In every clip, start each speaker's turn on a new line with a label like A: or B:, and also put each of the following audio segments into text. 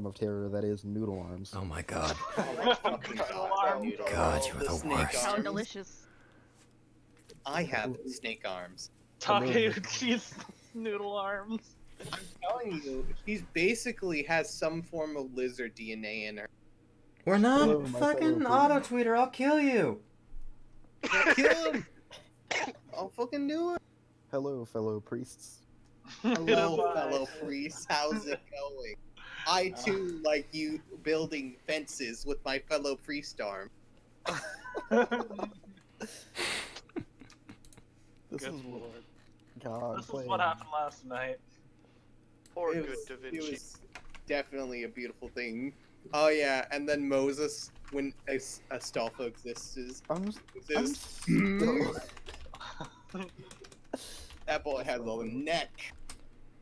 A: of terror that is noodle arms.
B: Oh my god.
C: Oh my fucking god, dude.
B: God, you are the
C: snake
B: worst.
D: How
C: arms.
D: delicious.
C: I have snake arms.
E: Takeuchi's noodle arms.
C: I'm telling you, she's basically has some form of lizard DNA in her.
B: We're
A: Hello,
B: not
A: my
B: fucking
A: fellow
B: auto tweeter. I'll kill you.
C: Kill him! I'll fucking do it.
A: Hello, fellow priests.
C: Hello, fellow priests. How's it going? I too like you building fences with my fellow priest arm.
A: This
E: Good
A: is
E: lord.
A: God.
E: This is what happened last night.
F: Poor
C: It
F: good
C: was,
F: Da
C: it
F: Vinci.
C: was definitely a beautiful thing. Oh yeah, and then Moses, when Astolfo exists,
A: I'm
C: exists.
A: still...
C: That boy has a neck.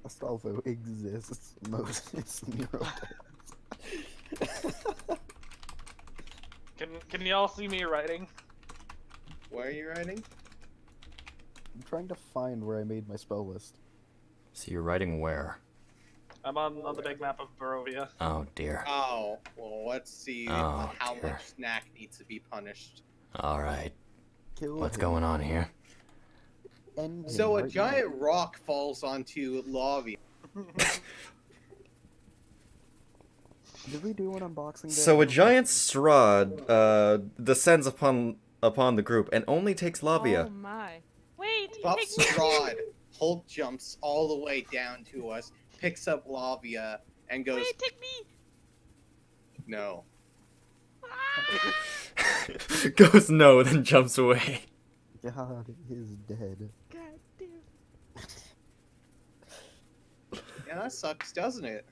A: Astolfo exists. Moses Nero.
E: Can y'all see me writing?
C: Why are you writing?
A: I'm trying to find where I made my spell list.
B: So you're writing where?
E: I'm on the big map of Barovia.
B: Oh dear.
C: Oh, well, let's see
B: Oh,
C: how
B: dear.
C: much Snack needs to be punished.
B: Alright.
A: Kill
B: What's
A: him.
B: going on here?
A: End him
C: So a
A: right
C: giant rock falls onto Lavia.
A: now. Did we do an unboxing day?
B: So a giant Strahd descends upon the group and only takes
D: Oh
B: Lavia.
D: my. Wait,
C: Buff
D: take me.
C: Strahd, Hulk jumps all the way down to us, picks up Lavia, and goes,
D: Wait, take me.
C: no.
D: Ah!
B: Goes no, then jumps away.
A: God is dead.
D: God damn.
C: Yeah, that sucks, doesn't it?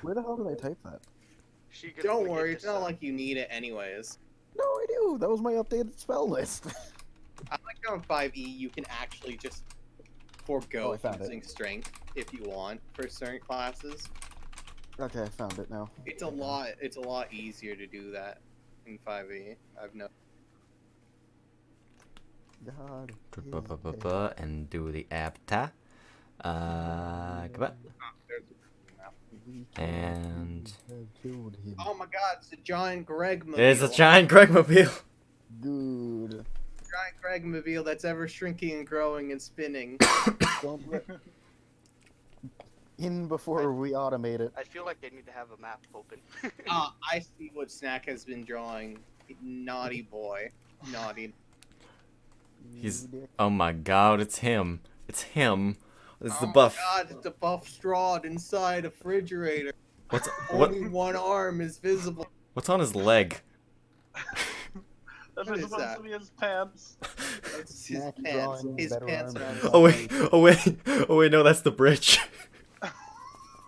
A: Where the hell did I type that?
F: She gets
C: Don't
F: wicked
C: worry, it's not
F: decide.
C: like you need it anyways.
A: No, I do. That was my updated spell list.
C: I like how in 5e you can actually just forego
A: Oh, I found it.
C: using strength if you want for certain classes.
A: Okay, I found it now.
C: It's a lot easier to do that in 5e. I've known.
A: God. is dead.
B: And do the apta. Goodbye.
A: We
B: And
A: have killed him.
C: Oh my god, it's a giant Greg mobile.
B: there's a giant Gregmobile.
A: Good.
C: Giant Greg mobile that's ever shrinking and growing and spinning.
A: Don't let... In before we automate it.
F: I feel like I need to have a map open.
C: I see what Snack has been drawing. Naughty boy. Naughty.
B: He's-
A: You dick.
B: Oh my god, it's him. It's him. It's the
C: Oh my
B: buff.
C: God, it's the buff Strahd inside a refrigerator.
B: What?
C: Only one arm is visible.
B: What's on his leg?
E: That's
C: What is
E: supposed
C: that?
E: to be his pants.
C: It's his
A: Snack
C: pants.
A: drawing
C: His
A: better
C: pants
A: arms
C: are on
A: than
C: his
B: Oh wait, oh wait, oh wait, no, that's the bridge.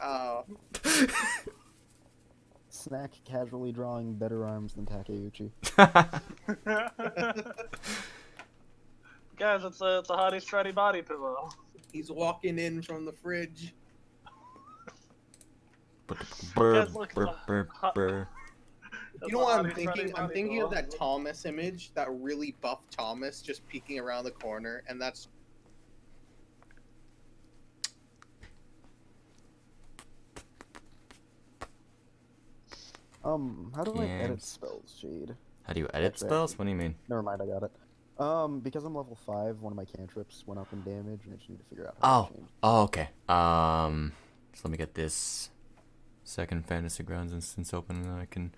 C: Oh.
A: Snack casually drawing better arms than Takeuchi.
E: Guys, it's a hottie strutty body pillow.
C: He's walking in from the fridge.
B: Brr,
E: look,
B: brr, brr, brr.
C: You know what I'm thinking? I'm thinking of that Thomas image, that really buff Thomas just peeking around the corner, and that's
A: How do I edit
B: Games.
A: spells, Jade?
B: How do you edit
A: Actually,
B: spells? What do you mean?
A: Never mind, I got it. Because I'm level 5, one of my cantrips went up in damage, and I just need to figure out how to change.
B: Oh, okay. So let me get this second Fantasy Grounds instance open, and then I can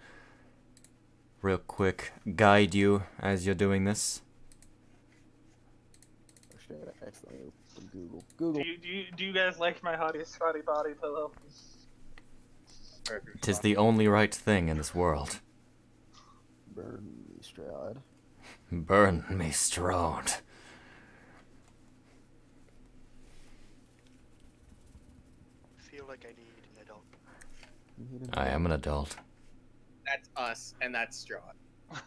B: real quick guide you as you're doing this.
A: Oh shit, I accidentally opened Google. Google.
E: Do you guys like my hottie strutty body pillow?
B: Tis the only right thing in this world.
A: Burn me, Strahd.
B: Burn me, Strahd.
F: I feel like I need an adult.
A: You need an
B: I am an adult.
C: That's us, and that's Strahd.
A: Oh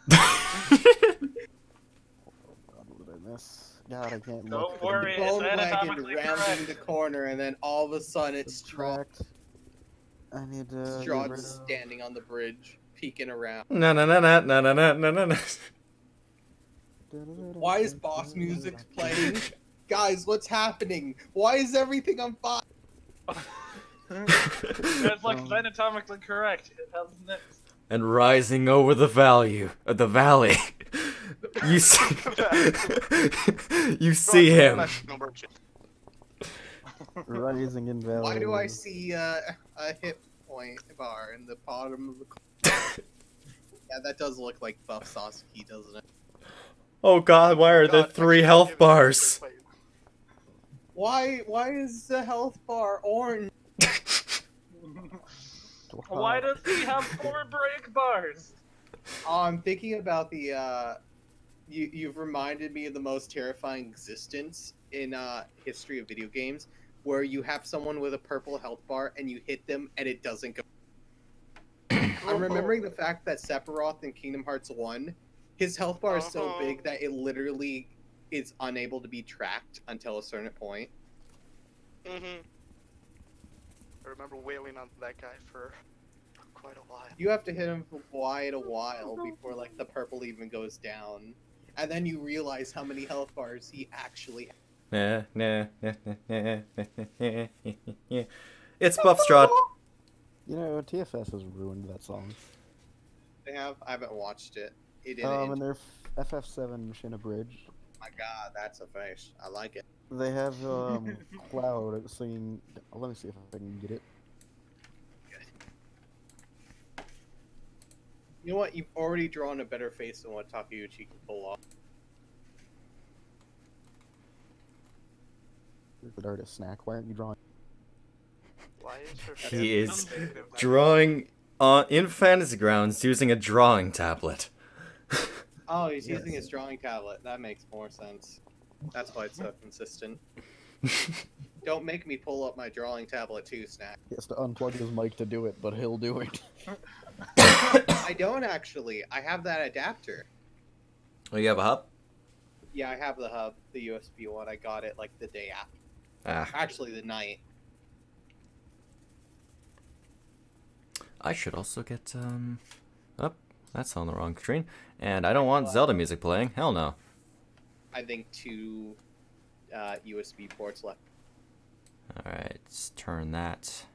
A: god, what did I miss? God, I can't look.
E: Don't worry, it's
C: Bone wagon
E: anatomically
C: rounding
E: correct.
C: the corner, and then all of a sudden it's Strahd.
A: Subtract. I need to. get
C: Strahd
A: rid of-
C: standing on the bridge, peeking around.
B: No, no, no, no, no, no, no, no, no, no.
C: Why is boss music playing? Guys, what's happening? Why is everything on fire?
E: It's like anatomically correct. It has nips.
B: And rising over the valley. You see, you see him.
F: Professional merchant.
A: Rising in value.
C: Why do I see a hit point bar in the bottom of the? Yeah, that does look like Buff Sasuke, doesn't it?
B: Oh God, why are there
F: God,
B: 3
F: actually,
B: health
F: give it a
B: bars?
F: play.
C: Why is the health bar orange?
E: Why does he have 4 break bars?
C: Oh, I'm thinking about the you've reminded me of the most terrifying existence in history of video games, where you have someone with a purple health bar and you hit them and it doesn't go. I'm remembering the fact that Sephiroth in Kingdom Hearts 1, his health bar is so big that it literally is unable to be tracked until a certain point.
F: I remember wailing on that guy for quite a while.
C: You have to hit him for quite a while before like the purple even goes down. And then you realize how many health bars he actually has.
B: It's Buff Strahd.
A: You know, TFS has ruined that song.
C: They have? I haven't watched it. It didn't.
A: And their FF7 Shinna Bridge.
C: My god, that's a face. I like it.
A: They have Cloud singing. Let me see if I can get it.
C: You know what? You've already drawn a better face than what Takeuchi can pull off.
A: You're the artist, Snack. Why aren't you drawing?
F: Why is her
B: He
F: face
B: is
F: so negative?
B: drawing in Fantasy Grounds using a drawing tablet.
C: Oh, he's
A: Yes.
C: using his drawing tablet. That makes more sense. That's why it's so consistent. Don't make me pull up my drawing tablet too, Snack.
A: He has to unplug his mic to do it, but he'll do it.
C: I don't actually. I have that adapter.
B: Oh, you have a hub?
C: Yeah, I have the hub, the USB one. I got it like the day after.
B: Ah,
C: Actually, the night.
B: I should also get Oh, that's on the wrong screen. And I don't want Zelda music playing. Hell no.
C: I think 2 USB ports left.
B: Alright, let's turn that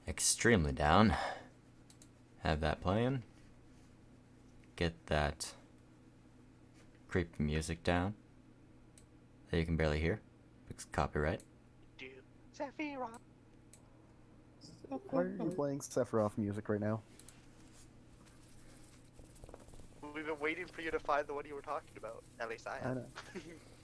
B: extremely down. Have that playing. Get that creepy music down that you can barely hear. It's copyright.
F: Dude, Sephiroth.
A: Why are you playing Sephiroth music right now?
F: We've been waiting for you to find the one you were talking about. At least I
A: I
F: have.
A: know.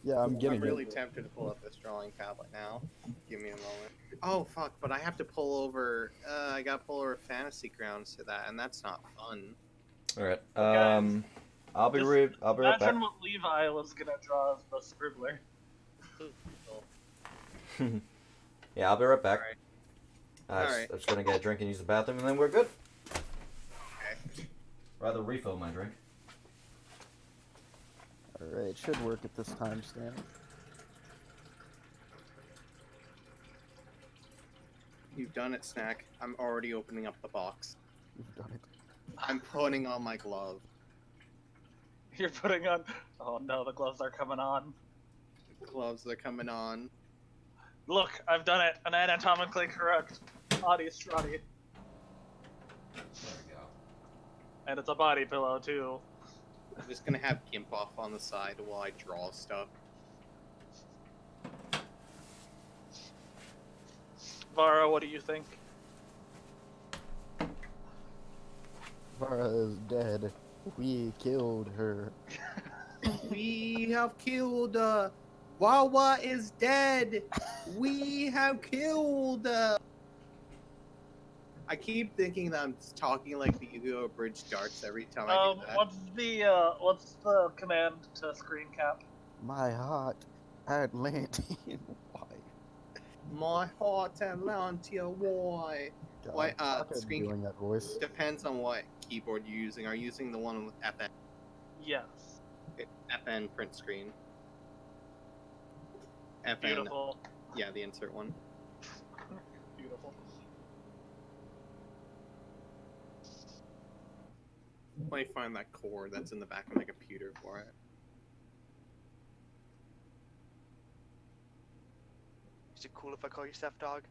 A: Yeah, I'm getting
C: I'm really
A: it.
C: tempted to pull up this drawing tablet now. Give me a moment. Oh fuck! But I have to pull over. I got to pull over Fantasy Grounds to that, and that's not fun.
B: Alright,
E: Guys,
B: I'll be right back.
E: Imagine what Levi was gonna draw as the scribbler.
B: Yeah, I'll be right back.
C: Alright.
B: I'm just gonna get a drink and use the bathroom, and then we're good.
C: Okay.
B: Rather refill my drink.
A: Alright, it should work at this timestamp.
C: You've done it, Snack. I'm already opening up the box.
A: You've done it.
C: I'm putting on my glove.
E: You're putting on. Oh no, the gloves are coming on.
C: Gloves are coming on.
E: Look, I've done it. An anatomically correct body strutty.
B: There we go.
E: And it's a body pillow too.
C: I'm just gonna have Gimp off on the side while I draw stuff.
E: Vara, what do you think?
A: Vara is dead. We killed her.
C: We have killed. Wawa is dead. We have killed. I keep thinking that I'm talking like the Yu-Gi-Oh! Bridge darts every time I do that.
E: What's the command to screen cap?
A: My hot Atlantean wife.
C: My heart Atlantia, why?
A: God,
C: Why,
A: fuck, I'm
C: screen-
A: doing that voice.
C: Depends on what keyboard you're using. Are you using the one with FN?
E: Yes.
C: FN print screen. FN.
E: Beautiful.
C: Yeah, the insert one.
E: Beautiful.
C: Let me find that cord that's in the back of my computer for it.
F: Is it cool if I call you Steph Dog?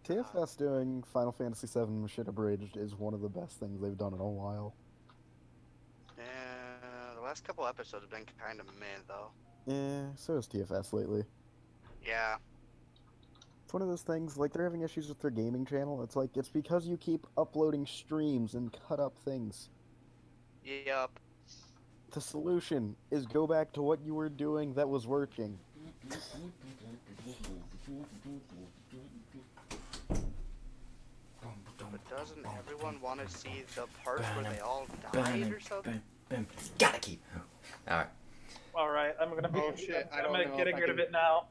A: TFS doing Final Fantasy VII shit abridged is one of the best things they've done in a while.
F: Yeah, the last couple episodes have been kind of meh, though.
A: So is TFS lately.
F: Yeah.
A: It's one of those things, like, they're having issues with their gaming channel. It's like, it's because you keep uploading streams and cut up things.
F: Yup.
A: The solution is go back to what you were doing that was working.
F: But doesn't everyone want to see the parts where they all died or something?
B: Gotta keep. Alright.
E: Alright, I'm gonna be
C: Oh, shit, I
E: I'm
C: don't
E: gonna
C: know
E: getting
C: if I
E: rid of
C: can-
E: it now.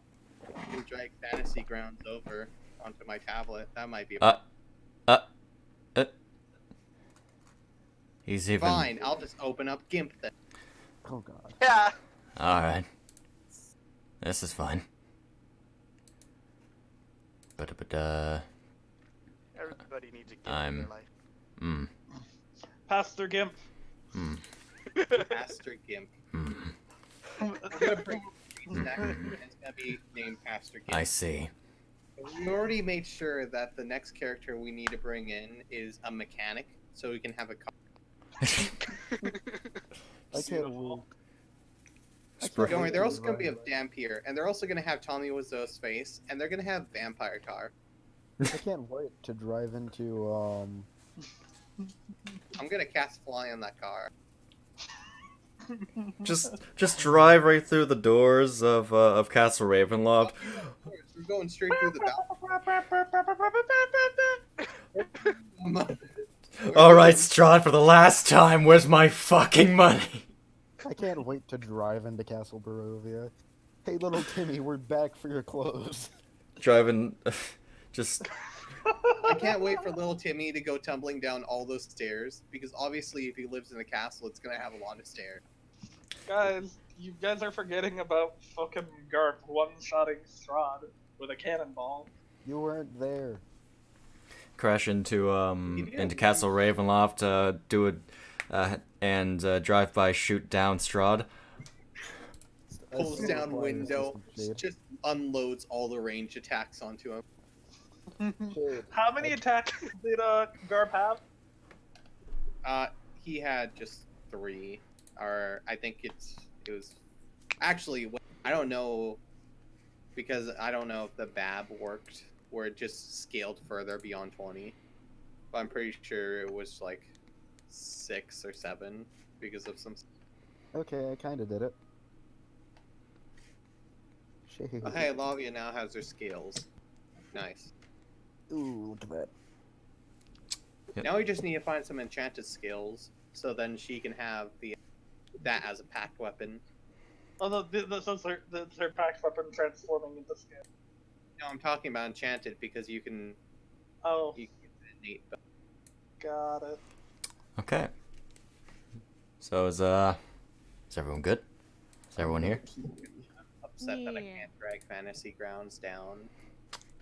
C: You drag Fantasy Grounds over onto my tablet. That might be
B: Uh. He's even.
C: fine. I'll just open up GIMP then.
A: Oh god.
F: Yeah.
B: Alright. This is fun. But
F: Everybody needs a gift in
B: I'm-
F: their life.
E: Pastor Gimp.
C: Pastor GIMP.
B: Hmm.
C: I'm gonna bring next, and it's gonna be named Pastor GIMP.
B: I see.
C: We already made sure that the next character we need to bring in is a mechanic, so we can have a.
A: I can't wait.
B: Spray-
C: Don't worry, they're also gonna be a Dampier, and they're also gonna have Tommy Wiseau's face, and they're gonna have Vampire Tar.
A: I can't wait to drive into,
C: I'm gonna cast Fly on that car.
B: Just drive right through the doors of Castle Ravenloft.
C: We're going straight through the balcony.
B: Alright, Strahd, for the last time, where's my fucking money?
A: I can't wait to drive into Castle Barovia. Hey, little Timmy, we're back for your clothes.
B: Driving. Just.
C: I can't wait for little Timmy to go tumbling down all those stairs, because obviously if he lives in a castle, it's gonna have a lot of stairs.
E: Guys, you guys are forgetting about fucking Garth one-shotting Strahd with a cannonball.
A: You weren't there.
B: Crash into
C: did.
B: Castle Ravenloft, drive by, shoot down Strahd.
C: Pulls
A: That's
C: down
A: fine,
C: window,
A: Assistant
C: just unloads all the range attacks onto him.
A: Shade.
E: How many attacks did Garth have?
C: He had just 3, or I think it was actually, I don't know, because I don't know if the BAB worked where it just scaled further beyond 20, but I'm pretty sure it was like 6 or 7 because of some.
A: Okay, I kinda did it. Shade.
C: Oh, hey, Lavia now has her scales. Nice.
A: Ooh, look at that.
B: Yep.
C: Now we just need to find some enchanted skills, so then she can have that as a packed weapon.
E: Oh, no, that's her packed weapon transforming into skin.
C: No, I'm talking about enchanted because you can
E: Oh,
C: get innate.
E: got it.
B: Okay. So is everyone good? Is everyone here?
C: Upset that I
D: Yeah.
C: can't drag Fantasy Grounds down.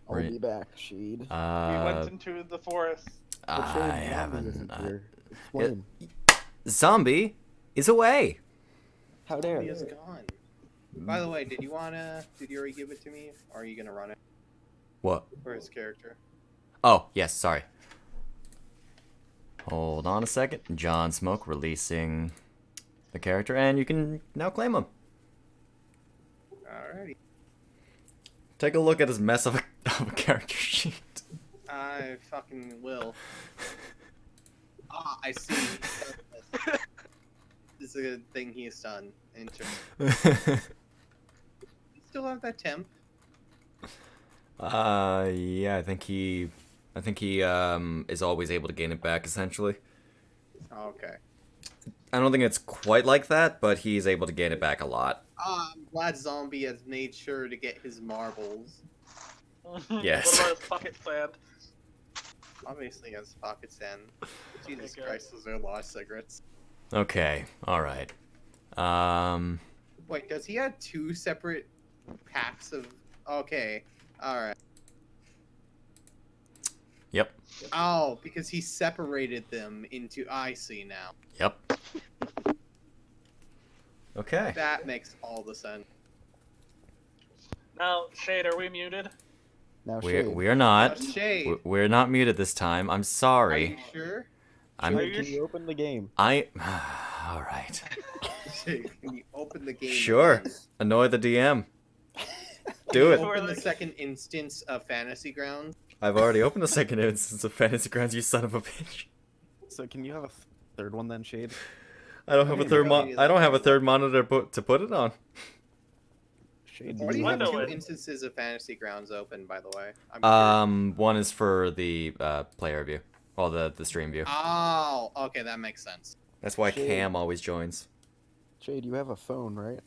A: I'll
B: Right.
A: be back, Shade.
E: We went into the forest.
A: But Shade,
B: I
A: Zombie
B: haven't.
A: isn't here. Explain.
B: Zombie is away.
A: How dare
C: He is gone. By the way, did you already give it to me, or are you gonna run it
B: What?
C: for his character?
B: Oh, yes, sorry. Hold on a second. John Smoke releasing the character, and you can now claim him.
C: Alrighty.
B: Take a look at his mess of a character sheet.
C: I fucking will. I see. This is a good thing he's done. Interesting. You still have that temp?
B: Yeah, I think he is always able to gain it back, essentially.
C: Oh, okay.
B: I don't think it's quite like that, but he's able to gain it back a lot.
C: I'm glad Zombie has made sure to get his marbles.
B: Yes.
E: What about his pocket sand?
C: Obviously, he has pocket sand. Jesus
E: Okay.
C: Christ, those are a lot of cigarettes.
B: Okay, alright.
C: Wait, does he have 2 separate packs of... Okay, alright.
B: Yep.
C: Oh, because he separated them into... I see now.
B: Yep. Okay.
C: That makes all the sense.
E: Now, Shade, are we muted?
A: Now,
B: We're
A: Shade.
B: we're not.
C: Shade.
B: We're not muted this time. I'm
C: Are
B: sorry.
C: you sure?
B: I'm.
E: Are
A: Shade,
E: you
A: can you open the game?
B: I. All right.
C: Shade, can you open the game?
B: Sure.
C: again?
B: Annoy the DM.
C: Can
B: Do
C: you
B: it.
C: Open the second instance of Fantasy Grounds.
B: I've already opened the second instance of Fantasy Grounds. You son of a bitch.
A: So can you have a third one then, Shade?
B: I don't have a
C: Okay,
B: third
C: really
B: I don't have a
C: isn't.
B: third monitor to put it on.
A: Shade,
C: Why do you have
E: Window
C: two
E: it.
C: instances of Fantasy Grounds open, by the way? I'm curious.
B: One is for the player view, well, the stream view.
C: Oh, okay, that makes sense.
B: That's why
A: Shade.
B: Cam always joins.
A: Shade, you have a phone, right?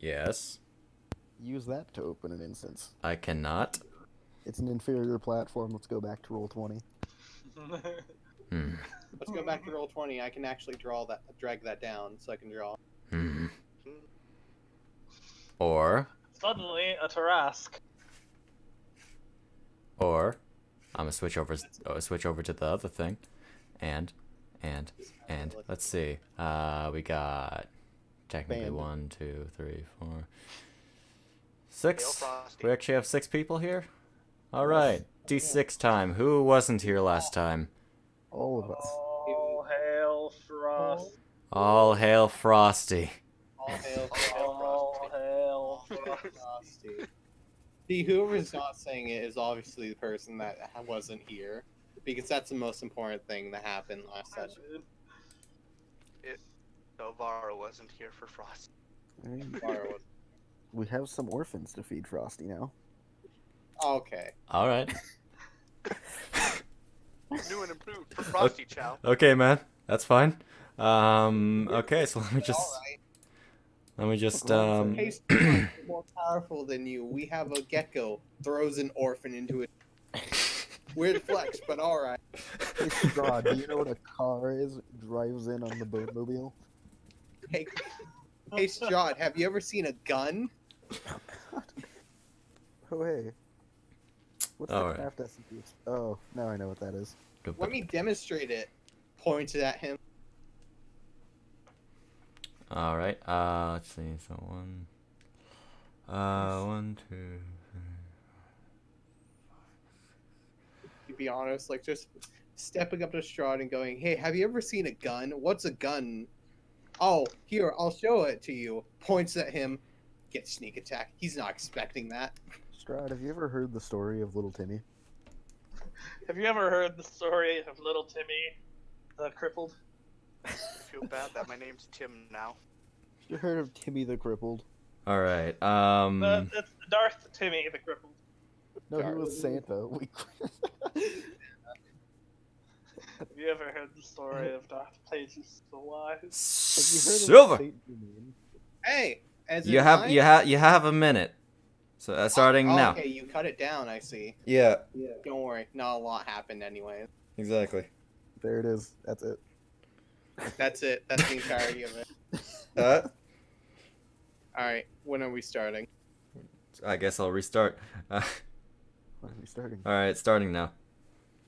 B: Yes.
A: Use that to open an instance.
B: I cannot.
A: It's an inferior platform. Let's go back to Roll20.
B: Hmm.
C: Let's go back to Roll20. I can actually drag that down, so I can draw.
B: Hmm. Or
E: Suddenly, a Tarask.
B: I'm gonna switch over to the other thing, and let's see. We got technically
A: Band.
B: 1, 2, 3, 4, 6.
F: Hail Frosty.
B: We actually have 6 people here. All right, D6 time. Who wasn't here last time?
A: All of us.
E: All hail Frost.
B: All hail Frosty.
C: All hail
E: All hail
C: Frosty. See, whoever's not saying it is obviously the person that wasn't here, because that's the most important thing that happened last session.
F: Novara wasn't here for Frost.
A: We have some orphans to feed Frosty now.
C: Okay.
B: All right.
F: New and improved for Frosty Chow.
B: Okay, man. That's fine. Okay, so let me just
C: Hey, more powerful than you. We have a gecko throws an orphan into it. Weird flex, but all right.
A: Hey, Strahd, do you know what a car is? Drives in on the boatmobile.
C: Hey, Strahd, have you ever seen a gun?
A: Oh, hey. What's
B: All
A: the
B: right.
A: craft SCP? Oh, now I know what that is.
C: Let me demonstrate it. Pointed at him.
B: All right. Let's see. So 1, 1, 2.
C: To be honest, like just stepping up to Strahd and going, "Hey, have you ever seen a gun? What's a gun?" Oh, here, I'll show it to you. Points at him. Get sneak attack. He's not expecting that.
A: Strahd, have you ever heard the story of Little Timmy?
E: Have you ever heard the story of little Timmy, the crippled?
F: I feel bad that my name's Tim now.
A: You heard of Timmy the Crippled?
B: All right.
E: It's Darth Timmy, the crippled.
A: No, he was Santa. We...
E: Have you ever heard the story of Darth Plagueis the Wise?
A: Have you heard
B: Silver.
A: of Saint Germain?
C: Hey, as
B: You
C: in
B: have
C: mine-
B: you have a minute. So starting
C: Oh,
B: now.
C: Okay, you cut it down. I see.
B: Yeah.
C: Don't worry, not a lot happened anyway.
B: Exactly.
A: There it is. That's it.
C: That's it. That's the entirety of it. All right, when are we starting?
B: I guess I'll restart. All
A: When are we starting?
B: right, starting now.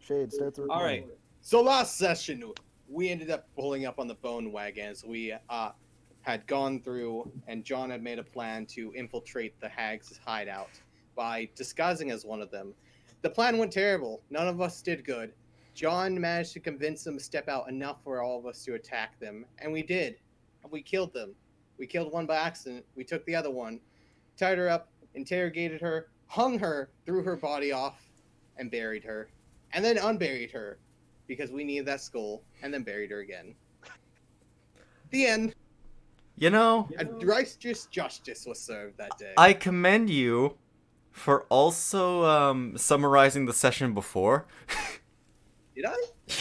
A: Shade, start the
C: All right. So last session, we ended up pulling up on the bone wagons. We had gone through, and John had made a plan to infiltrate the hags' hideout by disguising as one of them. The plan went terrible. None of us did good. John managed to convince them to step out enough for all of us to attack them, and we did. We killed them. We killed one by accident. We took the other one, tied her up, interrogated her, hung her, threw her body off, and buried her. And then unburied her, because we needed that skull, and then buried her again. The end.
B: You know,
C: And righteous justice was served that day.
B: I commend you for also summarizing the session before.
C: Did I? I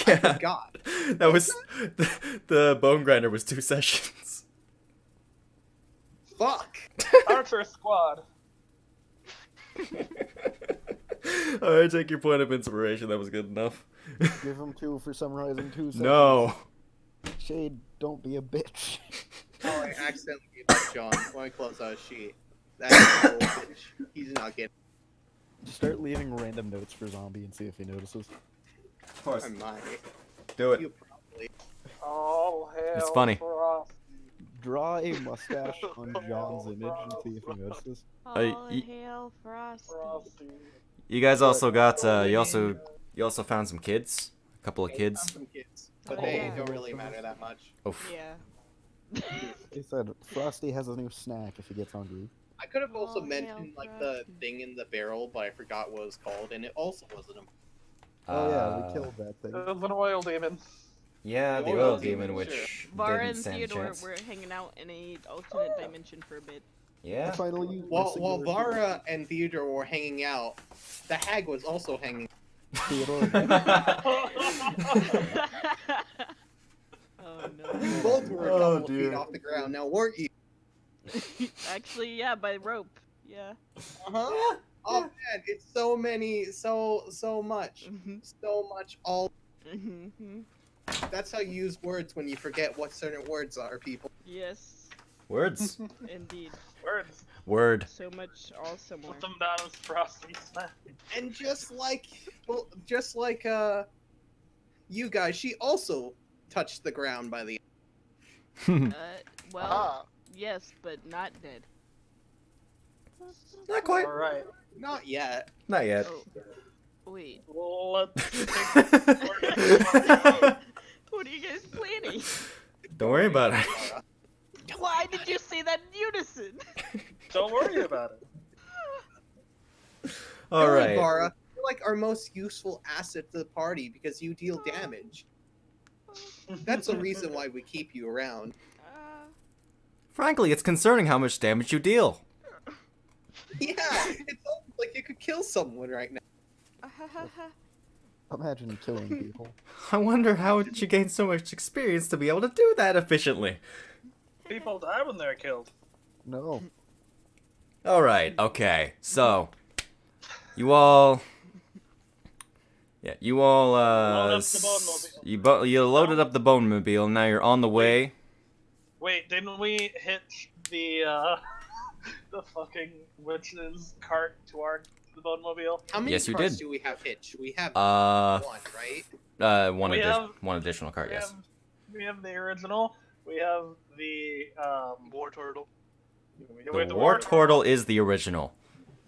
B: Yeah.
C: forgot.
B: That was the bone grinder was 2 sessions.
C: Fuck.
E: Archer Squad.
B: Alright, take your point of inspiration. That was good enough.
A: Give him 2 for summarizing 2 seconds.
B: No.
A: Shade, don't be a bitch.
C: Oh, I accidentally gave that John. When I close out a sheet. That's a little bitch. He's not getting.
A: Just start leaving random notes for Zombie and see if he notices.
B: Of course.
C: I might.
B: Do
C: You probably.
E: All hail
B: It's funny.
E: Frost.
A: Draw a mustache on John's image and see if he notices.
D: All
B: y-
D: hail Frosty.
E: Frosty.
B: You guys also got you also found some kids, a couple of
C: Yeah, we found
B: kids.
C: some kids, but
D: Oh,
C: they
D: yeah.
C: don't really matter that much.
B: Oof.
D: Yeah.
A: He said Frosty has a new snack if he gets hungry.
C: I could have also
D: All
C: mentioned
D: hail
C: like the
D: Frosty.
C: thing in the barrel, but I forgot what it was called, and it also wasn't a.
A: Oh yeah, we killed that thing.
E: It was an oil demon.
B: Yeah,
C: The
B: the
C: oil
B: oil
C: demon,
B: demon,
C: sure.
B: which
D: Var
B: didn't
D: and
B: stand a
D: Theodore
B: chance.
D: were hanging out in a alternate dimension for a bit.
A: I
B: Yeah.
A: finally used my
C: While
A: singular
C: Vara and Theodore were hanging out, the hag was also hanging.
A: Theodore.
D: Oh
C: You
D: no.
C: both were a
B: Oh,
C: couple of feet
B: dear.
C: off the ground, now weren't you?
D: Actually, yeah, by rope. Yeah.
C: Uh-huh. Oh man, it's so many, so much,
D: Mhm.
C: so much. All
D: Mhm.
C: that's how you use words when you forget what certain words are, people.
D: Yes,
B: Words.
D: indeed.
E: Words.
B: Word.
D: So much all similar.
E: Put them down as Frosty snack.
C: And just like you guys, she also touched the ground by the.
D: Well,
F: Ah,
D: yes, but not dead.
B: Not quite.
E: All right.
C: Not yet.
B: Not yet.
D: Oh, wait.
E: Let's take
D: What are you guys planning?
B: Don't worry about it.
D: Why did you say that in unison?
E: Don't worry about it.
B: All
C: Really,
B: right.
C: Vara, you're like our most useful asset to the party because you deal damage. That's the reason why we keep you around.
B: Frankly, it's concerning how much damage you deal.
C: Yeah, it's almost like you could kill someone right now.
A: Imagine killing people.
B: I wonder how you gain so much experience to be able to do that efficiently.
E: People die when they're killed.
A: No.
B: All right. Okay. So, you all. Yeah, you all.
E: Load up the bone mobile.
B: You loaded up the bone mobile. Now you're on the way.
E: Wait, didn't we hitch the the fucking witch's cart to the bone mobile?
C: How many
B: Yes, you
C: carts
B: did.
C: do we have hitched? We have
B: Uh,
C: one, right?
E: We have-
B: one additional cart. Yes.
E: We have the original. We have the
F: war turtle.
E: we
B: The
E: have the
B: war turtle is the original.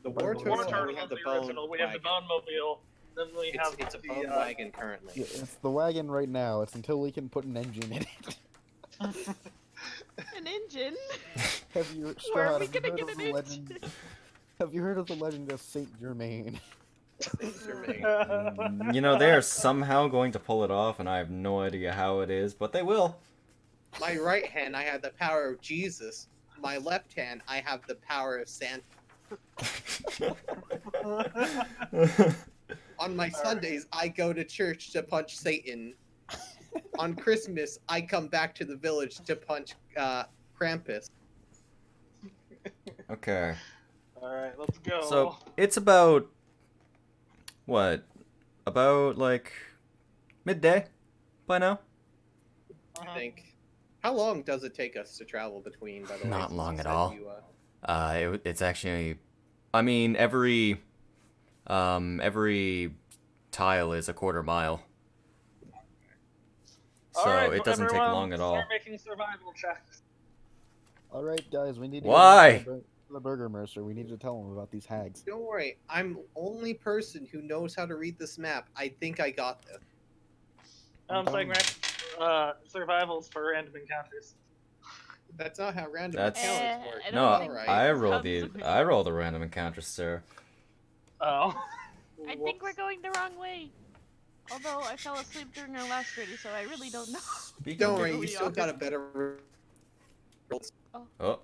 C: The war
E: War
C: turtle,
E: turtle
C: we have
E: is
C: the
E: the
C: bone
E: original. We have the
C: wagon.
E: bone mobile. Then we have
C: It's a
E: the
C: bone wagon currently.
A: Yeah, it's the wagon right now. It's until we can put an engine in it.
D: An engine?
A: Have you,
D: Where are
A: Strahd,
D: we
A: have you
D: gonna
A: heard
D: get
A: of
D: an
A: the legend? Have you heard of the legend of Saint Germain?
B: You know, they are somehow going to pull it off, and I have no idea how it is, but they will.
C: My right hand, I have the power of Jesus. My left hand, I have the power of Santa. On my Sundays, I go to church to punch Satan. On Christmas, I come back to the village to punch Krampus.
B: Okay.
E: Alright, let's go.
B: So it's about what? About like midday by now?
C: I think. How long does it take us to travel between? By the way,
B: Not
C: since
B: long
C: you
B: at
C: said
B: all.
C: you,
B: It's actually, I mean, every tile is a quarter mile, so
E: Alright,
B: it doesn't take
E: everyone,
B: long at all.
E: Start making survival checks.
A: All right, guys, we need to
B: Why?
A: go back to the Burger Mercer. We need to tell him about these hags.
C: Don't worry, I'm the only person who knows how to read this map. I think I got this.
E: I'm saying survivals for random encounters.
C: That's not how random
B: That's-
C: encounters work.
D: I don't
B: No,
D: think
C: Alright.
B: I roll the random encounters, sir.
E: Oh.
D: I think we're going the wrong way. Although I fell asleep during our last raid, so I really don't know.
B: Speaking
C: Don't
B: of-
C: worry,
D: we
C: you still
D: are.
C: got a better.
B: Oh.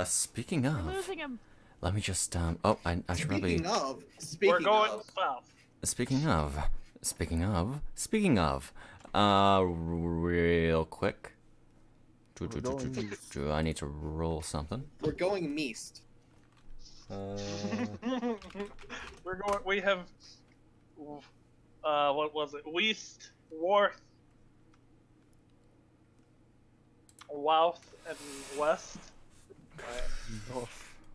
B: Speaking
D: We're
B: of,
D: losing him.
B: let me just oh, I should probably.
C: Speaking
E: We're
C: speaking
E: going
C: of,
E: south.
B: Speaking of, real quick. I need to roll something.
C: we're going meast.
E: We're going. We have. What was it? West, Worth, Louth, and West.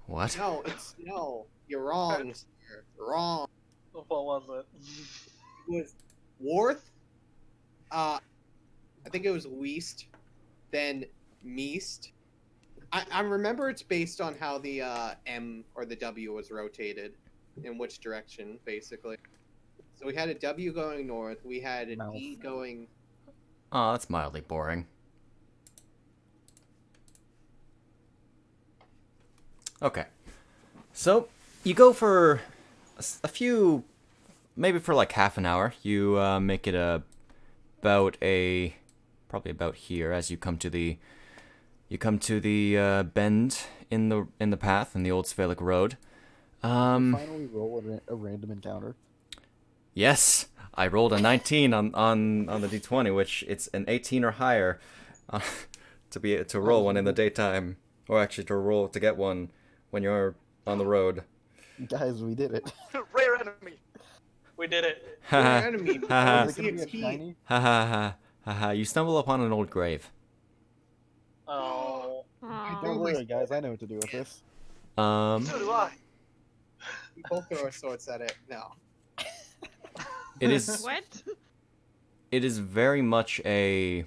B: What?
C: No, you're wrong, sir. Wrong.
E: What was it?
C: It was Worth. I think it was West, then Meest. I remember it's based on how the M or the W was rotated, in which direction, basically. So we had a W going north, we had an
A: Mouth.
C: E going...
B: Oh, that's mildly boring. Okay. So, you go for a few, maybe for like half an hour. You make it probably about here as you come to the bend in the path in the old Svalik Road.
A: Finally roll a random encounter.
B: Yes, I rolled a 19 on the d20, which it's an 18 or higher to roll one in the daytime, or actually to get one when you're on the road.
A: Guys, we did it.
F: Rare enemy.
E: We did it.
C: Rare enemy.
B: Ha
A: Is it gonna be a
C: CXP.
A: shiny?
B: ha ha ha ha ha! You stumble upon an old grave.
E: Oh.
D: Aw.
A: Don't worry, guys. I know what to do with this.
F: So do I.
C: We both throw our swords at it. No.
B: It is
D: What?
B: it is very much a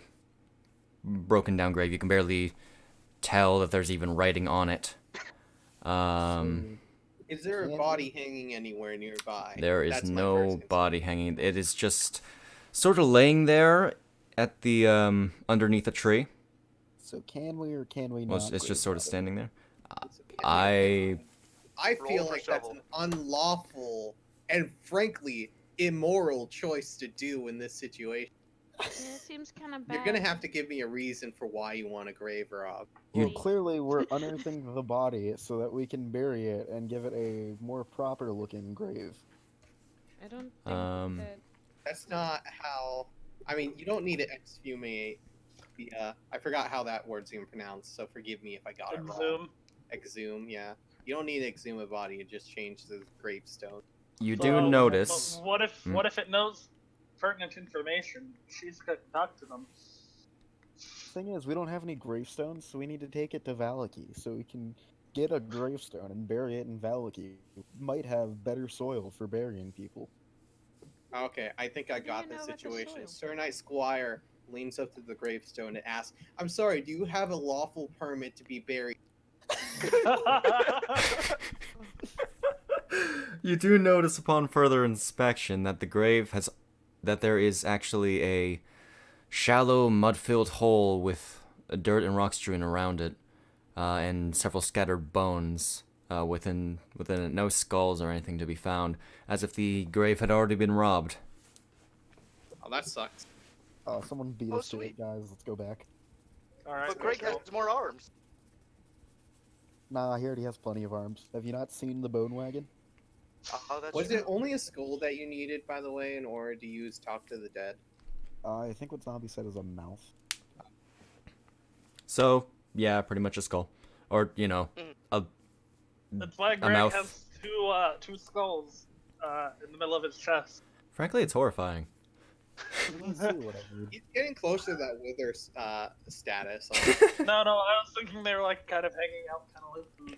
B: broken down grave. You can barely tell that there's even writing on it.
C: Is there a
A: Can
C: body hanging anywhere nearby?
B: There is
C: That's my
B: no
C: first concern.
B: body hanging. It is just sort of laying there at the underneath a tree.
A: So can we or can we
B: Well,
A: not?
B: it's just sort of standing there.
C: I
F: Roll
C: feel
F: for
C: like that's
F: shovel.
C: an unlawful and frankly immoral choice to do in this situation.
D: Yeah, it seems kind of bad.
C: You're gonna have to give me a reason for why you want a grave rob.
A: Well,
D: Wait.
A: clearly we're unearthing the body so that we can bury it and give it a more proper looking grave.
D: I don't think
B: Um,
D: that.
C: That's not how. I mean, you don't need to exhumate the. I forgot how that word's even pronounced, so forgive me if I got it wrong.
E: Exhume.
C: Exhume, yeah. You don't need to exhume a body; it just changes the gravestone.
B: You
E: So,
B: do notice.
E: but What if
B: Hmm.
E: what if it knows pertinent information? She's got to talk to them.
A: Thing is, we don't have any gravestones, so we need to take it to Valaki so we can get a gravestone and bury it in Valaki. We might have better soil for burying people.
C: Okay, I think I
D: do
C: got
D: you
C: the
D: know about the
C: situation.
D: soil?
C: Sir Knight Squire leans up to the gravestone and asks, "I'm sorry, do you have a lawful permit to be buried?"
B: You do notice upon further inspection that there is actually a shallow mud-filled hole with dirt and rock strewn around it, and several scattered bones within it. No skulls or anything to be found, as if the grave had already been robbed.
C: Oh, that sucks.
A: Someone beat
F: Oh,
A: us to it,
F: sweet.
A: guys. Let's go back.
E: All right.
F: But Greg has more arms.
A: Nah, he already has plenty of arms. Have you not seen the bone wagon?
F: Oh, that's
C: Was
F: true.
C: it only a skull that you needed, by the way, in order to use Talk to the Dead?
A: I think what Zombie said is a mouth.
B: So yeah, pretty much a skull, or
E: That's why Greg
B: mouth.
E: has two skulls in the middle of his chest.
B: Frankly, it's horrifying.
A: Let's see what I need.
C: He's getting closer to that wither status.
E: No, I was thinking they were like kind of hanging out, kind of loose.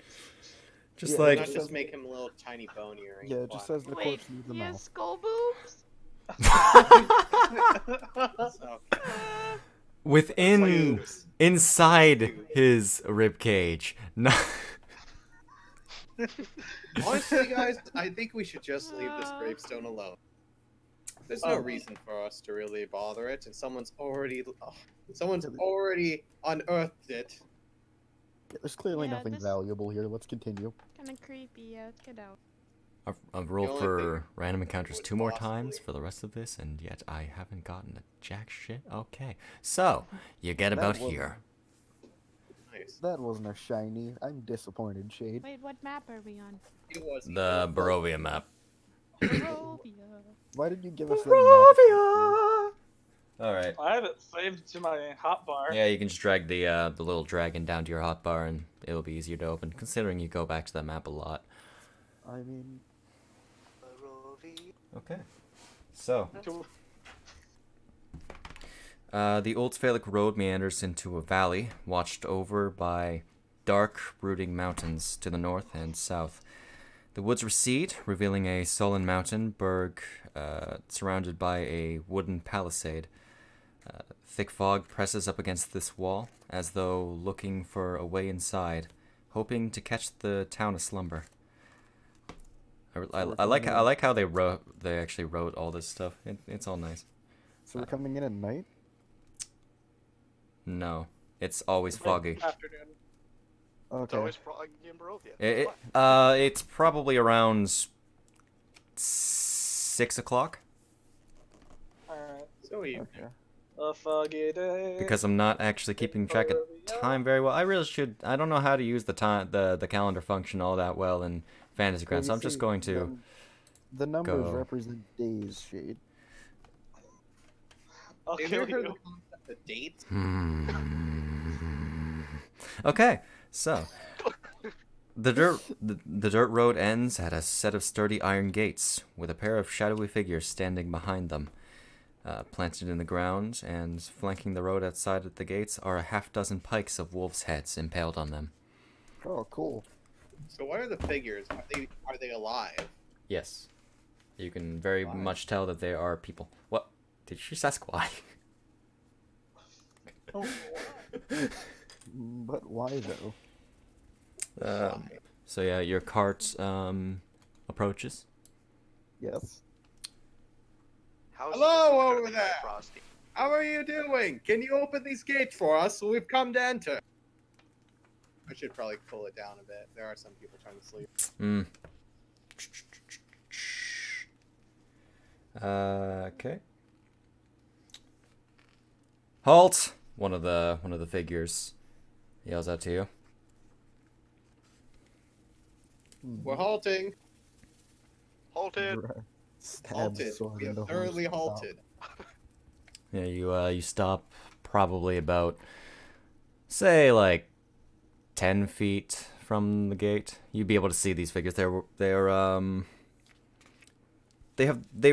B: Just
A: Yeah,
B: like
C: Not just make him a little tiny bone earring.
A: Yeah, it just says the
D: Wait,
A: corpse needs a
D: he has
A: mouth.
D: skull boobs?
C: So,
B: within inside his rib cage. No.
C: honestly, guys, I think we should just leave this gravestone alone. There's no
E: Oh.
C: reason for us to really bother it, and someone's already unearthed it.
A: Yeah, there's clearly
D: Yeah,
A: nothing
D: this-
A: valuable here. Let's continue.
D: Kind of creepy. Yeah, let's get out.
B: I've rolled
C: only
B: for
C: thing
B: random encounters
C: would
B: 2 more
C: possibly-
B: times for the rest of this, and yet I haven't gotten a jack shit. Okay, so you get
A: That
B: about
A: was-
B: here.
C: Nice.
A: That wasn't a shiny. I'm disappointed, Shade.
D: Wait, what map are we on?
C: It was
B: The Barovia map.
D: Barovia.
A: Why did you give us that map?
B: All right.
E: I have it saved to my hotbar.
B: Yeah, you can just drag the little dragon down to your hotbar, and it'll be easier to open. Considering you go back to that map a lot.
A: I mean,
B: Okay. So,
E: To-
B: the Old Svalik Road meanders into a valley, watched over by dark, brooding mountains to the north and south. The woods recede, revealing a sullen mountain berg surrounded by a wooden palisade. Thick fog presses up against this wall, as though looking for a way inside, hoping to catch the town aslumber. I like how they actually wrote all this stuff. It's all nice.
A: So we're coming in at night?
B: No, it's always foggy.
E: Afternoon.
F: It's
A: Okay.
F: always foggy in Barovia.
B: It's probably around 6 o'clock.
E: Alright.
C: So you.
A: Okay.
E: A foggy day.
B: Because I'm not actually keeping track of time very well. I really should. I don't know how to use the calendar function all that well in Fantasy Grounds, so I'm just going to.
A: The numbers
B: go.
A: represent days, Shade.
E: I'll
C: Have you
E: kill
C: ever heard
E: you.
C: the concept of dates?
B: Okay, so the dirt road ends at a set of sturdy iron gates with a pair of shadowy figures standing behind them. Planted in the ground and flanking the road outside at the gates are a half-dozen pikes of wolves' heads impaled on them.
A: Oh, cool.
C: So what are the figures? Are they alive?
B: Yes, you can very
A: Why?
B: much tell that they are people. What? Did you just ask why?
E: Oh,
A: But why, though?
B: So yeah, your cart approaches.
A: Yes.
F: How's
C: Hello
F: this gonna
C: over
F: be
C: there.
F: Frosty?
C: How are you doing? Can you open these gates for us? We've come to enter. I should probably pull it down a bit. There are some people trying to sleep.
B: Okay. Halt! One of the figures yells out to you.
C: We're halting.
F: Halted.
A: Stab
C: Halted.
A: sword
C: We have
A: into
C: thoroughly
A: horse.
C: halted.
B: Yeah, you stop probably about, say, like 10 feet from the gate. You'd be able to see these figures. They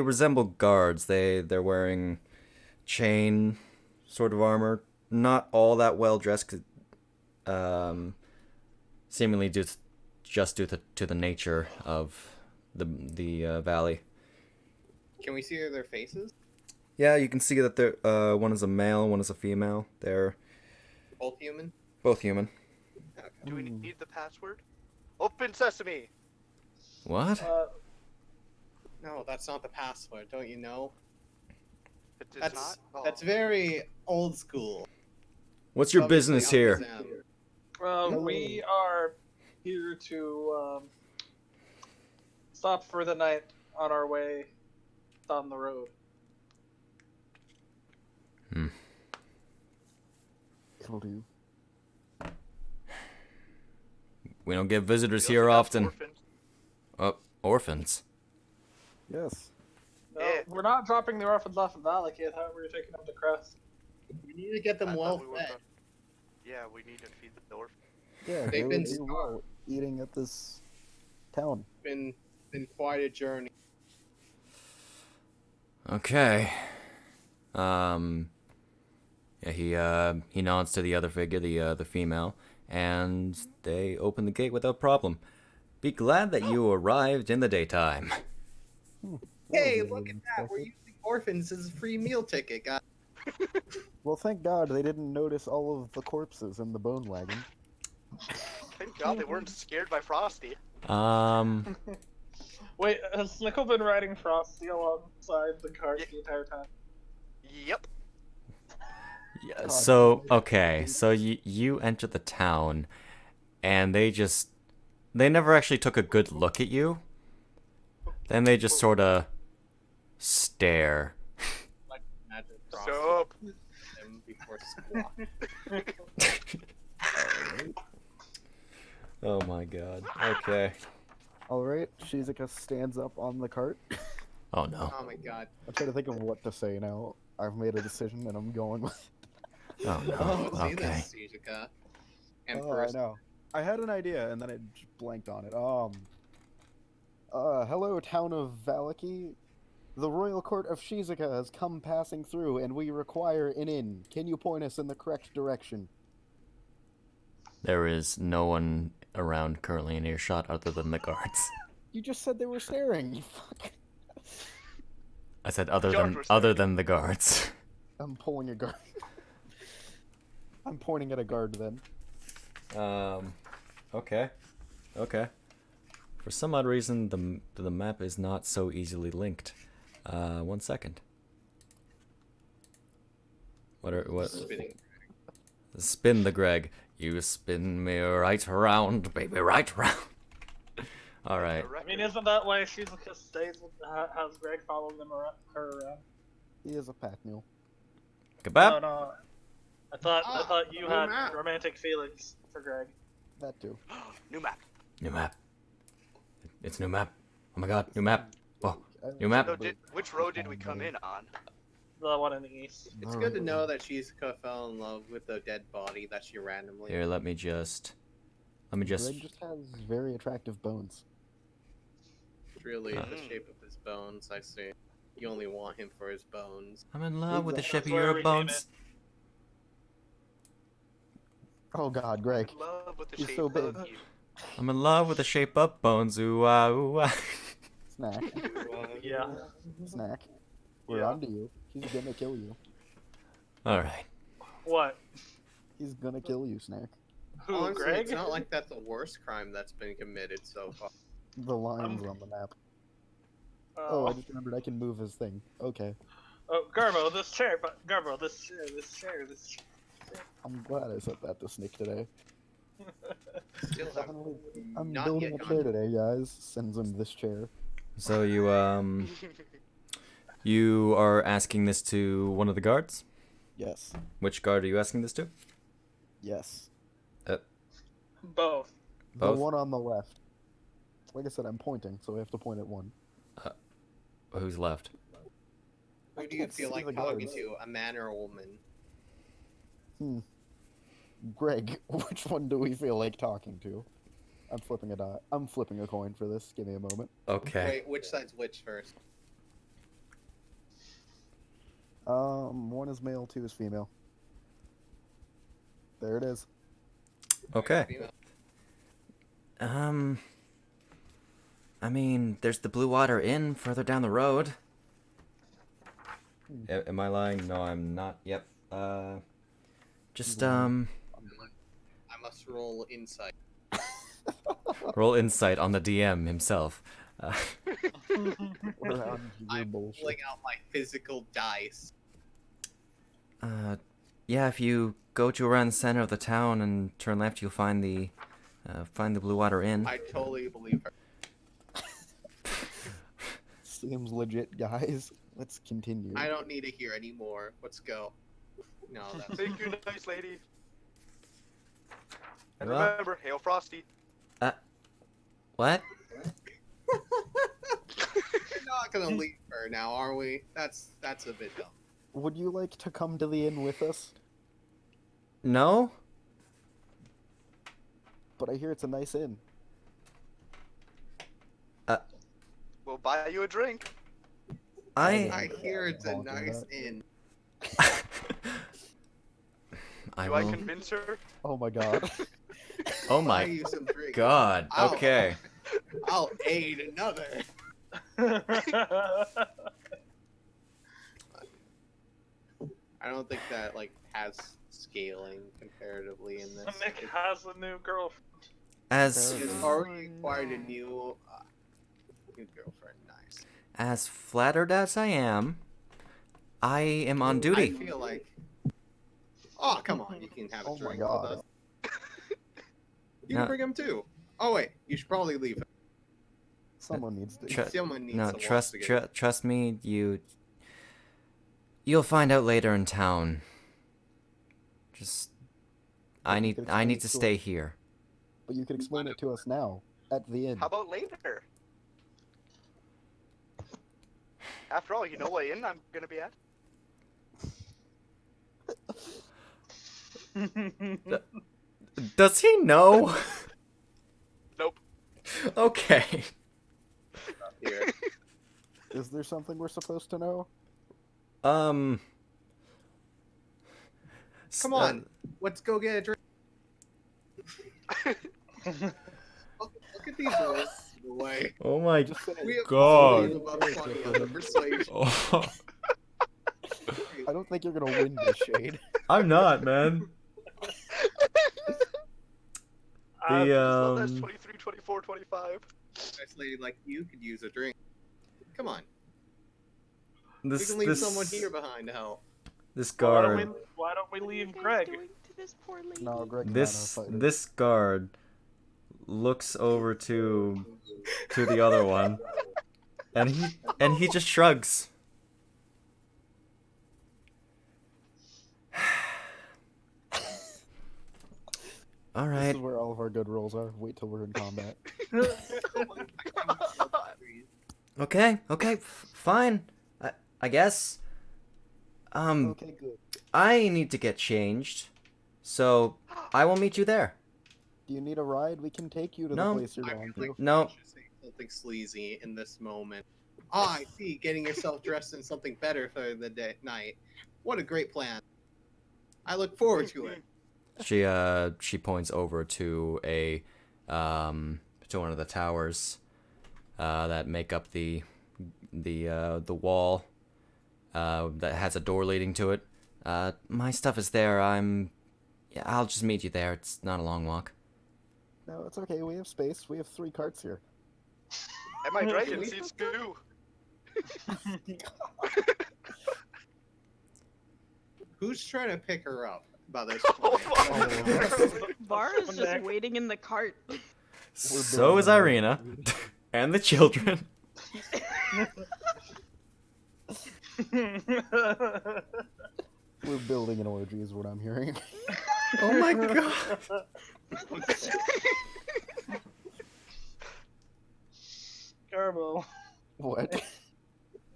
B: resemble guards. They're wearing chain sort of armor, not all that well dressed, seemingly due to the nature of the valley.
C: Can we see their faces?
B: Yeah, you can see that they're one is a male, one is a female. They're
C: Both human?
B: both human.
F: Do we need the password? Open sesame.
B: What?
C: No, that's not the password. Don't you know?
F: It's
C: That's
F: not. Oh.
C: that's very old school.
B: What's your
C: Obviously,
B: business here?
E: we are here to stop for the night on our way down the road.
A: It'll do.
B: We don't get visitors
F: We
B: here
F: also got
B: often.
F: orphans.
B: Oh, orphans.
A: Yes.
E: No,
F: Yeah.
E: we're not dropping the orphans off of Valakid. However, we're taking them to Crest.
C: We need to get them
F: I
C: well
F: thought we were
C: fed.
F: gonna- Yeah, we need to feed the orphans.
A: Yeah,
C: They've
A: they
C: been
A: would do well eating at this town.
C: Been quite a journey.
B: Okay. Yeah, he nods to the other figure, the female, and they open the gate without problem. Be glad that you arrived in the daytime.
C: Hey,
A: was
C: look at that! We're
A: unexpected.
C: using orphans as a free meal ticket, guys.
A: Well, thank God they didn't notice all of the corpses in the bone wagon.
F: Thank God they weren't scared by Frosty.
E: Wait, has Nickel been riding Frosty alongside the cart the entire time?
F: Yep.
B: Yeah, so okay, so you enter the town, and they never actually took a good look at you. Then they just sort of stare.
C: Like magic Frosty
F: Sup?
C: them before squawk.
B: Oh my god. Okay.
A: Alright, Shizuka stands up on the cart.
B: Oh no.
C: Oh my god.
A: I'm trying to think of what to say now. I've made a decision and I'm going with it.
B: Oh no.
C: Oh, see
B: Okay.
C: this, Shizuka. And
A: Oh, I know. I had an idea and then I just blanked on it. Hello, town of Valaki. The royal court of Shizuka has come passing through and we require an inn. Can you point us in the correct direction?
B: There is no one around currently in earshot other than the guards.
A: You just said they were staring, you fuck.
B: I said
F: Guards were
B: other than the guards.
A: I'm pulling a guard. I'm pointing at a guard then.
B: Okay. Okay. For some odd reason, the map is not so easily linked. 1 second. What?
C: Spinning.
B: Spin the Greg. You spin me right round, baby, right round. All right.
E: I mean, isn't that why Shizuka stays with, has Greg follow them around, her around?
A: He is a pack mule.
B: Kebab.
E: No. I thought you
C: new
E: had
C: map.
E: romantic feelings for Greg.
A: That too.
F: New map.
B: New map. It's new map. Oh my god, new map. Oh,
A: I
B: new map.
F: So which road did we come in on?
E: The one in the east.
C: It's good to know that Shizuka fell in love with the dead body that she randomly.
B: Here, let me just.
A: Greg just has very attractive bones.
C: Really, the shape of his bones. I see. You only want him for his bones.
B: I'm in love with the
E: That's
B: shape of
E: where
B: your
E: we
B: bones.
A: Oh God, Greg.
F: In love with the
A: You're
F: shape
A: so big.
F: of you.
B: I'm in love with the shape of bones. Ooh ah ooh ah.
A: Snack.
E: Yeah.
A: Snack. We're
E: Yeah.
A: onto you. He's gonna kill you.
B: All right.
E: What?
A: He's gonna kill you, Snack.
E: Who,
C: Honestly,
E: Greg?
C: it's not like that's the worst crime that's been committed so far.
A: The lines on the map. Oh,
E: Oh,
A: I just remembered I can move his thing. Okay.
E: oh, Garbo, this chair, Garbo, this chair.
A: I'm glad I said that to Snick today.
C: Still have
A: I'm
C: not
A: building
C: yet
A: a
C: gone.
A: chair today, guys. Sends him this chair.
B: So you are asking this to one of the guards?
A: Yes.
B: Which guard are you asking this to?
A: Yes.
E: Both.
B: Both?
A: The one on the left. Like I said, I'm pointing, so I have to point at one.
B: Who's left?
C: Who do you
A: can't
C: feel
A: see
C: like
A: the
C: talking
A: guards.
C: to? A man or a woman?
A: Greg, which one do we feel like talking to? I'm flipping a die. I'm flipping a coin for this. Give me a moment.
B: Okay.
C: Wait, which side's which first?
A: One is male, two is female. There it is.
B: Okay.
C: Female.
B: I mean, there's the Blue Water Inn further down the road. Am I lying? No, I'm not. Yep. Just
C: I must roll insight.
B: roll insight on the DM himself.
A: We're on your
C: I'm
A: bullshit.
C: pulling out my physical dice.
B: Yeah, if you go to around the center of the town and turn left, you'll find the Blue Water Inn.
C: I totally believe her.
A: Seems legit, guys. Let's continue.
C: I don't need to hear anymore. Let's go. No, that's
F: Thank you, nice lady. And
B: Well-
F: remember, Hail Frosty.
B: What?
C: We're not gonna leave her now, are we? That's a bit dumb.
A: Would you like to come to the inn with us?
B: No?
A: But I hear it's a nice inn.
F: We'll buy you a drink.
C: I hear it's a nice inn.
B: I
F: Do I
B: will.
F: convince her?
A: Oh my god.
B: Oh
C: Buy
B: my
C: you some drink.
B: god.
C: Ow.
B: Okay.
C: I'll aid another. I don't think that has scaling comparatively in this.
E: Nick has a new girlfriend.
B: As
C: It's already acquired a new girlfriend. Nice.
B: as flattered as I am, I am on
C: I
B: duty.
C: feel like. Oh come on! You can have a
A: Oh my
C: drink
A: God.
C: with us. You
B: No.
C: can bring him too. Oh wait, you should probably leave him.
A: Someone needs to.
B: Tru-
C: Someone needs
B: No,
C: to
B: trust
C: watch the
B: trust me. You'll find out later in town. Just I
A: You
B: need
A: could
B: I
A: explain
B: need
A: it
B: to
A: to
B: stay
A: us.
B: here.
A: But you could explain it to us now, at the inn.
F: How about later? After all, you know what inn I'm gonna be at?
B: Does he know?
F: Nope.
B: Okay.
C: Here.
A: Is there something we're supposed to know?
C: Come on, let's go get a drink. Look at these rolls. Away.
B: Oh my
A: Just say
C: We have
B: God.
C: about 20 on the persuasion.
B: Oh.
C: Hey,
A: I don't think you're gonna win this, Shade.
B: I'm not, man.
E: I
B: The
F: Well, that's 23, 24, 25.
C: Nice lady like you could use a drink. Come on.
B: this
C: We can leave
B: this
C: someone here behind to help.
B: this
E: why don't we
B: guard
E: why don't we
D: What are you
E: leave
D: guys
E: Greg?
D: doing to this poor lady?
A: No, Greg's
B: this
A: not a fighter.
B: this guard looks over to the other one, and he just shrugs. All
A: This
B: right.
A: is where all of our good rolls are. Wait till we're in combat.
B: Okay. Fine. I guess.
A: Okay, good.
B: I need to get changed, so I will meet you there.
A: Do you need a ride? We can take you to
B: No.
A: the place you're
C: I
A: going
C: feel
A: to.
C: like
B: No.
C: you should say something sleazy in this moment. Ah, I see. Getting yourself dressed in something better for the night. What a great plan. I look forward to it.
B: She points over to to one of the towers that make up the wall that has a door leading to it. My stuff is there. I'll just meet you there. It's not a long walk.
A: No, it's okay. We have space. We have 3 carts here.
F: Am I right? It seats two.
C: Who's trying to pick her up by this
F: Oh,
C: point?
F: fuck.
D: Bar is just
E: Nick.
D: waiting in the cart.
B: So is Irina and the children.
A: We're building an orgy, is what I'm hearing.
B: Oh my god.
E: Garbo.
A: What?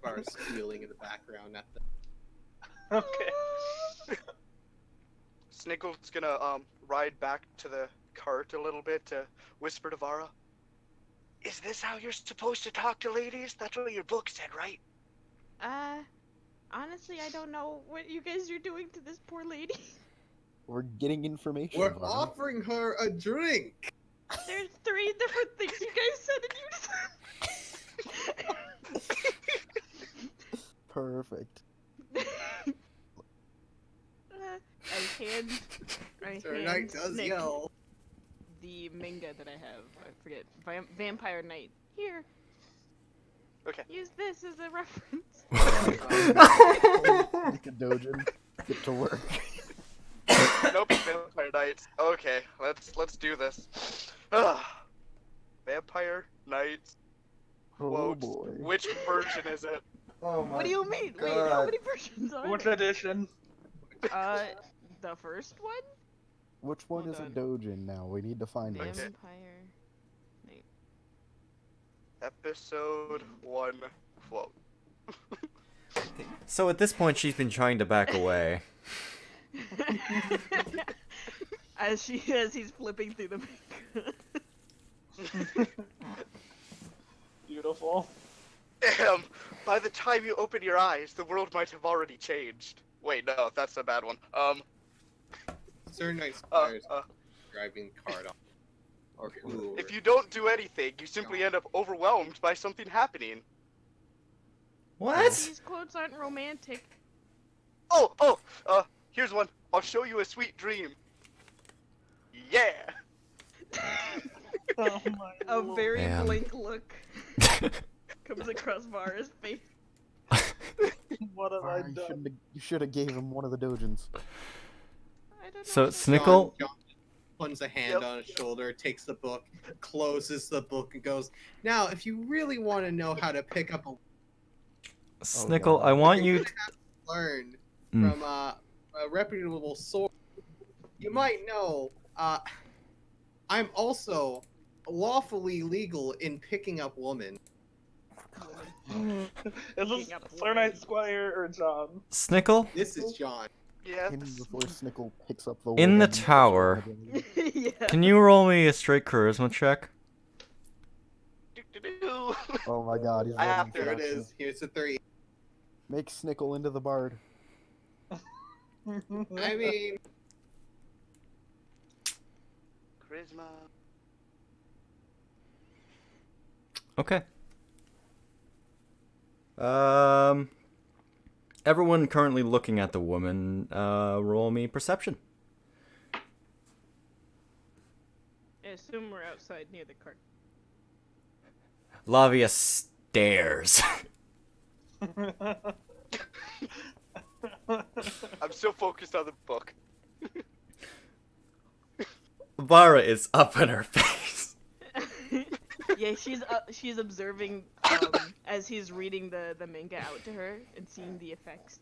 C: Bar squealing in the background at the
E: Okay.
F: Snickle's gonna ride back to the cart a little bit to whisper to Vara. Is this how you're supposed to talk to ladies? That's what your book said, right?
D: Honestly, I don't know what you guys are doing to this poor lady.
A: We're getting information.
C: We're
A: Vara.
C: offering her a drink.
D: There's 3 different things you guys said and you
A: Perfect.
D: I
C: Sir
D: hand
C: Knight does
D: Nick
C: yell.
D: the manga that I have. I forget. Vampire Knight. Here.
F: Okay.
D: Use this as a reference.
A: Like a dojin. Get to work.
F: Nope, Vampire Knights. Okay, let's do this. Ah, Vampire Knights.
A: Oh
F: Quotes.
A: boy.
F: Which version is it?
B: Oh my
D: What do you mean? Wait, how many versions are
E: Which
D: there?
E: edition?
D: The first one?
A: Which one
D: Hold
A: is a
D: on.
A: dojin now? We need to find
F: Okay.
A: this.
D: Vampire Knight.
F: Episode 1 quote.
B: So at this point, she's been trying to back away.
D: as he's flipping through the manga.
E: Beautiful.
F: By the time you open your eyes, the world might have already changed. Wait, no, that's a bad one.
C: Sir Knight Squires
F: uh,
C: driving cart on. Or who?
F: If you don't do anything, you simply end up overwhelmed by something happening.
B: What?
D: These quotes aren't romantic.
F: Here's one. I'll show you a sweet dream. Yeah!
E: Oh my
D: A
E: lord.
D: very
B: Damn.
D: blank look comes across Vara's face.
E: What have I
A: Vara,
E: done?
A: you should have gave him one of the dojins.
D: I don't know.
B: So
D: what-
B: Snickle,
C: John puts a hand
F: Yep.
C: on his shoulder, takes the book, closes the book, and goes, "Now, if you really want to know how to pick up a
B: Snickle,
A: God.
B: I want
C: you're
B: you.
C: gonna have to learn
B: Mm.
C: from a reputable source, you might know I'm also lawfully legal in picking up women."
E: Is this
D: Picking up
E: Sir Knight Squire or John?
B: Snickle,
C: This is John.
F: Yes.
A: Him before Snickle picks up the
B: In the
A: woman.
B: tower.
D: yeah.
B: can you roll me a straight charisma check?
F: Do-do-do.
A: Oh my god, he's
F: I have
A: running
F: to.
C: There it
A: faster.
C: is. Here's the 3.
A: Make Snickle into the bard.
C: I mean,
F: Charisma.
B: Okay. everyone currently looking at the woman, roll me perception.
D: I assume we're outside near the cart.
B: Lavia stares.
F: I'm still focused on the book.
B: Vara is up in her face.
D: Yeah, she's observing as he's reading the manga out to her and seeing the effects.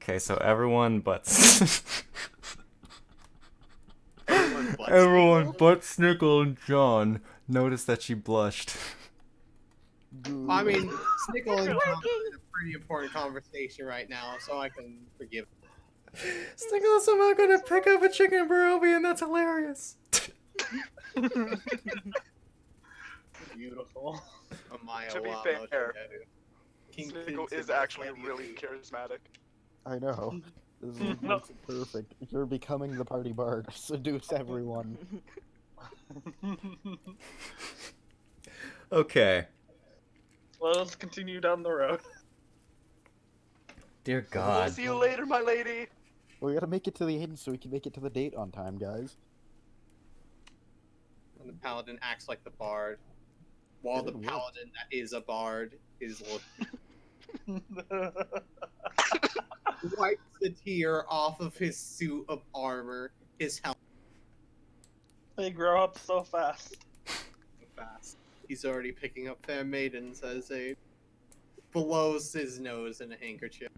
B: Okay, so everyone but
C: Everyone but
B: everyone
C: Snickle?
B: but Snickle and John noticed that she blushed.
C: I mean, Snickle and John are
D: Working.
C: in a pretty important conversation right now, so I can forgive.
B: Snickle is somehow gonna pick up a chicken Barovia, and that's hilarious.
E: Beautiful.
F: To be fair, Snickle is actually really charismatic.
A: I know. This is makes it perfect. You're becoming the party bard. Seduce everyone.
B: Okay.
E: Well, let's continue down the road.
B: Dear
F: We'll
B: God.
F: see you later, my lady.
A: We gotta make it to the inn so we can make it to the date on time, guys.
C: And the paladin acts like the bard, while the
A: Good work.
C: paladin that is a bard is looking. Wipes the tear off of his suit of armor, his helmet
E: They grow up so fast.
C: fast. He's already picking up fair maidens as a blows his nose in a handkerchief.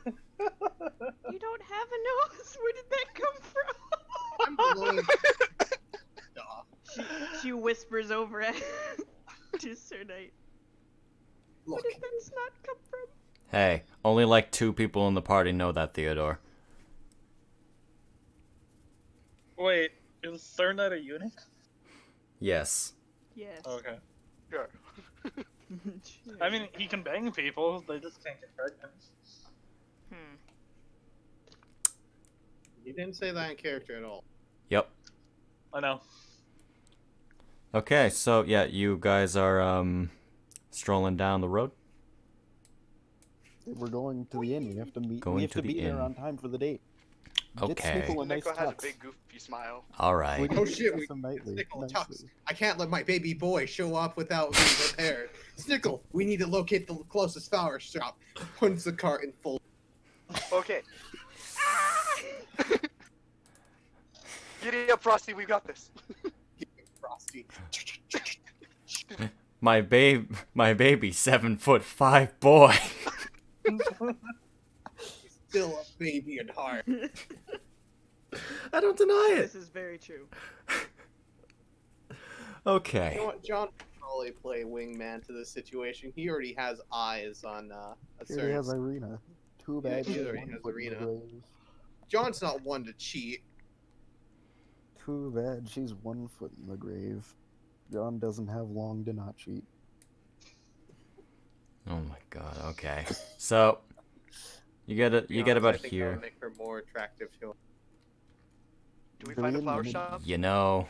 D: You don't have a nose. Where did that come from?
C: I'm blowing. Duh.
D: She whispers over it to Sir Knight. Where
C: Look,
D: did that snot come from?
B: Hey, only like 2 people in the party know that, Theodore.
E: Wait, is Sir Knight a eunuch?
B: Yes.
D: Yes.
E: Okay.
F: Sure.
E: I mean, he can bang people, they just can't get pregnant.
C: you didn't say that in character at all.
B: Yep.
E: I know.
B: Okay, so yeah, you guys are strolling down the road.
A: We're going to the inn. We have to meet.
B: Going
A: we have
B: to
A: to
B: the
A: be there
B: inn.
A: on time for the date. Get
B: Okay.
A: Snickle a nice
F: Snickle has a
A: tux.
F: big goofy smile.
B: All right.
A: We
C: Oh
A: need to
C: shit,
A: dress
C: we
A: him nicely,
C: Snickle tux.
A: nicely.
C: I can't let my baby boy show up without being prepared. Snickle, we need to locate the closest flower shop. Puts the cart in full.
F: Okay. Giddy up, Frosty. We got this.
C: Frosty.
B: My baby 7'5" boy.
C: He's still a baby at heart.
B: I don't deny
D: This is very true.
B: Okay.
C: You know what? John can probably play wingman to this situation. He already has eyes on a
A: Here he
C: certain.
A: has Irina. Too
C: Yeah,
A: bad
C: he
A: she's
C: already
A: one
C: has
A: foot in the
C: Irina.
A: grave.
C: John's not one to cheat.
A: Too bad she's 1 foot in the grave. John doesn't have long to not cheat.
B: Oh my God. Okay. So you get
C: To be honest,
B: about
C: I think that
B: here.
C: would make her more attractive to him.
F: Do we
A: Do
F: find
A: we
F: a flower
A: need-
F: shop?
B: You know,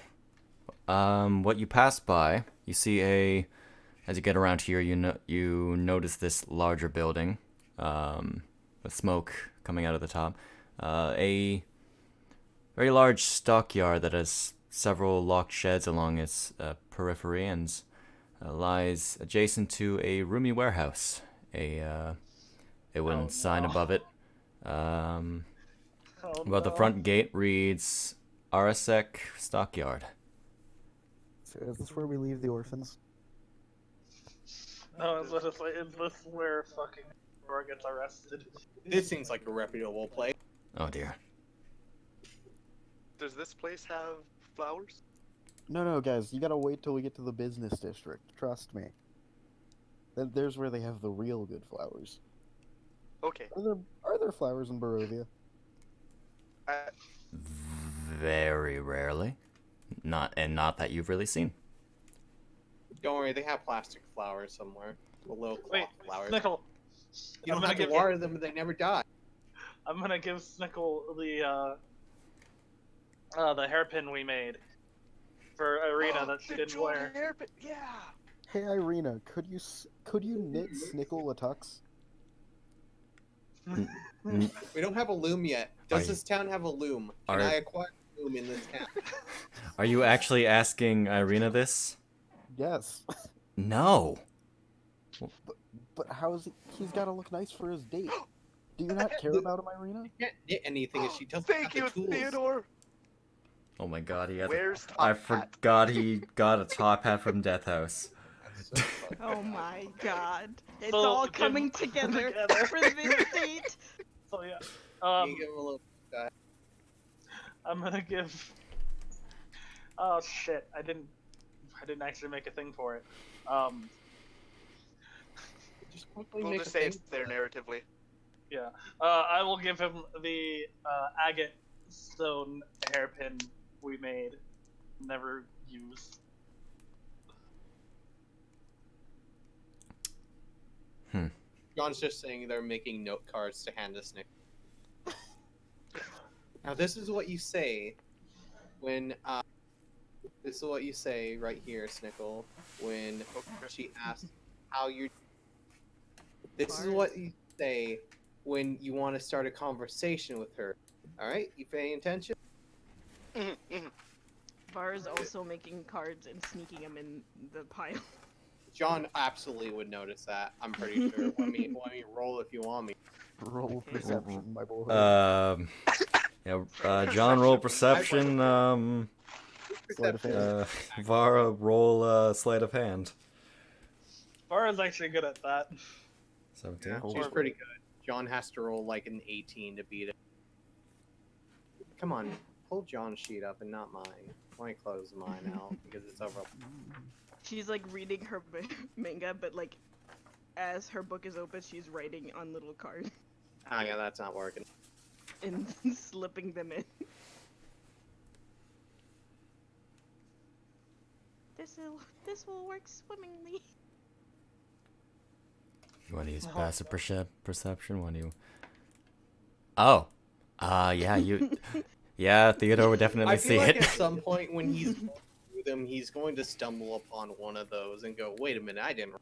B: what you pass by, you see as you get around here, you notice this larger building, with smoke coming out of the top, a very large stockyard that has several locked sheds along its periphery and lies adjacent to a roomy warehouse. A wooden sign
E: no.
B: above it.
E: Oh,
B: Above the
E: no.
B: front gate reads Arasek Stockyard.
A: So is this where we leave the orphans?
E: No, I was about to say, is this where fucking Thor gets arrested?
C: This seems like a reputable place.
B: Oh dear.
F: Does this place have flowers?
A: No, guys, you gotta wait till we get to the business district. Trust me. There's where they have the real good flowers.
F: Okay.
A: Are there flowers in Barovia?
B: Very rarely. Not that you've really seen.
C: Don't worry, they have plastic flowers somewhere. The little cloth
E: Wait,
C: flowers.
E: Snickle.
C: You
E: I'm
C: don't
E: gonna
C: have to
E: give
C: water them, they never die.
E: I'm gonna give Snickle the hairpin we made for Irina that she
F: The
E: didn't wear.
F: jewelry hairpin- Yeah.
A: Hey Irina, could you knit Snickle a tux?
C: We don't have a loom yet.
B: Are
C: Does
B: you-
C: this town have a loom? Can
B: Are-
C: I acquire a loom in this town?
B: Are you actually asking Irina this?
A: Yes.
B: No.
A: But how is he? He's got to look nice for his date. Do you not care about him, Irina?
C: She can't knit anything if she doesn't
F: Thank
C: have
F: you,
C: the tools.
F: Theodore.
B: Oh my god, he has
F: Where's Top
B: I
F: Hat?
B: forgot he got a top hat from Death House.
C: That's so fucking
D: Oh my god. It's
E: So,
D: all
E: give-
D: coming together for this date.
E: So yeah,
C: Can you give him a little
E: I'm gonna give. Oh shit! I didn't actually make a thing for it.
C: just quickly
F: We'll
C: make
F: just
C: a
F: say
C: thing.
F: it's there narratively.
E: Yeah. I will give him the agate stone hairpin we made, never used.
C: John's just saying they're making note cards to hand to Snick. Now this is what you say when this is what you say right here, Snickle, when she asks how you. This is what you say when you want to start a conversation with her. All right, you paying attention?
D: Vara's also making cards and sneaking them in the pile.
C: John absolutely would notice that. I'm pretty sure. Let me roll if you want me.
A: Roll perception, my boy.
B: Yeah, John roll perception,
A: Sleight of hand.
B: Vara roll sleight of hand.
E: Vara's actually good at that.
B: 17.
C: She's pretty good. John has to roll like an 18 to beat it. Come on, pull John's sheet up and not mine. Let me close mine out because it's over.
D: She's like reading her manga, but like as her book is open, she's writing on little cards
C: Oh yeah, that's not working.
D: and slipping them in. This will work swimmingly.
B: You want to use passive perception? Want you? Oh, yeah, you. Yeah, Theodore would definitely
C: I
B: see
C: feel like
B: it.
C: at some point when he's going through them, he's going to stumble upon one of those and go, "Wait a minute, I didn't."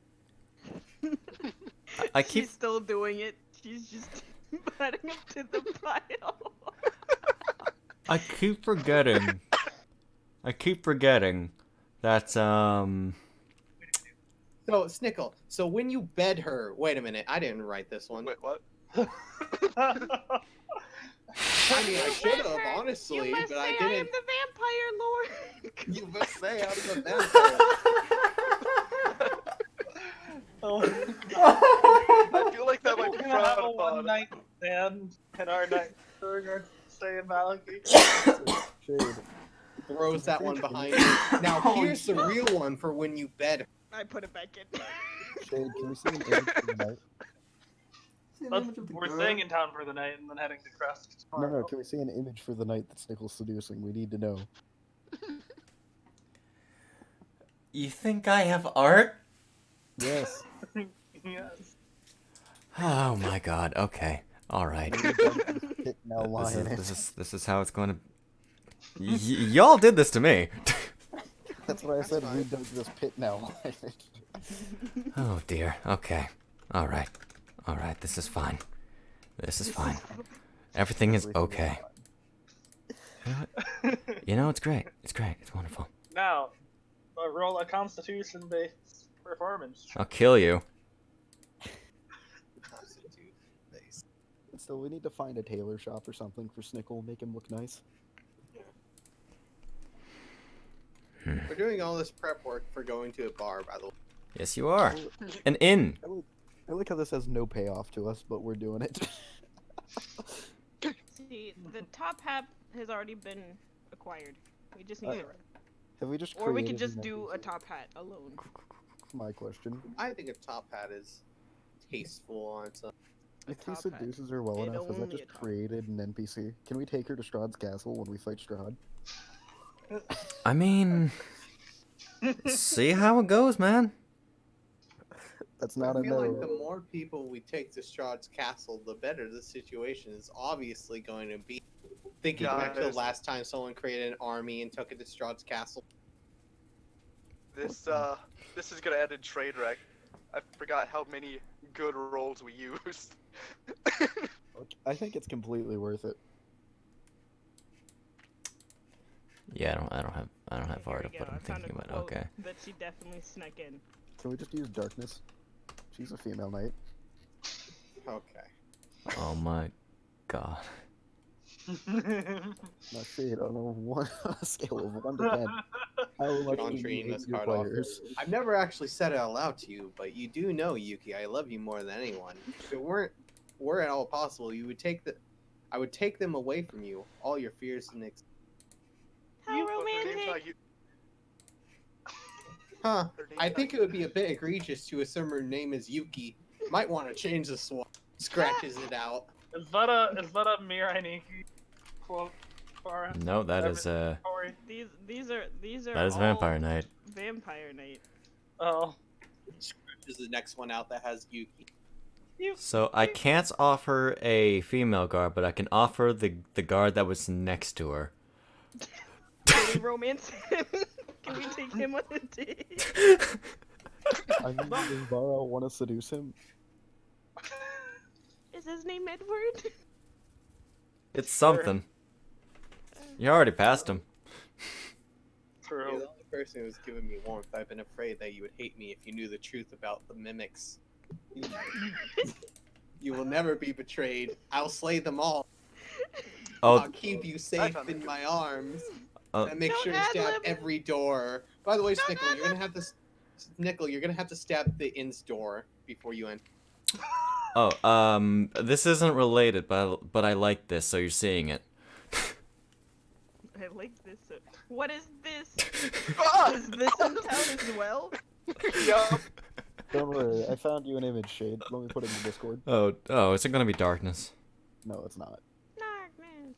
B: I keep.
D: She's still doing it. She's just adding up to the pile.
B: I keep forgetting. That
C: So Snickle. So when you bed her, wait a minute, I didn't write this one.
F: Wait, what?
C: I mean, I should have honestly,
D: You must
C: but
D: say
C: I
D: I am
C: didn't.
D: the vampire lord.
C: You must say I'm the vampire.
F: I feel like that might
E: We're
F: be
E: gonna have a
F: frowned upon.
E: one-night stand in our night during our stay in Malachi.
A: Shade.
C: Throws that one behind you. Now here's the real one for when you bed her.
D: I put it back in.
A: Shade, can we see an image for the night?
E: We're staying in town for the night and then heading to Crest
A: No,
E: tomorrow.
A: no, can we see an image for the night that Snickle's seducing? We need to know.
B: You think I have art?
A: Yes.
E: Yes.
B: Oh my god. Okay. All right.
A: Pit now lie in it.
B: This is how it's going to. Y'all did this to me.
A: That's what I said. We dug this pit now lie in it.
B: Oh dear. Okay. All right. All right. This is fine. This is fine. Everything is okay. You know, it's great. It's great. It's wonderful.
E: Now, roll a Constitution-based performance.
B: I'll kill you.
A: So we need to find a tailor shop or something for Snickle, make him look nice.
C: We're doing all this prep work for going to a bar, by the way.
B: Yes, you are. An inn.
A: I like how this has no payoff to us, but we're doing it.
D: See, the top hat has already been acquired. We just need
A: Uh,
D: to.
A: Have we just
D: Or we could
A: created
D: just
A: an
D: do a
A: NPC?
D: top hat alone.
A: My question.
C: I think a top hat is tasteful on its own.
D: A
A: If he
D: top hat.
A: seduces her well
D: It
A: enough, has that
D: only
A: just
D: a top.
A: created an NPC? Can we take her to Strahd's castle when we fight Strahd?
B: I mean, see how it goes, man.
A: That's not
C: I
A: a
C: feel
A: no.
C: like the more people we take to Strahd's castle, the better the situation is obviously going to be. Thinking
F: Yeah,
C: back to the
F: there's-
C: last time someone created an army and took it to Strahd's castle.
F: This is gonna end in trade wreck. I forgot how many good rolls we used.
A: I think it's completely worth it.
B: Yeah, I don't have far
D: Here
B: to
D: we
B: put.
D: go.
B: I'm
D: I found
B: thinking
D: a
B: about.
D: quote
B: Okay.
D: that she definitely snuck in.
A: Can we just use darkness? She's a female knight.
C: Okay.
B: Oh my god.
A: Now, Shade, on a scale of 1 to 10, how much
C: John
A: do you
C: treating
A: hate
C: this
A: your
C: card off.
A: players?
C: I've never actually said it out loud to you, but you do know, Yuki, I love you more than anyone. If it were at all possible, I would take them away from you, all your fears and
D: How
E: You-
F: But her name's
D: romantic!
F: not
C: Huh.
F: her name's
C: I
F: not
C: think it would be a bit egregious to assume her name is Yuki. Might want to change the swap. Scratches it out.
E: Is that a Mirai Nikki quote? For
B: No, that is
E: Story?
D: These are
B: that is
D: all
B: Vampire Knight.
D: Vampire Knight.
E: Oh.
C: Scratches the next one out that has Yuki.
B: So I can't offer a female guard, but I can offer the guard that was next to her.
D: Can we romance him? Can we take him on a date?
A: I mean, does Vara want to seduce him?
D: Is his name Edward?
B: It's something. You already passed him.
C: You're
E: True.
C: the only person who's given me warmth. I've been afraid that you would hate me if you knew the truth about the mimics. You will never be betrayed. I'll slay them all.
B: Oh,
C: I'll keep you safe
F: found
C: in
F: it.
C: my arms.
B: Oh.
C: And make
D: Don't
C: sure to stab
D: ad-lib.
C: every door. By the way,
D: Don't
C: Snickle, you're gonna
D: ad-lib.
C: have to Snickle, you're gonna have to stab the inn's door before you enter.
B: oh, this isn't related, but I like this, so you're seeing it.
D: I like this. What is this?
F: Ah!
D: Is this in town as well?
F: Yup.
A: Don't worry, I found you an image, Shade. Let me put it in the Discord.
B: Oh, is it gonna be darkness?
A: No, it's not.
D: Darkness.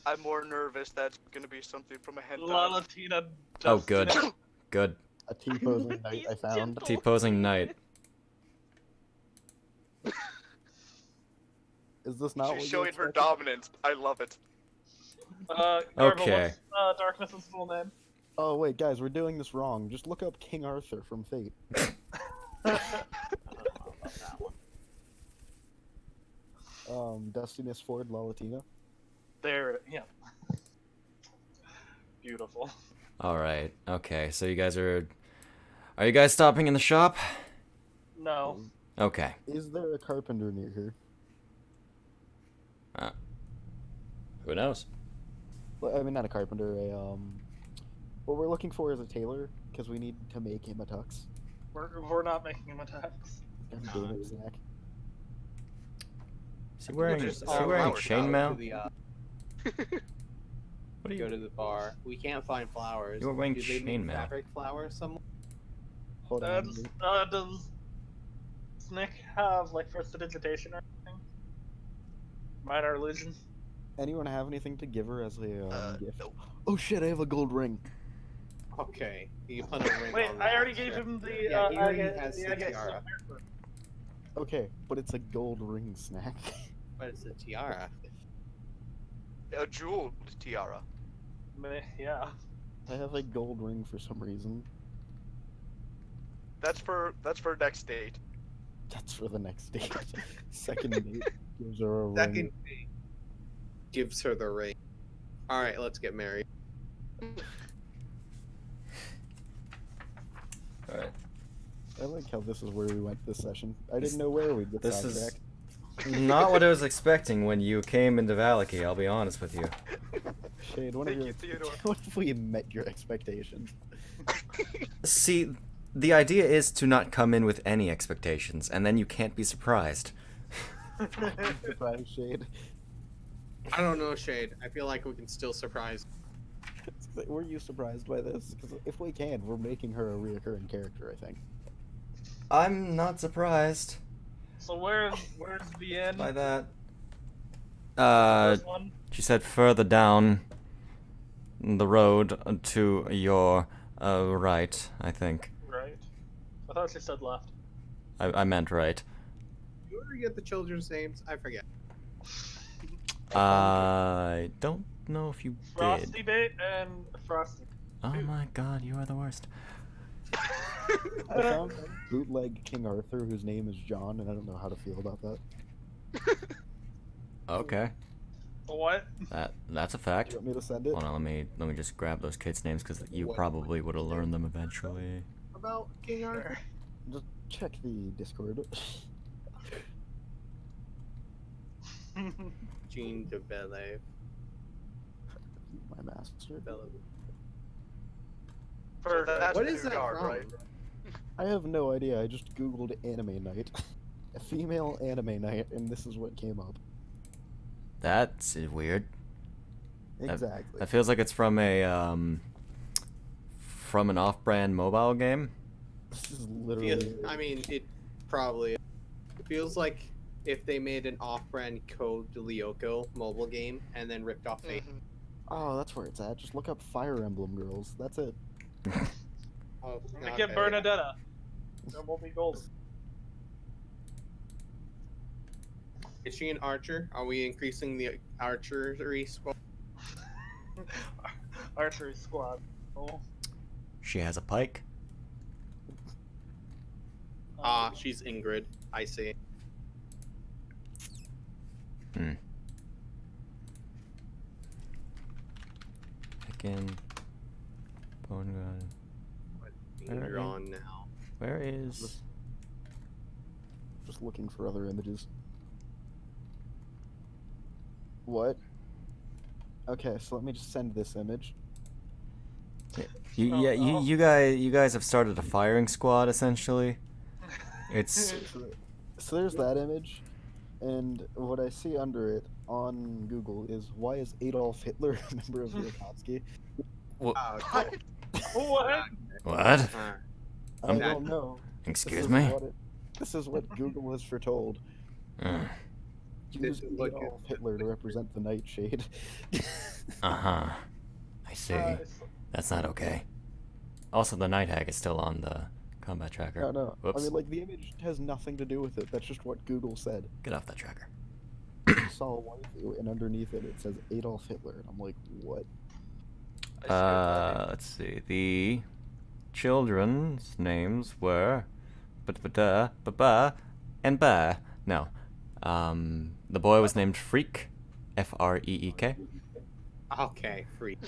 F: I'm more nervous that's gonna be something from a hentai.
E: La Latina.
B: Oh, good,
E: Destiny.
B: good.
A: A T-posing knight I
D: He's
A: found.
D: gentle.
B: T-posing knight.
A: Is this not what
F: She's
A: you
F: showing her
A: expected?
F: dominance. I love it.
E: Garbo,
B: Okay.
E: What's Darkness's full name?
A: Oh wait, guys, we're doing this wrong. Just look up King Arthur from Fate. Dustiness Ford Lalatina.
E: There. Yeah. Beautiful.
B: All right. Okay. So you guys are you guys stopping in the shop?
E: No.
B: Okay.
A: Is there a carpenter near here?
B: Who knows?
A: Well, I mean, not a carpenter. What we're looking for is a tailor because we need to make him a tux.
E: We're not making him attacks.
A: And damn it, Zach.
B: Is he wearing
F: just
B: chainmail?
C: What do you go to the bar? We can't find flowers.
B: You were wearing
C: Do they make
B: chainmail.
C: fabric flowers somewhere?
A: Hold on.
E: Does Snick have like first digitation or anything? Minor illusion.
A: Anyone have anything to give her as a gift?
F: Nope.
A: Oh shit! I have a gold ring.
C: Okay, you put a ring
E: Wait,
C: on
E: I
C: that.
E: already gave him the
C: Yeah, he already
E: agate.
C: has
E: The
C: the
E: agate
C: tiara.
E: stuff.
A: Okay, but it's a gold ring snack.
C: But it's a tiara.
F: A jeweled tiara.
E: Yeah.
A: I have a gold ring for some reason.
F: That's for next date.
A: That's for the next date. Second date gives her a ring.
C: Second date gives her the ring. Alright, let's get married.
B: All right.
A: I like how this is where we went this session. I didn't know where we'd get
B: This is
A: sidetracked.
B: not what I was expecting when you came into Valaki. I'll be honest with you.
A: Shade, what
F: Thank you,
A: if
F: Theodore.
A: what if we met your expectations?
B: See, the idea is to not come in with any expectations, and then you can't be surprised.
A: Surprise, Shade.
C: I don't know, Shade. I feel like we can still surprise.
A: Were you surprised by this? Because if we can, we're making her a reoccurring character, I think.
B: I'm not surprised
E: So where's the end?
B: by that.
E: First one?
B: She said further down the road to your right, I think.
E: Right. I thought she said left.
B: I meant right.
C: You ever get the children's names? I forget.
B: I don't know if you
E: Frosty
B: did.
E: Bait and Frosty.
B: Oh my god, you are the worst.
A: I found bootleg King Arthur whose name is John, and I don't know how to feel about that.
B: Okay,
E: What?
B: that's a
A: Do
B: fact.
A: you want me to send it?
B: Hold on, let me just grab those kids' names because you
C: What-
B: probably would have learned them eventually.
C: About King Arthur?
A: Just check the Discord.
C: Jean de Belle.
A: My master.
F: So that's
C: What
F: the
C: is
F: new
C: that
F: guard,
C: from?
F: right?
A: I have no idea. I just googled anime night. A female anime night, and this is what came up.
B: That's weird.
A: Exactly.
B: That feels like it's from an off-brand mobile game.
A: This is literally.
C: I mean, it probably feels like if they made an off-brand Code Lyoko mobile game and then ripped off Fate.
F: Mhm.
A: Oh, that's where it's at. Just look up Fire Emblem Girls. That's it.
C: Oh,
E: Make it Bernadetta. There will be gold.
C: Is she an archer? Are we increasing the archery squad?
E: Archery squad. Oh.
B: She has a pike.
C: She's Ingrid. I see.
B: Hmm. Again. Bone gun.
C: Being
B: Alright.
C: drawn now.
B: Where is?
A: Just looking for other images. What? Okay, so let me just send this image.
B: You guys have started a firing squad essentially. It's
A: So there's that image, and what I see under it on Google is why is Adolf Hitler a member of the Akatsuki?
C: Oh,
E: What?
B: what?
A: I
B: I'm-
A: don't know.
B: Excuse me.
A: This is what Google has foretold.
B: Uh
A: Use
C: This is what
A: Adolf Hitler to represent the Nightshade.
B: huh. I see. That's not okay. Also, the night hag is still on the combat tracker.
A: No, no. I
B: Whoops.
A: mean, like, the image has nothing to do with it. That's just what Google said.
B: Get off that tracker.
A: I saw a waifu, and underneath it, it says Adolf Hitler. And I'm like, what?
B: Let's see. The children's names were ba and ba. No. The boy was named Freak, Freek.
C: okay, free.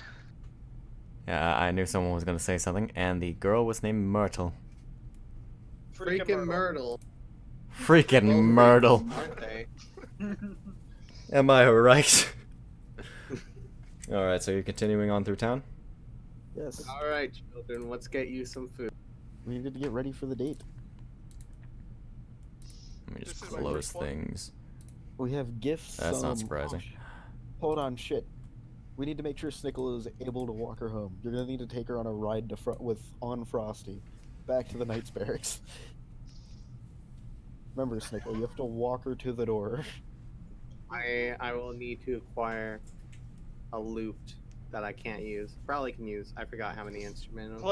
B: Yeah, I knew someone was gonna say something. And the girl was named Myrtle.
C: Freaking Myrtle.
B: Freaking
C: Both
B: Myrtle.
C: Freaks, aren't they?
B: Am I right? All right. So you're continuing on through town.
A: Yes.
C: All right, children. Let's get you some food.
A: We needed to get ready for the date.
B: Let me just
F: This is my
B: close
F: first one.
B: things.
A: We have gifts.
B: That's not
A: oh,
B: surprising.
A: Hold on, shit. We need to make sure Snickle is able to walk her home. You're gonna need to take her on a ride to on Frosty, back to the Knights Barracks. Remember, Snickle, you have to walk her to the door.
C: I will need to acquire a lute that I can't use. Probably can use. I forgot how many instrumentals.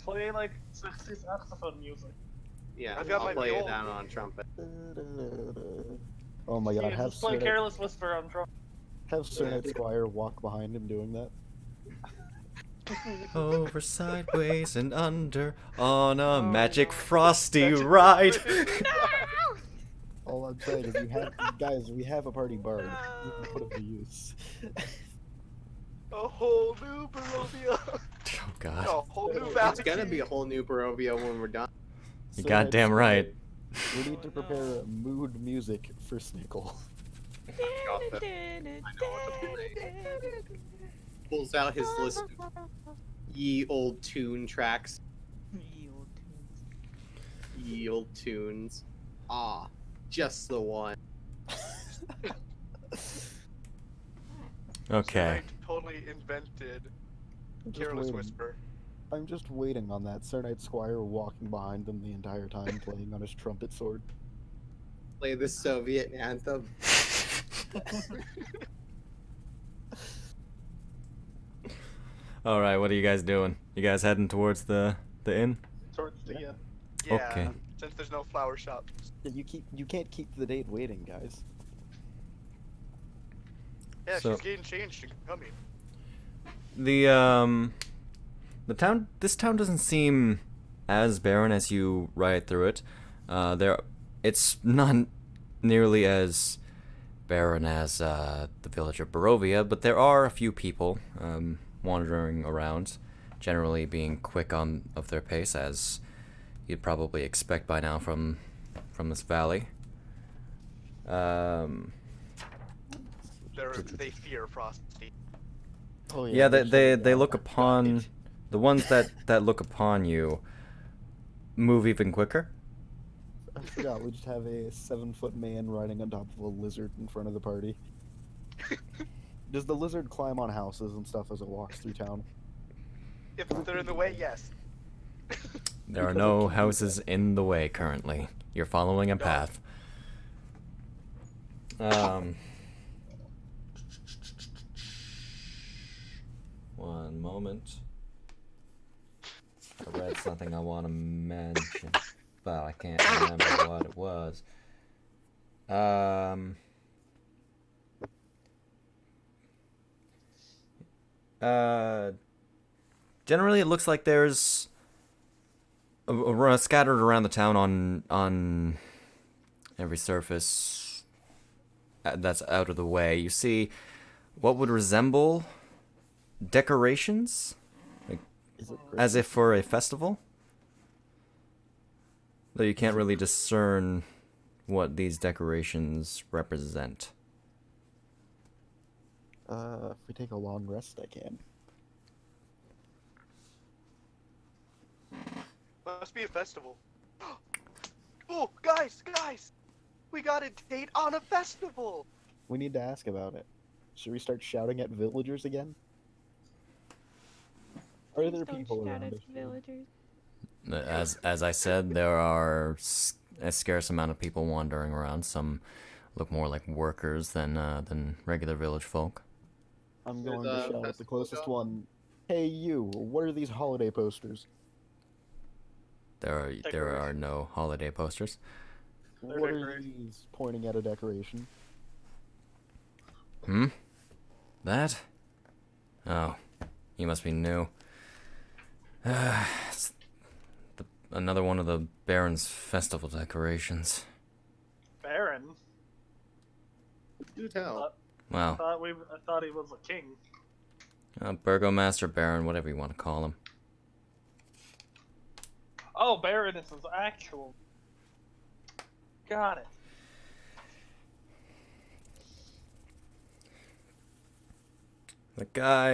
E: Play like 60 saxophone music.
C: Yeah,
F: I've got
C: I'll
F: my
C: play it
F: viol.
C: down on trumpet.
A: Oh my god,
E: Yeah,
A: have
E: just play
A: Sir,
E: Careless Whisper on drum.
A: have Sir Knight Squire walk behind him doing that.
B: Over, sideways, and under on a magic frosty ride.
A: All I'm saying is guys, we have a party bard. We can put him to use.
F: A whole new Barovia.
B: Oh God,
F: A whole new
C: It's
F: Valley.
C: gonna be a whole new Barovia when we're done.
B: you
A: Sir
B: goddamn
A: Knight
B: right.
A: Squire, We need to prepare mood music for Snickle.
C: Pulls out his list of ye old tune tracks. Ye old tunes. Ah, just the one.
B: Okay.
F: Knight totally invented
A: I'm just
F: Careless
A: waiting.
F: Whisper.
A: I'm just waiting on that Sir Knight Squire walking behind them the entire time, playing on his trumpet sword.
C: Play the Soviet anthem.
B: All right, what are you guys doing? You guys heading towards the inn?
E: Towards the end.
F: Yeah.
B: Okay.
F: Since there's no flower shop.
A: Yeah, you can't keep the date waiting, guys.
F: Yeah,
B: So-
F: she's getting changed and coming.
B: The town. This town doesn't seem as barren as you ride through it. It's not nearly as barren as the village of Barovia, but there are a few people wandering around, generally being quick of their pace, as you'd probably expect by now from this valley.
F: They fear Frosty.
A: Oh
B: Yeah,
A: they're
B: they
A: shutting down.
B: look upon the ones that look upon you move even quicker.
A: I forgot we just have a 7-foot man riding on top of a lizard in front of the party. Does the lizard climb on houses and stuff as it walks through town?
F: If they're in the way, yes.
B: There are
A: Because
B: no
A: it can do
B: houses in the way currently. You're following a
F: No.
B: path. One moment. I read something I want to mention, but I can't remember what it was. Generally, it looks like there's scattered around the town on every surface that's out of the way. You see what would resemble decorations,
A: Is it
B: as if for a festival, though you can't really discern what these decorations represent.
A: If we take a long rest, I can.
F: Must be a festival. Oh, guys! We got a date on a festival!
A: We need to ask about it. Should we start shouting at villagers again? Are there people around us?
B: As I said, there are a scarce amount of people wandering around. Some look more like workers than regular village folk.
A: I'm
C: There's
A: going to
C: a
A: shout at the
C: festival
A: closest
C: going?
A: one. Hey you, what are these holiday posters?
B: There are no holiday posters.
E: They're
A: What are
E: decorations.
A: these pointing at a decoration?
B: That? Oh, you must be new. It's another one of the Baron's festival decorations.
E: Baron.
C: Do tell.
B: Wow.
E: I thought he was a king.
B: Burgomaster, Baron, whatever you want to call him.
E: Oh, Baron is his actual. Got it.
B: The guy,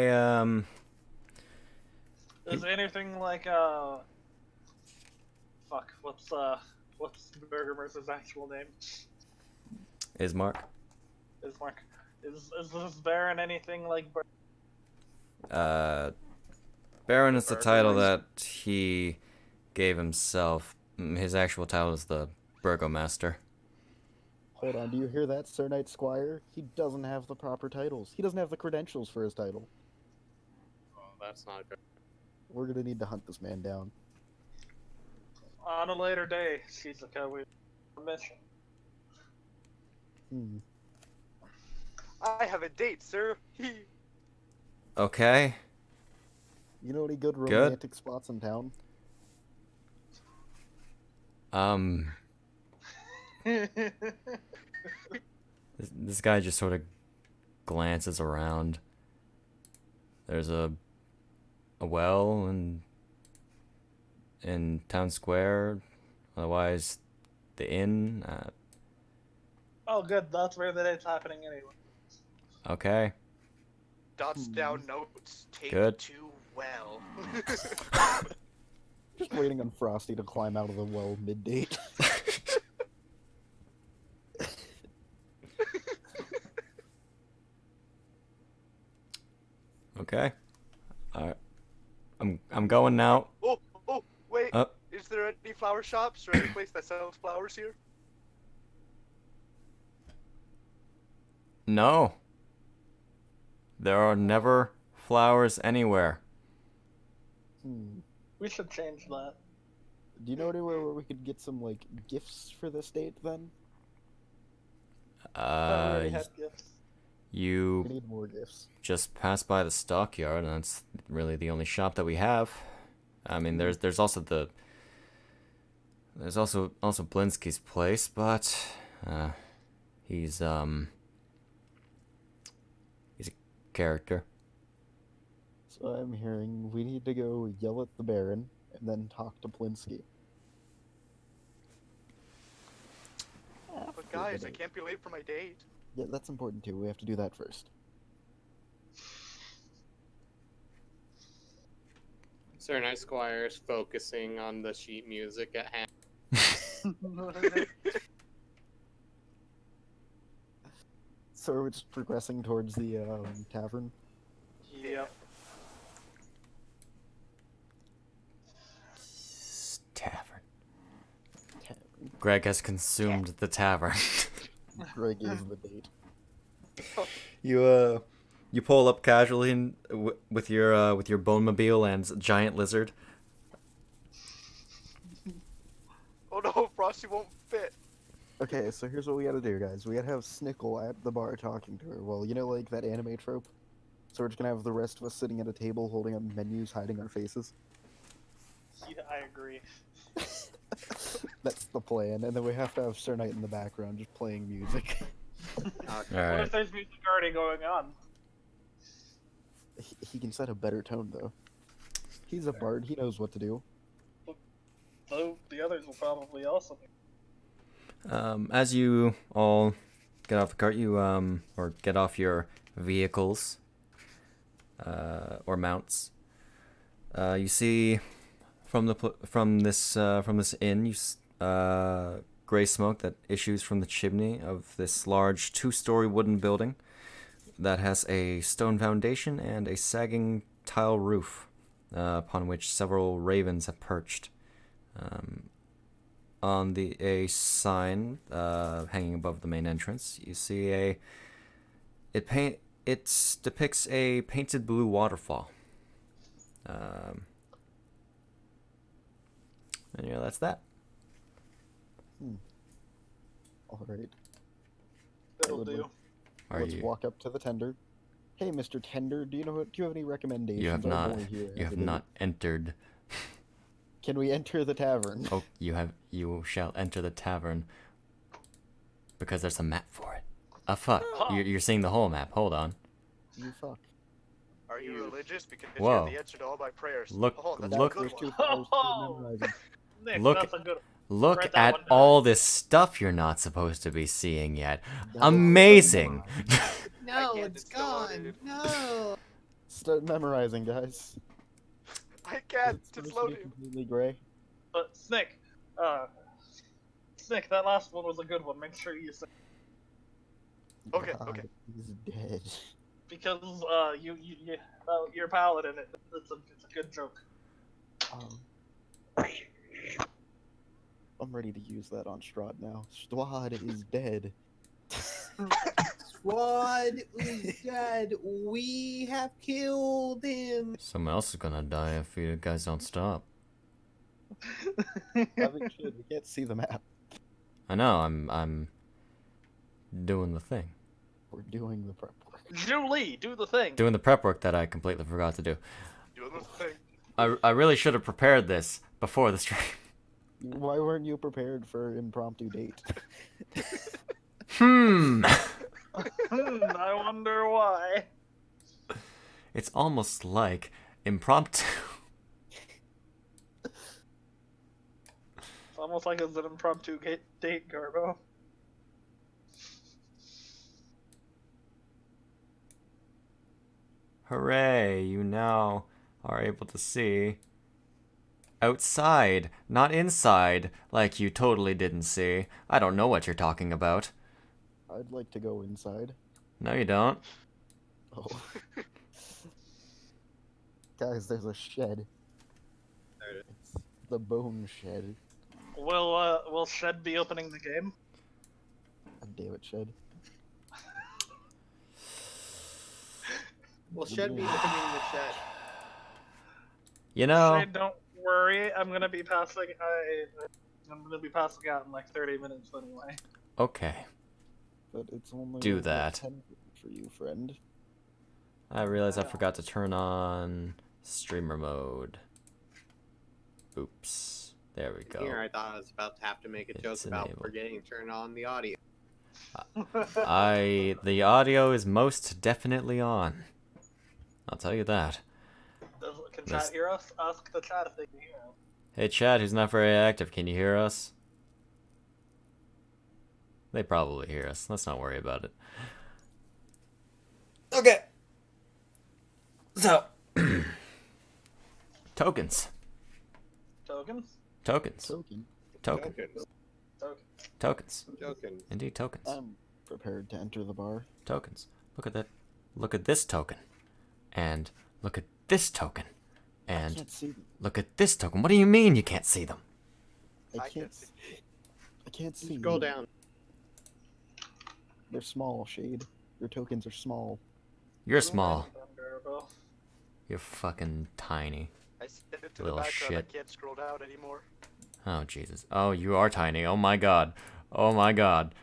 E: Is anything like fuck, what's Burgermer's actual name?
B: Ismark.
E: Ismark. Is this Baron anything like
B: Baron is the title that he gave himself. His actual title is the Burgomaster.
A: Hold on, do you hear that, Sir Knight Squire? He doesn't have the proper titles. He doesn't have the credentials for his title.
C: Oh, that's not good.
A: We're gonna need to hunt this man down.
E: on a later day, Shizuka, we mission.
F: I have a date, sir.
B: Okay.
A: You know any good romantic spots in town?
B: This guy just sort of glances around. There's a well in town square. Otherwise, the inn.
E: Oh, good. That's where the date's happening anyway.
B: Okay.
F: Dots down notes. Take
B: Good.
F: to well.
A: Just waiting on Frosty to climb out of the well mid-date.
B: Okay. Alright. I'm going now.
F: Oh, wait.
B: Oh.
F: Is there any flower shops or any place that sells flowers here?
B: No. There are never flowers anywhere.
E: We should change that.
A: Do you know anywhere where we could get some, like, gifts for this date, then?
E: I already had gifts.
B: You
A: We need more gifts.
B: just pass by the stockyard, and that's really the only shop that we have. I mean, there's also the There's also Blinsky's place, but he's a character.
A: So I'm hearing we need to go yell at the Baron and then talk to Plinsky.
F: But guys, I can't be late for my date.
A: Yeah, that's important too. We have to do that first.
G: Sir Night Squire is focusing on the sheet music at hand.
A: So we're just progressing towards the tavern.
E: Yep.
B: Tavern.
A: Tavern.
B: Greg has consumed the tavern.
A: Greg is the date.
B: You pull up casually with your bone mobile and giant lizard.
F: Oh no, Frosty won't fit.
A: Okay, so here's what we gotta do, guys. We gotta have Snickle at the bar talking to her. Well, you know, like that anime trope? So we're just gonna have the rest of us sitting at a table holding up menus, hiding our faces.
E: Yeah, I agree.
A: That's the plan. And then we have to have Sir Knight in the background just playing music.
E: What
B: Alright.
E: if there's music already going on?
A: He can set a better tone, though. He's a bard. He knows what to do.
E: Though the others will probably also be.
B: As you all get off the cart, or get off your vehicles, or mounts, you see from this inn, gray smoke that issues from the chimney of this large 2-story wooden building that has a stone foundation and a sagging tile roof, upon which several ravens have perched. On a sign hanging above the main entrance, you see it depicts a painted blue waterfall. And yeah, that's that.
A: Alright.
E: That'll do.
A: Let's walk up to the tender. Hey, Mr. Tender, do you have any recommendations?
B: You have
A: I'm
B: not.
A: only here
B: You
A: as
B: have
A: a date.
B: not entered.
A: Can we enter the tavern?
B: Oh, you shall enter the tavern because there's a map for it. Fuck. You're seeing the whole map. Hold on.
A: You fuck.
F: Are you religious? Because you
B: Whoa.
F: have the answer to all my prayers.
B: Look-
F: Oh, that's
B: look-
F: a good
A: There's
F: one.
A: two flowers to
E: Oh!
A: memorizing.
E: Nick,
B: Look-
E: that's a good.
B: Look
E: Write that
B: at
E: one down.
B: all this stuff you're not supposed to be seeing yet.
A: That
B: Amazing.
C: No,
F: can't,
C: it's
F: it's still
C: gone.
F: loaded.
C: No.
A: Start memorizing, guys.
F: I can't.
A: It's
F: It's
A: supposed to be
F: loading.
A: completely gray.
E: But Snick, Snick, that last one was a good one. Make sure you say
F: Okay,
A: God,
F: okay.
A: He's dead.
E: because you're paladin. It's a good joke.
A: I'm ready to use that on Strahd now. Strahd is dead.
C: Strahd is dead. We have killed him.
B: Someone else is gonna die if you guys don't stop.
A: I mean, shit, we can't see the map.
B: I know. I'm doing the thing.
A: We're doing the prep work.
E: Julie, do the thing.
B: Doing the prep work that I completely forgot to do.
F: Doing this thing.
B: I really should have prepared this before the stream.
A: Why weren't you prepared for impromptu date?
E: I wonder why.
B: It's almost like impromptu.
E: It's almost like it's an impromptu date, Garbo.
B: Hooray, you now are able to see outside, not inside, like you totally didn't see. I don't know what you're talking about.
A: I'd like to go inside.
B: No, you don't.
A: Oh. Guys, there's a shed.
G: There it
A: It's the bone shed.
E: Will Shed be opening the game?
A: God damn it, shed.
C: Well, Shed be opening the shed.
B: You know,
E: Shed, don't worry. I'm gonna be passing. I'm gonna be passing out in like 30 minutes anyway.
B: okay.
A: But it's only
B: Do
A: like
B: that.
A: 10 for you, friend.
B: I realized I forgot to turn on streamer mode. Oops. There we go.
G: Here, I thought I was about to have to make a joke
B: It's
G: about
B: enabled.
G: forgetting to turn on the audio.
B: The audio is most definitely on. I'll tell you that.
E: Can
B: This-
E: chat hear us? Ask the chat if they can hear us.
B: Hey chat, who's not very active, can you hear us? They probably hear us. Let's not worry about it. Okay. So, tokens.
E: Tokens?
B: Tokens.
A: Token.
B: Token.
G: Tokens.
E: Tokens.
B: Tokens.
G: Tokens.
B: Indeed, tokens.
A: I'm prepared to enter the bar.
B: Tokens. Look at that. Look at this token. And look at this token.
A: I
B: And
A: can't see them.
B: look at this token. What do you mean you can't see them?
A: I
F: I
A: can't.
F: can't
A: I can't see.
G: Scroll down.
A: They're small, Shade. Your tokens are small.
B: You're small.
E: Garbo.
B: You're fucking tiny.
F: I set it to
B: Little
F: the background.
B: shit.
F: I can't scroll down anymore.
B: Oh, Jesus. Oh, you are tiny. Oh my god. Oh my god.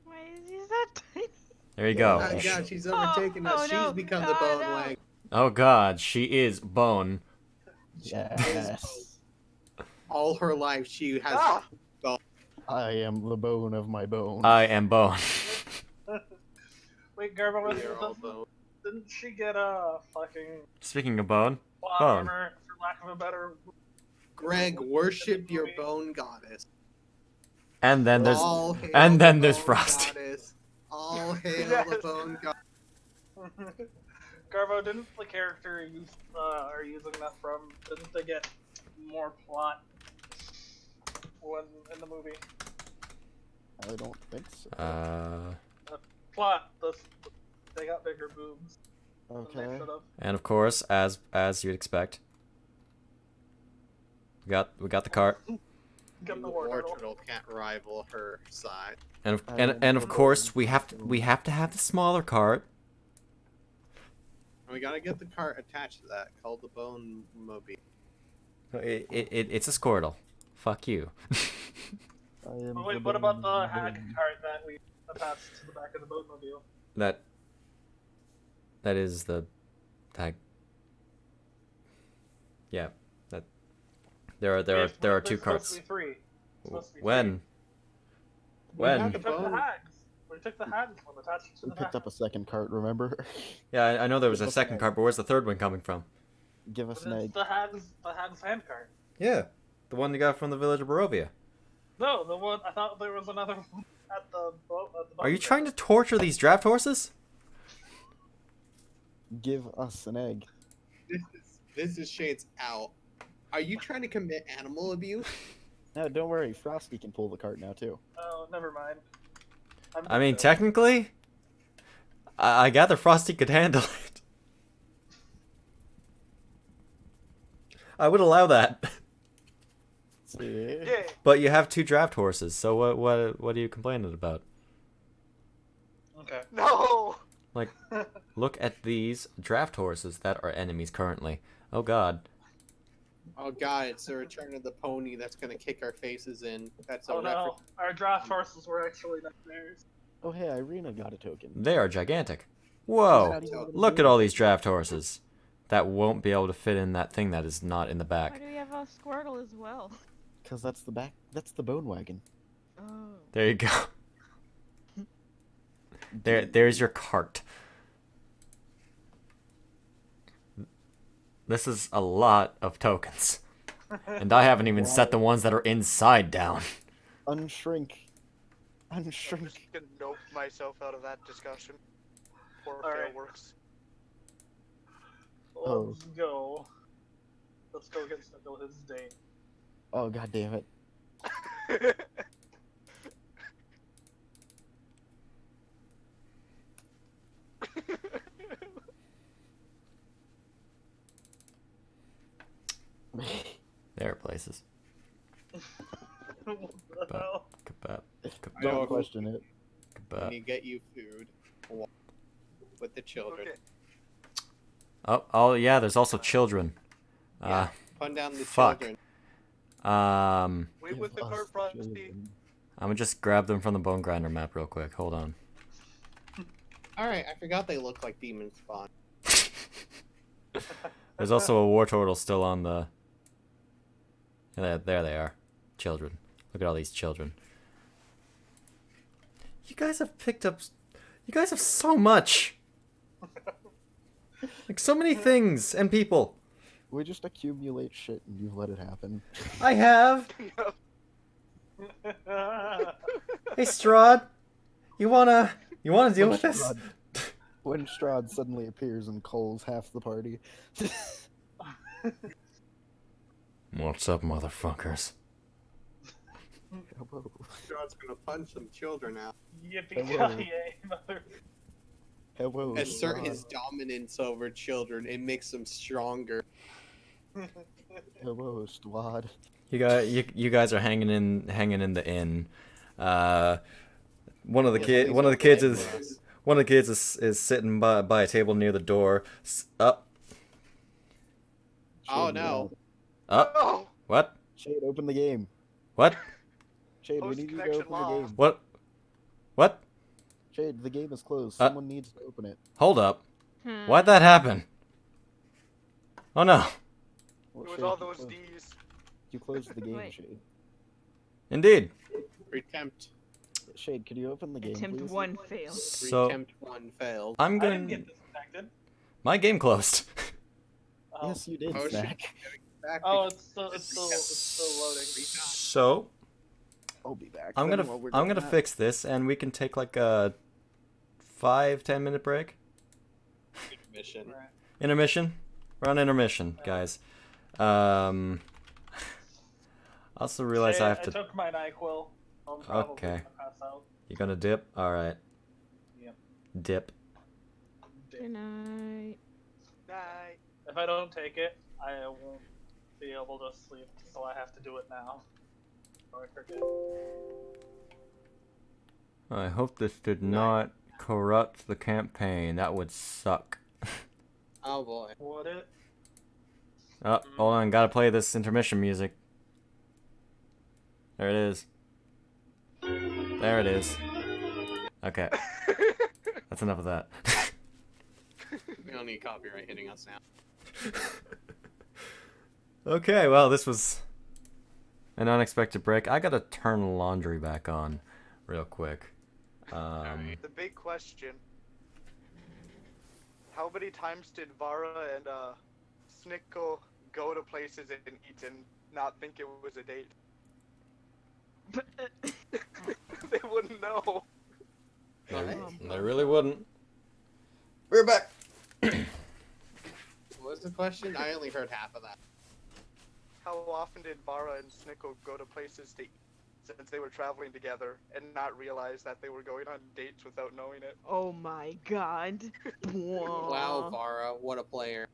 D: Why is he so tiny?
B: There you go.
G: Oh
B: You sh-
G: god, she's overtaken us.
D: oh, no.
G: She's become the
D: Oh,
G: bone
D: no.
G: wag.
B: Oh god, she is bone.
A: Yes.
G: All her life, she has.
F: Ah!
A: I am the bone of my bone.
B: I am bone.
E: Wait, Garbo,
G: We are all bone.
E: didn't she get a fucking
B: Speaking of bone,
E: plot
B: Bone.
E: armor, for lack of a better...
G: Greg, worship your bone goddess.
B: and then there's
G: All hail
B: and then
G: the
B: there's
G: bone
B: Frosty.
G: goddess. All hail
E: Yes.
G: the bone goddess.
E: Garbo, didn't the character you are using that from, didn't they get more plot when in the movie?
A: I don't think so.
E: Plot, they got bigger boobs than they
A: Okay.
E: should have.
B: And of course, as you'd expect, we got the cart.
E: Get the
G: The
E: war
G: war
E: turtle.
G: turtle can't rival her size.
B: And
A: I am
B: and of
A: the
B: course
A: bone.
B: we have to have the smaller cart.
G: And we gotta get the cart attached to that, called the bone mobile.
B: It's a Squirtle. Fuck you.
A: I am
E: But wait,
A: the
E: what about
A: bone
E: the
A: of my
E: hag
A: bone.
E: cart that we attached to the back of the boatmobile?
B: That is the tag. Yeah, that there are
E: There's
B: two
E: supposed to
B: carts.
E: be three. It's supposed to be
B: When?
G: We had
B: When?
G: the
E: We took the
G: bone.
E: hags. We took the hags one attached to
A: We
E: the
A: picked
E: back.
A: up a second cart, remember?
B: Yeah, I know there was a
A: What's
B: second
A: that?
B: cart, but where's the third one coming from?
A: Give us
E: But
A: an
E: it's
A: egg.
E: the hags hand cart.
B: Yeah, the one you got from the village of Barovia.
E: No, the one I thought there was another one at the boat. At the
B: Are you
E: boat
B: trying to torture these draft horses?
A: Give us an egg.
G: This is Shade's out. Are you trying to commit animal abuse?
A: No, don't worry. Frosty can pull the cart now, too.
E: Oh, never mind.
B: I mean,
E: joking.
B: technically, I gather Frosty could handle it. I would allow that.
A: See?
E: Yay.
B: But you have two draft horses, so what are you complaining about?
E: Okay.
F: No!
B: Like, look at these draft horses that are enemies currently. Oh god.
G: Oh god, it's the return of the pony that's gonna kick our faces in. That's a
E: Oh no,
G: reference.
E: our draft horses were actually nightmares.
A: Oh, hey, Irina got a token.
B: They are gigantic. Whoa.
A: How do you
B: Look
A: do
B: at all
A: it?
B: these draft horses. That won't be able to fit in that thing that is not in the
D: Why
B: back.
D: do we have a Squirtle as well?
A: Because that's the back. That's the bone wagon.
D: Oh.
B: There you go. There's your cart. This is a lot of tokens. And I haven't even set the ones that are inside down.
A: Unshrink.
F: I'm
A: Unshrink.
F: just gonna nope myself out of that discussion. Poor
E: Alright.
F: fail works.
A: Oh.
E: Let's go. Let's go get Snuggle his date.
A: Oh, god damn it.
B: There are places.
E: What the hell?
B: Kebab.
G: I know.
A: Don't question it.
G: When
B: Kebab.
G: you get you food with the children.
F: Okay.
B: Oh, yeah, there's also children.
G: Yeah. Fun down the
B: fuck.
G: children.
F: Wait
A: Give
F: with the
A: us
F: cart, Frosty.
A: children.
B: I'm gonna just grab them from the bone grinder map real quick. Hold on.
G: Alright, I forgot they look like demon spawn.
B: There's also a war turtle still on the There they are. Children. Look at all these children. You guys have picked up... You guys have so much! Like, so many things and people.
A: We just accumulate shit and you let it happen.
B: I have! Hey, Strahd! You wanna deal with this?
A: When Strahd suddenly appears and calls half the party.
B: What's up, motherfuckers?
A: Hello.
G: Strahd's gonna punch some children out.
E: Yippee-ki-yay, mother.
A: Hello.
C: Assert
A: Strahd.
C: his dominance over children. It makes them stronger.
A: Hello, Strahd.
B: You guys are hanging in the inn. One of the kids is sitting by a table near the door. Up.
C: Oh
A: Shade,
C: no.
B: Up.
F: Oh,
B: What?
A: Shade, open the game.
B: What?
A: Shade, we
F: Host
A: need you to
F: connection
A: open the
F: lost.
A: game.
B: What? What?
A: Shade, the game is closed.
B: Uh,
A: Someone needs to open it.
B: Hold up.
D: Hmm.
B: Why'd that happen? Oh no.
A: Well,
F: it was
A: Shade,
F: all
A: you
F: those
A: closed-
F: D's.
A: You closed the game,
D: Wait.
A: Shade.
B: Indeed.
C: Retempt.
A: Shade, could you open the game,
D: Attempt
A: please?
D: 1 failed.
B: So
C: Retempt 1 failed.
B: I'm
E: I didn't
B: going.
E: get disconnected.
B: My game closed.
E: Oh.
A: Yes, you did,
C: Oh, shit.
A: Snack.
C: Back
E: Oh, it's still loading.
B: So
A: I'll be back.
B: I'm
A: then
B: gonna
A: while we're
B: I'm
A: doing
B: gonna
A: that.
B: fix this, and we can take like a 5-10 minute break.
C: mission.
E: Right.
B: Intermission. We're on intermission, guys. Also realize I have
E: I
B: to.
E: took my NyQuil. I'm probably
B: Okay.
E: gonna pass out.
B: You gonna dip? All right.
E: Yep.
B: Dip.
D: Good night.
F: Night.
E: If I don't take it, I won't be able to sleep, so I have to do it now. Or I forget.
B: I hope this did not corrupt the campaign. That would suck.
C: Oh boy.
E: Would it?
B: Oh, hold on. Gotta play this intermission music. There it is. There it is. Okay. That's enough of that.
C: We don't need copyright hitting us now.
B: Okay, well, this was an unexpected break. I gotta turn laundry back on real quick.
F: The big question. How many times did Vara and Snickle go to places and eat and not think it was a date? They wouldn't know.
B: They really wouldn't. We're back.
C: What was the question? I only heard half of that.
F: How often did Vara and Snickle go to places to eat since they were traveling together and not realize that they were going on dates without knowing it?
D: Oh my god.
C: Wow, Vara, what a player.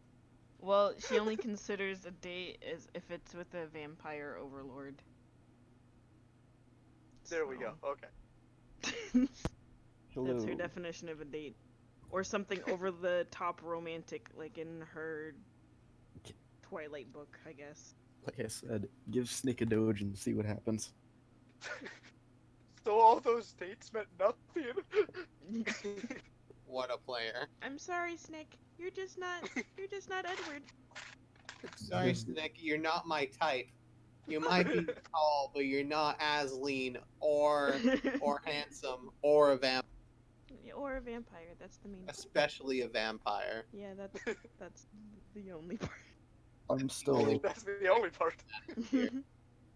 D: Well, she only considers a date as if it's with a vampire overlord.
F: There we go. Okay.
A: Hello.
D: That's her definition of a date. Or something over the top romantic, like in her Twilight book, I guess.
A: Like I said, give Snick a doge and see what happens.
F: So all those dates meant nothing.
C: What a player.
D: I'm sorry, Snick. You're just not Edward.
C: Sorry, Snick, you're not my type. You might be tall, but you're not as lean or handsome or a vampire,
D: Or a vampire, that's the main
C: especially a vampire.
D: Yeah, that's the only part.
A: I'm still.
F: That's the only part.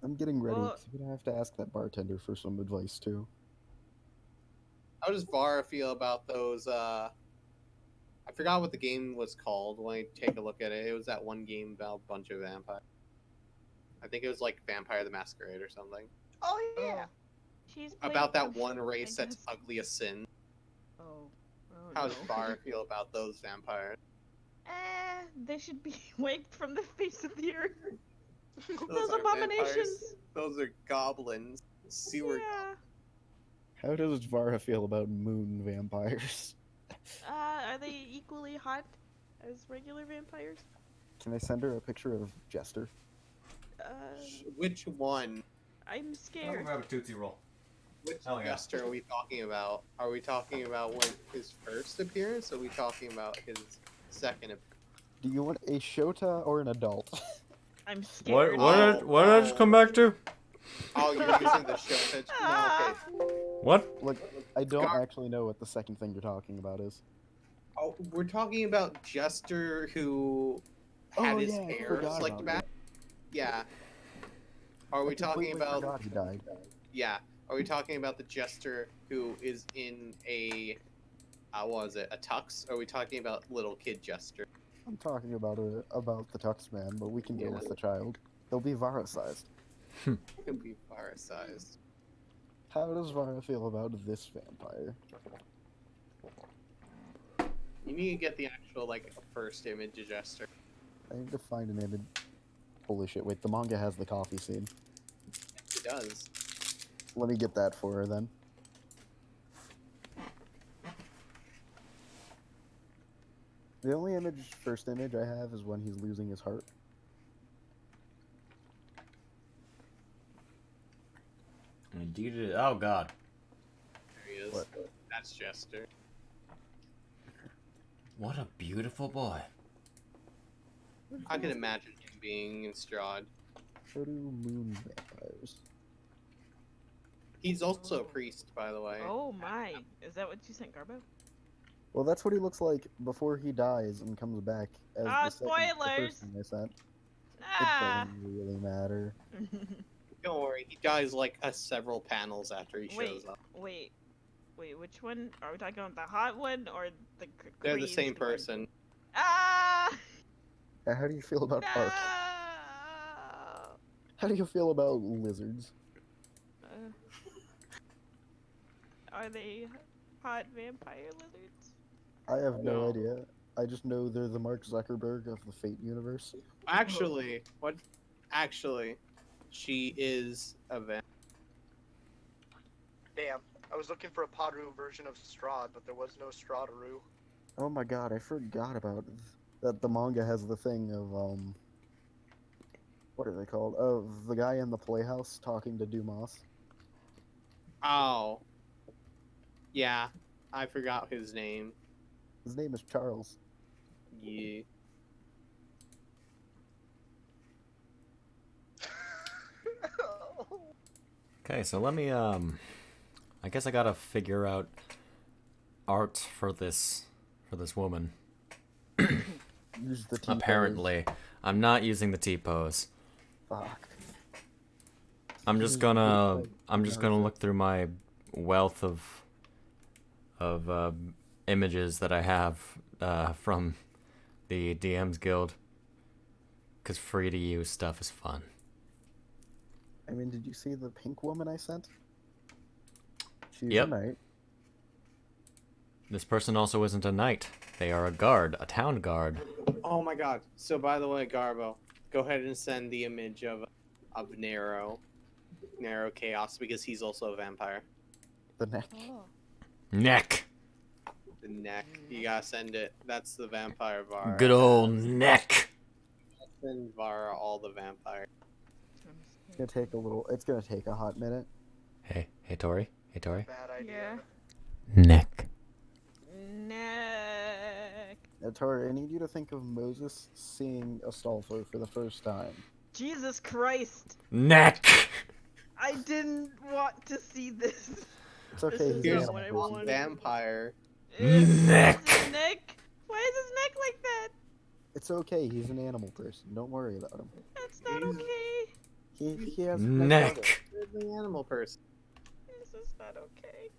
A: I'm getting ready.
D: Well-
A: 'Cause I'm gonna have to ask that bartender for some advice too.
C: How does Vara feel about those? I forgot what the game was called. When I take a look at it, it was that one game about a bunch of vampires. I think it was like Vampire the Masquerade or something.
F: Oh yeah.
D: She's
C: About
D: played
C: that one
D: both,
C: race
D: I
C: that's
D: guess.
C: ugly as sin.
D: Oh.
C: How does
D: no.
C: Vara feel about those vampires?
D: They should be wiped from the face of the earth. Those
C: aren't
D: abominations.
C: vampires. Those are goblins. Sewer.
D: Yeah.
A: How does Vara feel about moon vampires?
D: Are they equally hot as regular vampires?
A: Can I send her a picture of Jester?
C: Which one?
D: I'm scared.
B: grab a Tootsie Roll.
C: Which
B: Hell yeah.
C: Jester are we talking about? Are we talking about when his first appearance? Or are we talking about his second appearance?
A: Do you want a Shota or an adult?
D: I'm scared.
B: What did I just come back to?
C: Oh, you're using the show pitch? No, okay.
B: What?
A: Look, I don't
C: Gar-
A: actually know what the second thing you're talking about is.
C: Oh, we're talking about Jester who had
A: Oh,
C: his
A: yeah, I
C: hair
A: forgot
C: slicked
A: about
C: back. Yeah. Are we
A: I
C: talking
A: completely
C: about?
A: forgot he died.
C: Yeah. Are we talking about the Jester who is in a, what was it, a tux? Or are we talking about little kid Jester?
A: I'm talking about the Tux Man, but we can go
C: Yeah.
A: with the child. He'll be Vara-sized.
C: Could be fire sized.
A: How does Vara feel about this vampire?
C: You need to get the actual like first image of Jester.
A: I need to find an image. Holy shit, wait, the manga has the coffee scene.
C: It does.
A: Let me get that for her then. The only first image I have is when he's losing his heart.
B: Indeed it is. Oh god.
C: There he is.
A: What?
C: That's Jester.
B: What a beautiful boy.
C: I can imagine him being in Strahd.
A: So do moon vampires.
C: He's also a priest, by the way.
D: Oh my. Is that what you sent, Garbo?
A: Well, that's what he looks like before he dies and comes back as
D: Ah,
A: the
D: spoilers!
A: first thing I sent. It
D: Ah!
A: doesn't really matter.
C: Don't worry, he dies like several panels after he
D: Wait,
C: shows up.
D: wait, which one? Are we talking about the hot one or the
C: They're the
D: crazed
C: same
D: one?
C: person.
D: Ah!
A: How do you feel about
D: No!
A: Ark? How do you feel about lizards?
D: Are they hot vampire lizards?
A: I have no
C: No.
A: idea. I just know they're the Mark Zuckerberg of the Fate universe.
C: Actually, what? Actually, she is a vamp.
F: Damn, I was looking for a Podru version of Strahd, but there was no Strahdaru.
A: Oh my god, I forgot about that. The manga has the thing of what are they called? Of the guy in the playhouse talking to Dumas.
C: Oh. Yeah, I forgot his name.
A: His name is Charles.
C: Yeah.
B: Okay, so let me I guess I gotta figure out art for this woman.
A: Use the T-pose.
B: Apparently. I'm not using the T-pose.
A: Fuck.
B: I'm just gonna look through my wealth of images that I have from the DM's Guild, because free to use stuff is fun.
A: I mean, did you see the pink woman I sent? She's
B: Yep.
A: a knight.
B: This person also isn't a knight. They are a guard, a town guard.
C: Oh my god. So by the way, Garbo, go ahead and send the image of Nero Chaos, because he's also a vampire.
A: The neck.
D: Oh.
B: Neck.
C: The neck. You gotta send it. That's the vampire Vara.
B: Good old neck.
C: Send Vara all the vampire.
A: It's gonna take a little. It's gonna take a hot minute.
B: Hey Tori. Hey Tori.
F: Bad idea.
D: Yeah.
B: Neck.
D: Neck.
A: Tori, I need you to think of Moses seeing Astolfo for the first time.
D: Jesus Christ!
B: Neck.
D: I didn't want to see this.
A: It's okay.
D: This
A: He's
D: is
A: an
C: Here's
D: not what I
A: animal person.
D: wanted.
C: vampire.
B: Neck.
D: Is his neck? Why is his neck like that?
A: It's okay. He's an animal person. Don't worry about him.
D: That's not
C: He's-
D: okay.
A: He has
B: Neck.
C: You're the animal person.
D: This is not okay.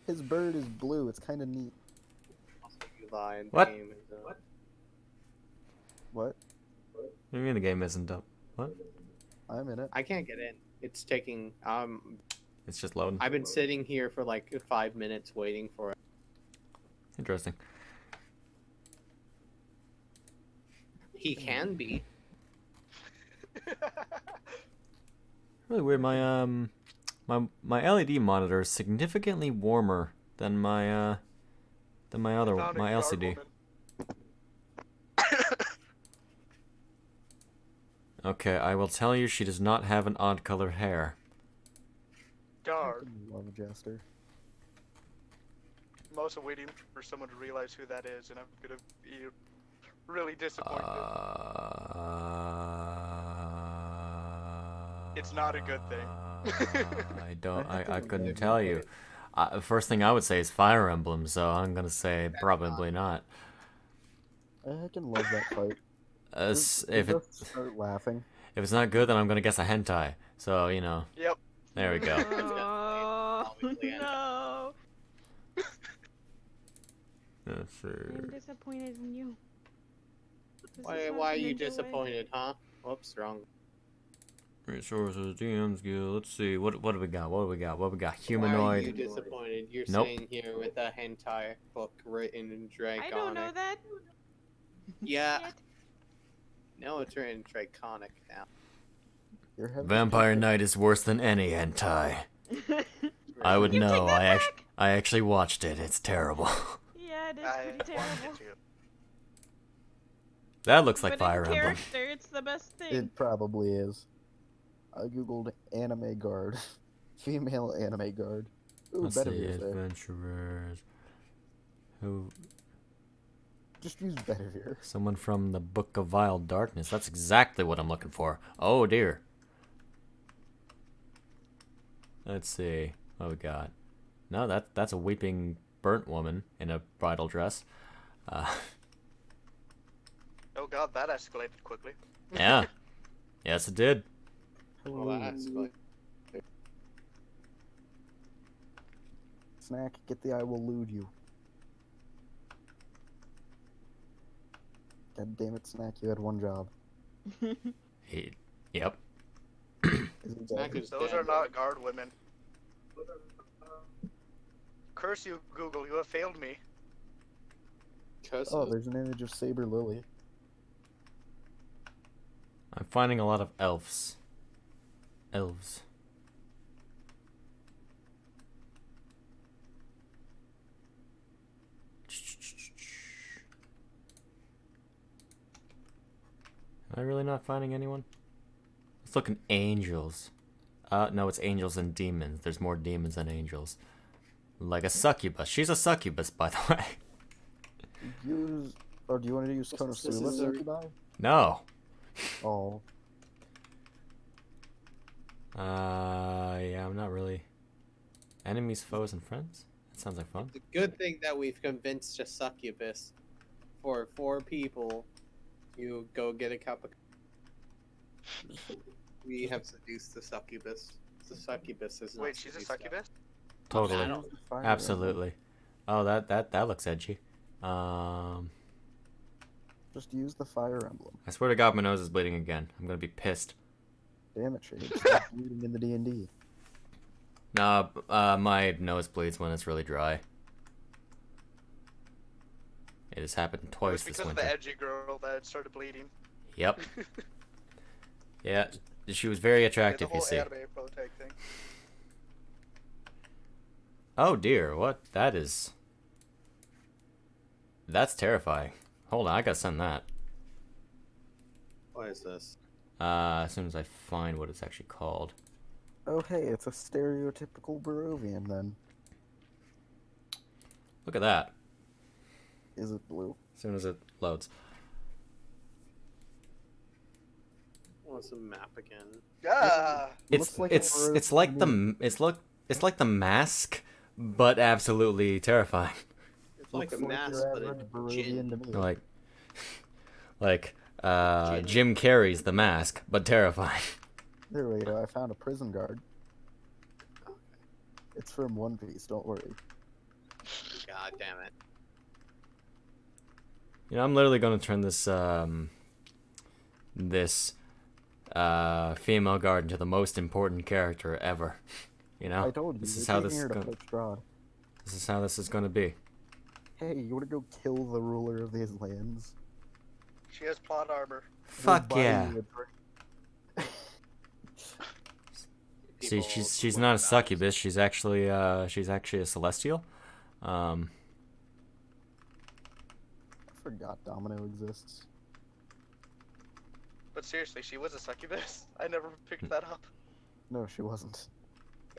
A: His bird is blue. It's kind of neat.
C: You lie in the
B: What?
C: game. What?
A: What?
B: What do you mean the game isn't up? What?
A: I'm in it.
C: I can't get in. It's taking.
B: It's just loading.
C: I've been sitting here for like 5 minutes waiting for it.
B: Interesting.
C: He can be.
B: Really weird. My LED monitor is significantly warmer than my
F: Found a
B: my
F: guard
B: LCD.
F: woman.
B: Okay, I will tell you, she does not have an odd colored hair.
F: Guard.
A: Love Jester.
F: I'm also waiting for someone to realize who that is, and I'm gonna be really disappointed. It's not a good thing.
B: I don't.
A: I
B: I
A: think
B: couldn't
A: maybe
B: tell you. First thing I would say is Fire Emblem, so I'm gonna say probably not.
A: I can love that fight.
B: If it
A: Just start laughing.
B: if it's not good, then I'm gonna guess a hentai. So you know,
F: Yep.
B: there we go.
D: Oh,
G: Obviously,
D: no.
B: Let's see.
D: I'm disappointed in you. This is
G: Why
D: not
G: are
D: the
G: you
D: ninja way.
G: disappointed, huh? Whoops, wrong.
B: Resources, DMs, guild. Let's see. What do we got? What do we got? What do we got?
G: Why are
B: Humanoid.
G: you disappointed? You're
B: Nope.
G: sitting here with a hentai book written in Draconic.
D: I don't know that.
G: Yeah.
D: Yet.
G: No, it's written Draconic now.
A: Your head
B: Vampire Knight is worse than any hentai. I would
D: You
B: know.
D: take that back?
B: I actually watched it. It's terrible.
D: Yeah, it is
F: I
D: pretty
F: watched
D: terrible.
F: it too.
B: That looks like
D: But
B: Fire
D: in
B: Emblem.
D: character, it's the best thing.
A: It probably is. I googled anime guard. Female anime guard. Ooh,
B: Let's see.
A: Bedivere's there.
B: Adventurers. Who?
A: Just use Bedivere.
B: Someone from the Book of Vile Darkness. That's exactly what I'm looking for. Oh dear. Let's see. What we got? No, that's a weeping burnt woman in a bridal dress.
F: Oh god, that escalated quickly.
B: Yeah. Yes, it did.
G: Well, that's like
A: Snack, get the I will lewd you. God damn it, Snack, you had one job.
B: Yep.
A: Is he
G: Snack
A: dead?
G: is
F: Those
G: dead.
F: are not guard women. Curse you, Google, you have failed me.
A: Oh, there's an image of Saber Lily.
B: I'm finding a lot of elves. Elves. Am I really not finding anyone? Let's look at angels. No, it's angels and demons. There's more demons than angels. Like a succubus. She's a succubus, by the way.
A: Use, or do you want to use
G: This
A: Konosuba
G: is a-
A: Sukubai?
B: No.
A: Oh,
B: Yeah, I'm not really. Enemies, foes, and friends? That sounds like fun.
G: It's a good thing that we've convinced a succubus. For 4 people, you go get a cup of. We have seduced the succubus. The succubus is not
F: Wait, she's a
G: seduced us.
F: succubus?
B: Totally.
G: I don't-
A: Fire
B: Absolutely. Oh, that looks edgy.
A: Emblem. Just use the Fire Emblem.
B: I swear to God, my nose is bleeding again. I'm gonna be pissed.
A: Damn it, Shade. Stop bleeding in the D&D.
B: Nah, my nose bleeds when it's really dry. It has happened
F: It was
B: twice this
F: because of
B: winter.
F: the edgy girl that had started bleeding.
B: Yep. Yeah, she was very
F: Yeah,
B: attractive,
F: the
B: you
F: whole
B: see.
F: anime protag thing.
B: Oh dear, what? That is... That's terrifying. Hold on, I gotta send that.
G: What is this?
B: As soon as I find what it's actually called.
A: Oh, hey, it's a stereotypical Barovian, then.
B: Look at that.
A: Is it blue?
B: As soon as it loads.
G: What's the map again?
F: Yeah.
B: It's
A: Looks like a
B: it's like
A: Barovian.
B: it's like the mask, but absolutely terrifying.
G: It's like
A: Looks
G: a mask,
A: your
G: but
A: average
G: a
A: Barovian
G: gin.
A: to me.
B: Like Jim Carrey's The Mask, but terrifying.
A: There we go, I found a prison guard. It's from One Piece, don't worry.
G: God damn it.
B: You know, I'm literally gonna turn this female guard into the most important character ever. You know,
A: I told you,
B: this
A: you're
B: is how
A: taking
B: this is
A: her to
B: going.
A: fight Strahd.
B: This is how this is gonna be.
A: Hey, you wanna go kill the ruler of these lands?
F: She has plot armor.
B: Fuck
A: We'll buy
B: yeah.
A: you a drink.
B: See,
G: People
B: she's
G: swear
B: not a
G: about it.
B: succubus. She's actually a celestial.
A: I forgot Domino exists.
F: But seriously, she was a succubus. I never picked that up.
A: No, she wasn't.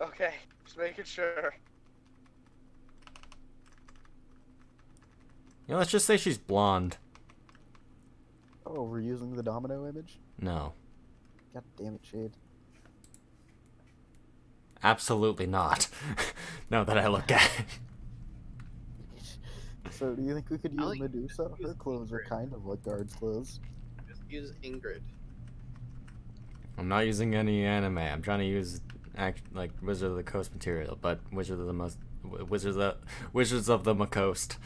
F: Okay, just making sure.
B: You know, let's just say she's blonde.
A: Oh, we're using the domino image?
B: No.
A: God damn it, Shade.
B: Absolutely not. Now that I look at it.
A: So, do you think we could use
G: like
A: Medusa?
G: use
A: Her clothes are
G: Ingrid.
A: kind of like guards' clothes.
G: Just use Ingrid.
B: I'm not using any anime. I'm trying to use like Wizard of the Coast material, but Wizards of the Coast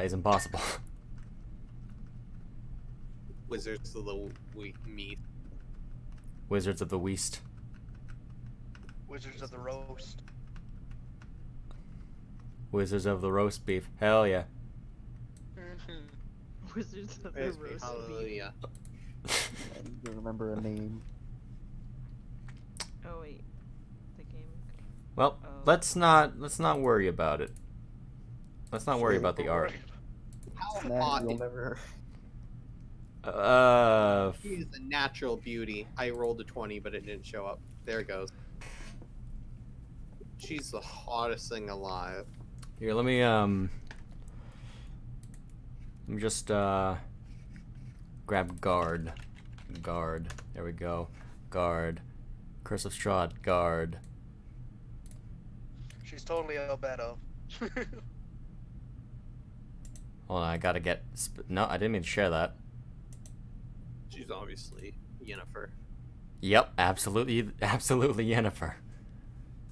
B: is impossible.
G: Wizards of the meat.
B: Wizards of the West.
F: Wizards of the Roast.
B: Wizards of the roast beef. Hell yeah.
D: Wizards of the
G: Praise be,
D: roast beef.
G: hallelujah.
A: I need to remember a name.
D: Oh wait, the game.
B: Well,
D: Oh.
B: let's not worry about it. Let's not worry about the art.
G: How
A: Snack,
G: hot
A: you'll
G: is
A: never.
G: She is a natural beauty. I rolled a 20, but it didn't show up. There it goes. She's the hottest thing alive.
B: Here, let me just grab guard. Guard. There we go. Guard. Curse of Strahd. Guard.
F: She's totally Albedo.
B: Hold on, I gotta get. No, I didn't mean to share that.
G: She's obviously Yennefer.
B: Yep, absolutely, Yennefer.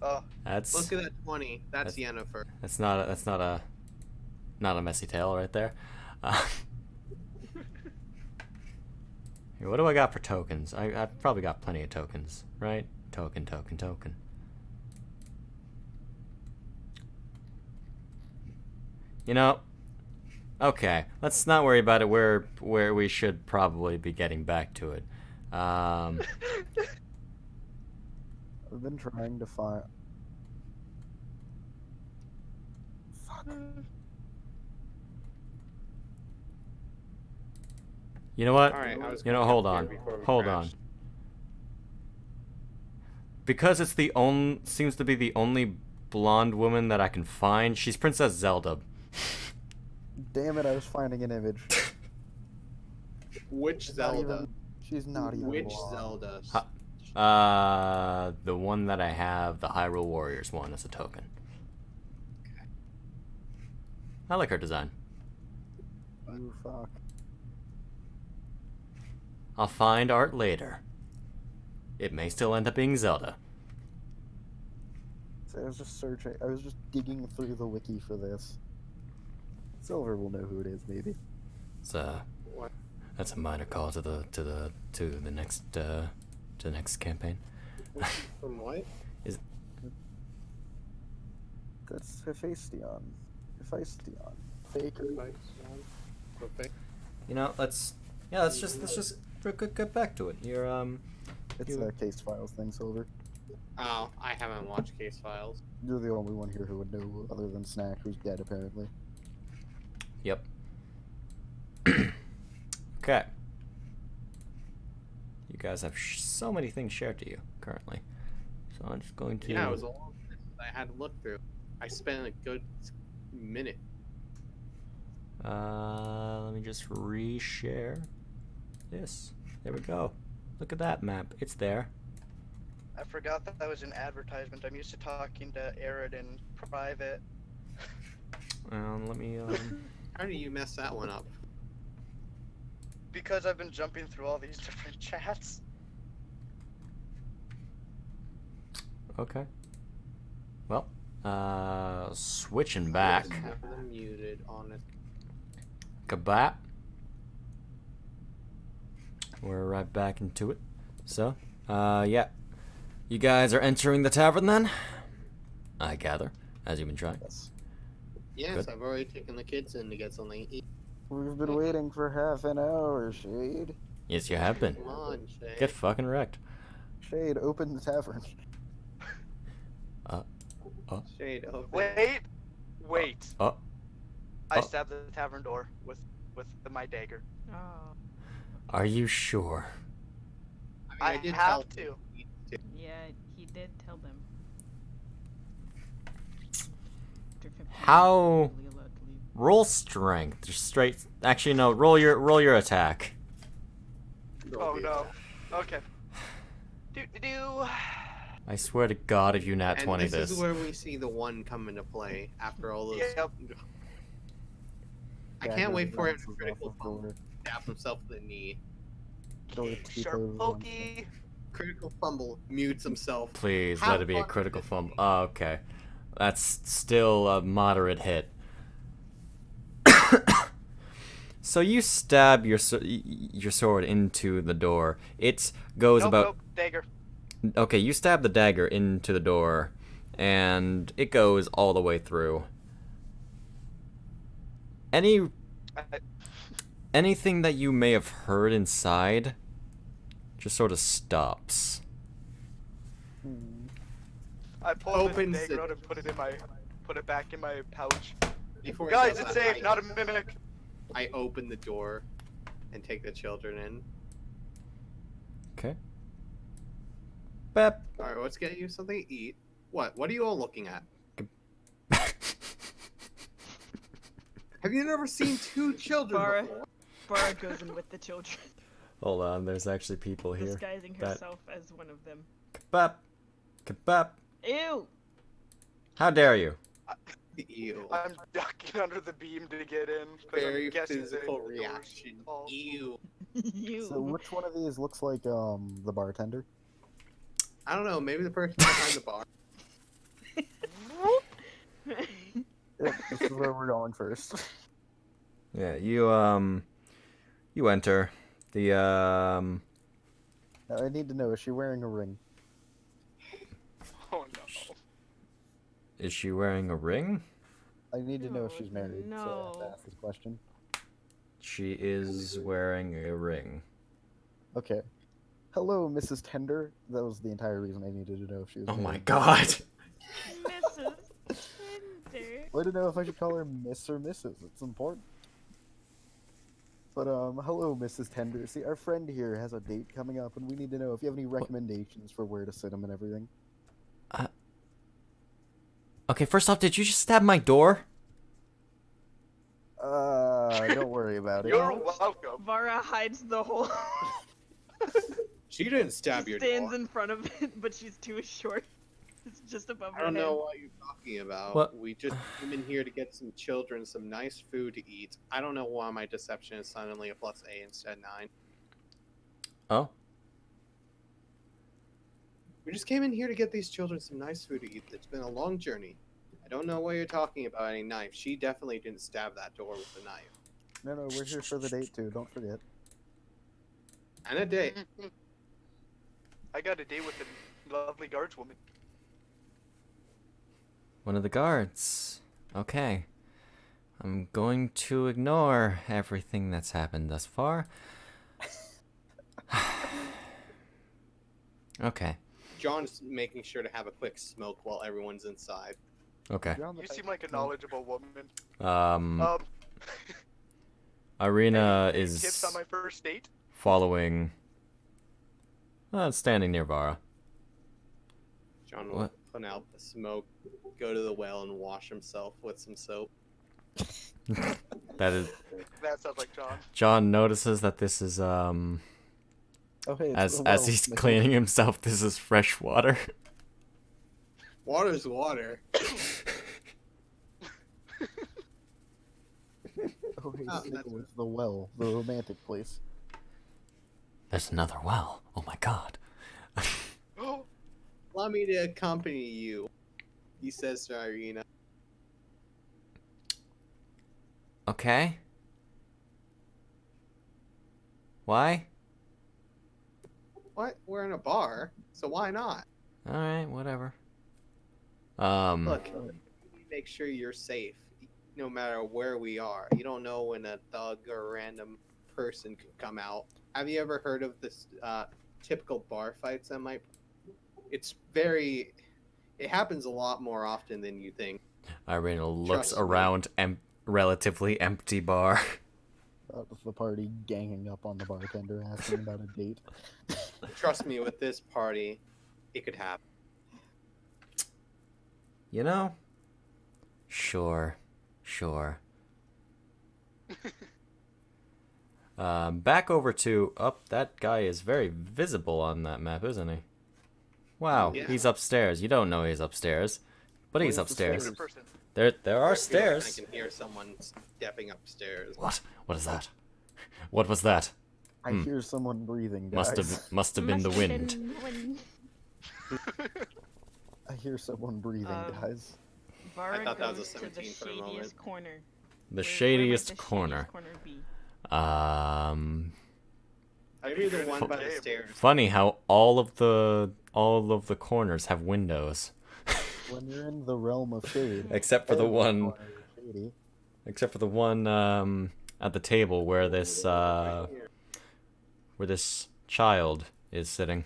F: Oh,
B: That's
G: Look at that 20. That's Yennefer.
B: that's not a messy tale right there. Here, what do I got for tokens? I've probably got plenty of tokens, right? Token. You know, okay, let's not worry about it. Where we should probably be getting back to it.
A: I've been trying to find. Fuck.
B: You know what?
G: Alright, I was
B: You know,
G: gonna
B: hold
G: get
B: on.
G: there before we
B: Hold on.
G: crashed.
B: Because it's seems to be the only blonde woman that I can find. She's Princess Zelda.
A: Damn it, I was finding an image.
G: Which
A: She's not
G: Zelda?
A: even- She's not even.
G: Which
A: blonde.
G: Zelda?
B: The one that I have, the Hyrule Warriors one, as a token. I like her design.
A: Oh, fuck.
B: I'll find art later. It may still end up being Zelda.
A: So I was just searching. I was just digging through the wiki for this. Silver will know who it is, maybe.
B: It's
G: What?
B: that's a minor call to the next campaign.
G: From what?
A: That's Hephaestion. Faker.
G: Okay.
B: You know, let's just get back to it.
A: It's
B: You-
A: a case files thing, Silver.
G: Oh, I haven't watched Case Files.
A: You're the only one here who would know, other than Snack, who's dead apparently.
B: Yep. Okay. You guys have so many things shared to you currently, so I'm just going to.
G: Yeah, it was a long list I had to look through. I spent a good minute.
B: Let me just reshare this. There we go. Look at that map. It's there.
F: I forgot that was an advertisement. I'm used to talking to Arid in private.
B: Let me.
G: How do you mess that one up?
F: Because I've been jumping through all these different chats.
B: Okay. Well, switching back.
G: Just have them muted on it.
B: Kabap. We're right back into it. So, yeah. You guys are entering the tavern then? I gather, as you've been trying.
A: Yes.
G: Yes,
B: Good.
G: I've already taken the kids in to get something to eat.
A: We've been waiting for half an hour, Shade.
B: Yes, you have been.
G: Come on, Shay.
B: Get fucking wrecked.
A: Shade, open the tavern.
G: Shade, open.
F: Wait.
B: Oh.
F: I
B: Oh.
F: stabbed the tavern door with my dagger.
D: Oh.
B: Are you sure?
F: I
G: did
F: have
G: tell
F: to.
D: Yeah, he did tell them. After 15
B: How-
D: minutes, legally allowed to leave.
B: Roll strength. Just straight. Actually, no. Roll your attack.
F: Oh no. Okay. Do.
B: I swear to God, if you nat
G: And
B: 20
G: this is
B: this.
G: where we see the one come into play after all those.
F: Yep.
G: I can't
A: Dagger
G: wait for him to
A: bounces
G: critical
A: off of
G: fumble,
A: door.
G: stab himself in the knee.
A: Door
F: Okay,
A: keep
F: sharp
A: over
F: pokey.
G: Critical fumble, mutes himself.
B: Please
G: Have
B: let it be a
G: fun,
B: critical
G: everybody.
B: fumble. Oh, okay. That's still a moderate hit. So you stab your sword into the door. It goes
F: Nope,
B: about.
F: nope, dagger.
B: Okay, you stab the dagger into the door, and it goes all the way through.
F: I-
B: Anything that you may have heard inside just sort of stops.
A: Hmm.
F: I pulled the
G: Opens
F: dagger
G: it.
F: out and put it back in my pouch.
G: Before he
F: Guys,
G: does
F: it's
G: that,
F: safe, not a mimic.
G: I open the door and take the children in.
B: Okay. Bep.
G: All right, let's get you something to eat. What? What are you all looking at? Have you never seen two children
D: Bara.
G: before?
D: Bara goes in with the children,
B: Hold on, there's actually people here.
D: disguising
B: That-
D: herself as one of them.
B: Kebab. Kebab.
D: Ew!
B: How dare you?
G: Ew.
F: I'm ducking under the beam to get in. 'Cause
G: Very
F: I'm guessing
G: physical
F: the door's
G: reaction.
F: tall.
G: Ew.
D: You.
A: So which one of these looks like the bartender?
G: I don't know. Maybe the person behind the bar.
A: Yep, this is where we're going first.
B: Yeah, you enter. The
A: Now, I need to know, is she wearing a ring?
F: Oh no.
B: is she wearing a ring?
A: I need to know if
D: Oh,
A: she's married, so I have to
D: no.
A: ask this question.
B: She is wearing a ring.
A: Okay. Hello, Mrs. Tender. That was the entire reason I needed to know if she was
B: Oh my
A: married.
B: God.
D: Mrs. Tender.
A: I didn't know if I should call her Miss or Mrs. It's important. But hello, Mrs. Tender. See, our friend here has a date coming up, and we need to know if you have any recommendations for where to sit him and everything.
B: Okay, first off, did you just stab my door?
A: Don't worry about it.
F: You're welcome.
D: Vara hides the hole.
G: She didn't stab your
D: Stands
G: door.
D: in front of it, but she's too short. It's just above her
G: I don't
D: head.
G: know what you're talking about.
B: What?
G: We just came in here to get some children some nice food to eat. I don't know why my deception is suddenly a +8 instead of 9.
B: Oh.
G: We just came in here to get these children some nice food to eat. It's been a long journey. I don't know what you're talking about, any knife. She definitely didn't stab that door with a knife.
A: No, we're here for the date too. Don't forget.
G: And a date.
F: I got a date with a lovely guardswoman.
B: One of the guards. Okay. I'm going to ignore everything that's happened thus far. Okay.
G: John's making sure to have a quick smoke while everyone's inside.
B: Okay.
A: You're on the
F: You
A: right
F: seem like a
A: track.
F: knowledgeable woman.
B: Um, Irina
F: any
B: is
F: tips on my first date?
B: following. Standing near Vara.
G: John will
B: What?
G: put out the smoke, go to the well, and wash himself with some soap.
B: That is.
F: That sounds like John.
B: John notices that this is
A: Oh, hey, it's
B: as
A: the well,
B: he's
A: Mrs.
B: cleaning himself. This is fresh water.
G: Water's water.
A: Oh, hey,
G: Oh,
A: Snickle,
G: that's-
A: it's the well, the romantic place.
B: There's another well. Oh my God.
F: Oh,
G: Allow me to accompany you, he says to Irina.
B: Okay. Why?
G: What? We're in a bar, so why not?
B: All right, whatever.
G: Look, make sure you're safe, no matter where we are. You don't know when a thug or a random person could come out. Have you ever heard of this typical bar fights that might? It's very. It happens a lot more often than you think.
B: Irina looks
G: Trust me.
B: around relatively empty bar.
A: With the party ganging up on the bartender, asking about a date.
G: Trust me, with this party, it could happen.
B: You know? Sure. Back over to that guy is very visible on that map, isn't he? Wow,
C: Yeah.
B: he's upstairs. You don't know he's upstairs, but he's
A: Where's the
B: upstairs.
A: stairs?
F: Person.
B: There are
G: I
B: stairs.
G: can hear someone stepping upstairs.
B: What? What is that? What was that?
A: I hear someone breathing, guys.
B: Must have been the wind.
D: Wind.
A: I hear someone breathing, guys.
D: Vara
G: I thought that was
D: goes
G: a
D: to the
G: 17 for a moment.
D: shadiest corner.
B: The
D: Where
B: shadiest
D: might the
B: corner.
D: shadiest corner be?
G: Maybe the one by the stairs.
B: Funny how all of the corners have windows,
A: When you're in the realm of shade,
B: except for the
A: every
B: one,
A: corner is shady.
B: except for the one at the table where this child is sitting.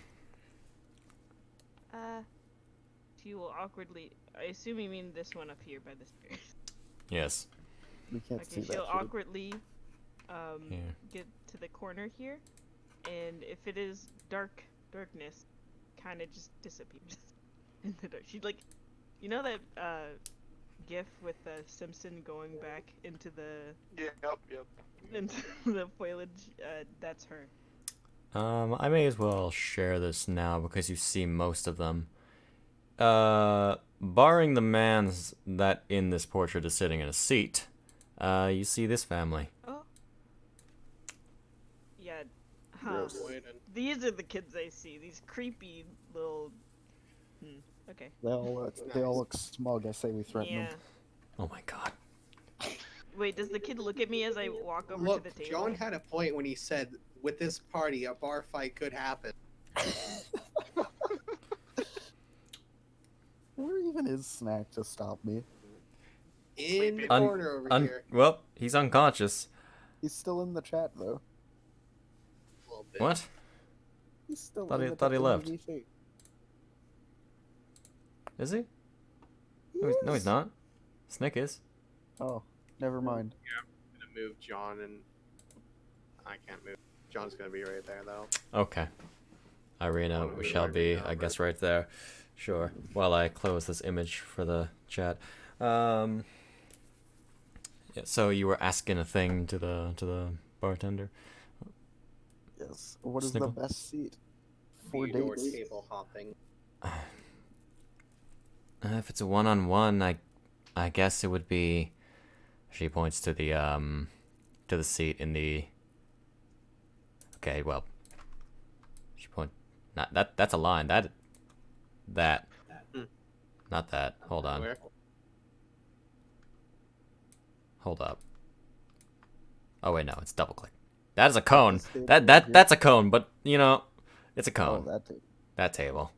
D: She will awkwardly. I assume you mean this one up here by the stairs.
B: Yes.
A: We can't see
D: Okay,
A: that
D: she'll
A: shade.
D: awkwardly
B: Yeah.
D: get to the corner here, and if it is darkness, kind of just disappears in the dark. She'd like, you know that GIF with Simpson going back into the
F: Yep.
D: into the foliage. That's her.
B: I may as well share this now because you see most of them. Barring the man's that in this portrait is sitting in a seat, you see this family.
D: Oh. Yeah. Huh.
A: Gross.
D: These are the kids I see. These creepy little. Okay.
A: They all look smug. I say we threaten
D: Yeah.
A: them.
B: Oh my god.
D: Wait, does the kid look at me as I walk over
G: Look,
D: to the table?
G: John had a point when he said, with this party, a bar fight could happen.
A: Where even is Snack to stop me?
G: In the
B: Un-
G: corner over here.
B: Well, he's unconscious.
A: He's still in the chat though.
G: A little bit.
B: What?
A: He's still
B: Thought
A: in
B: he-
A: the
B: thought he
A: in the
B: left.
A: VC.
B: Is he? No, he's not. Snick is.
A: Oh, never mind.
G: I'm gonna move John, and I can't move. John's gonna be right there though.
B: Okay. Irina, we shall be, I guess, right there. Sure. While I close this image for the chat. Yeah, so you were asking a thing to the bartender.
A: Yes. What is
B: Snickle.
A: the best seat for
G: Theodore
A: dates?
G: table hopping.
B: If it's a one-on-one, I guess it would be. She points to the seat in the. Okay, well. She point. Not that. That's a line. That. Not that. Hold on.
G: Where?
B: Hold up. Oh wait, no, it's double click. That is a cone.
A: This table
B: That
A: right here?
B: that's a cone, but you know, it's a
A: Oh,
B: cone.
A: that table.
B: That table.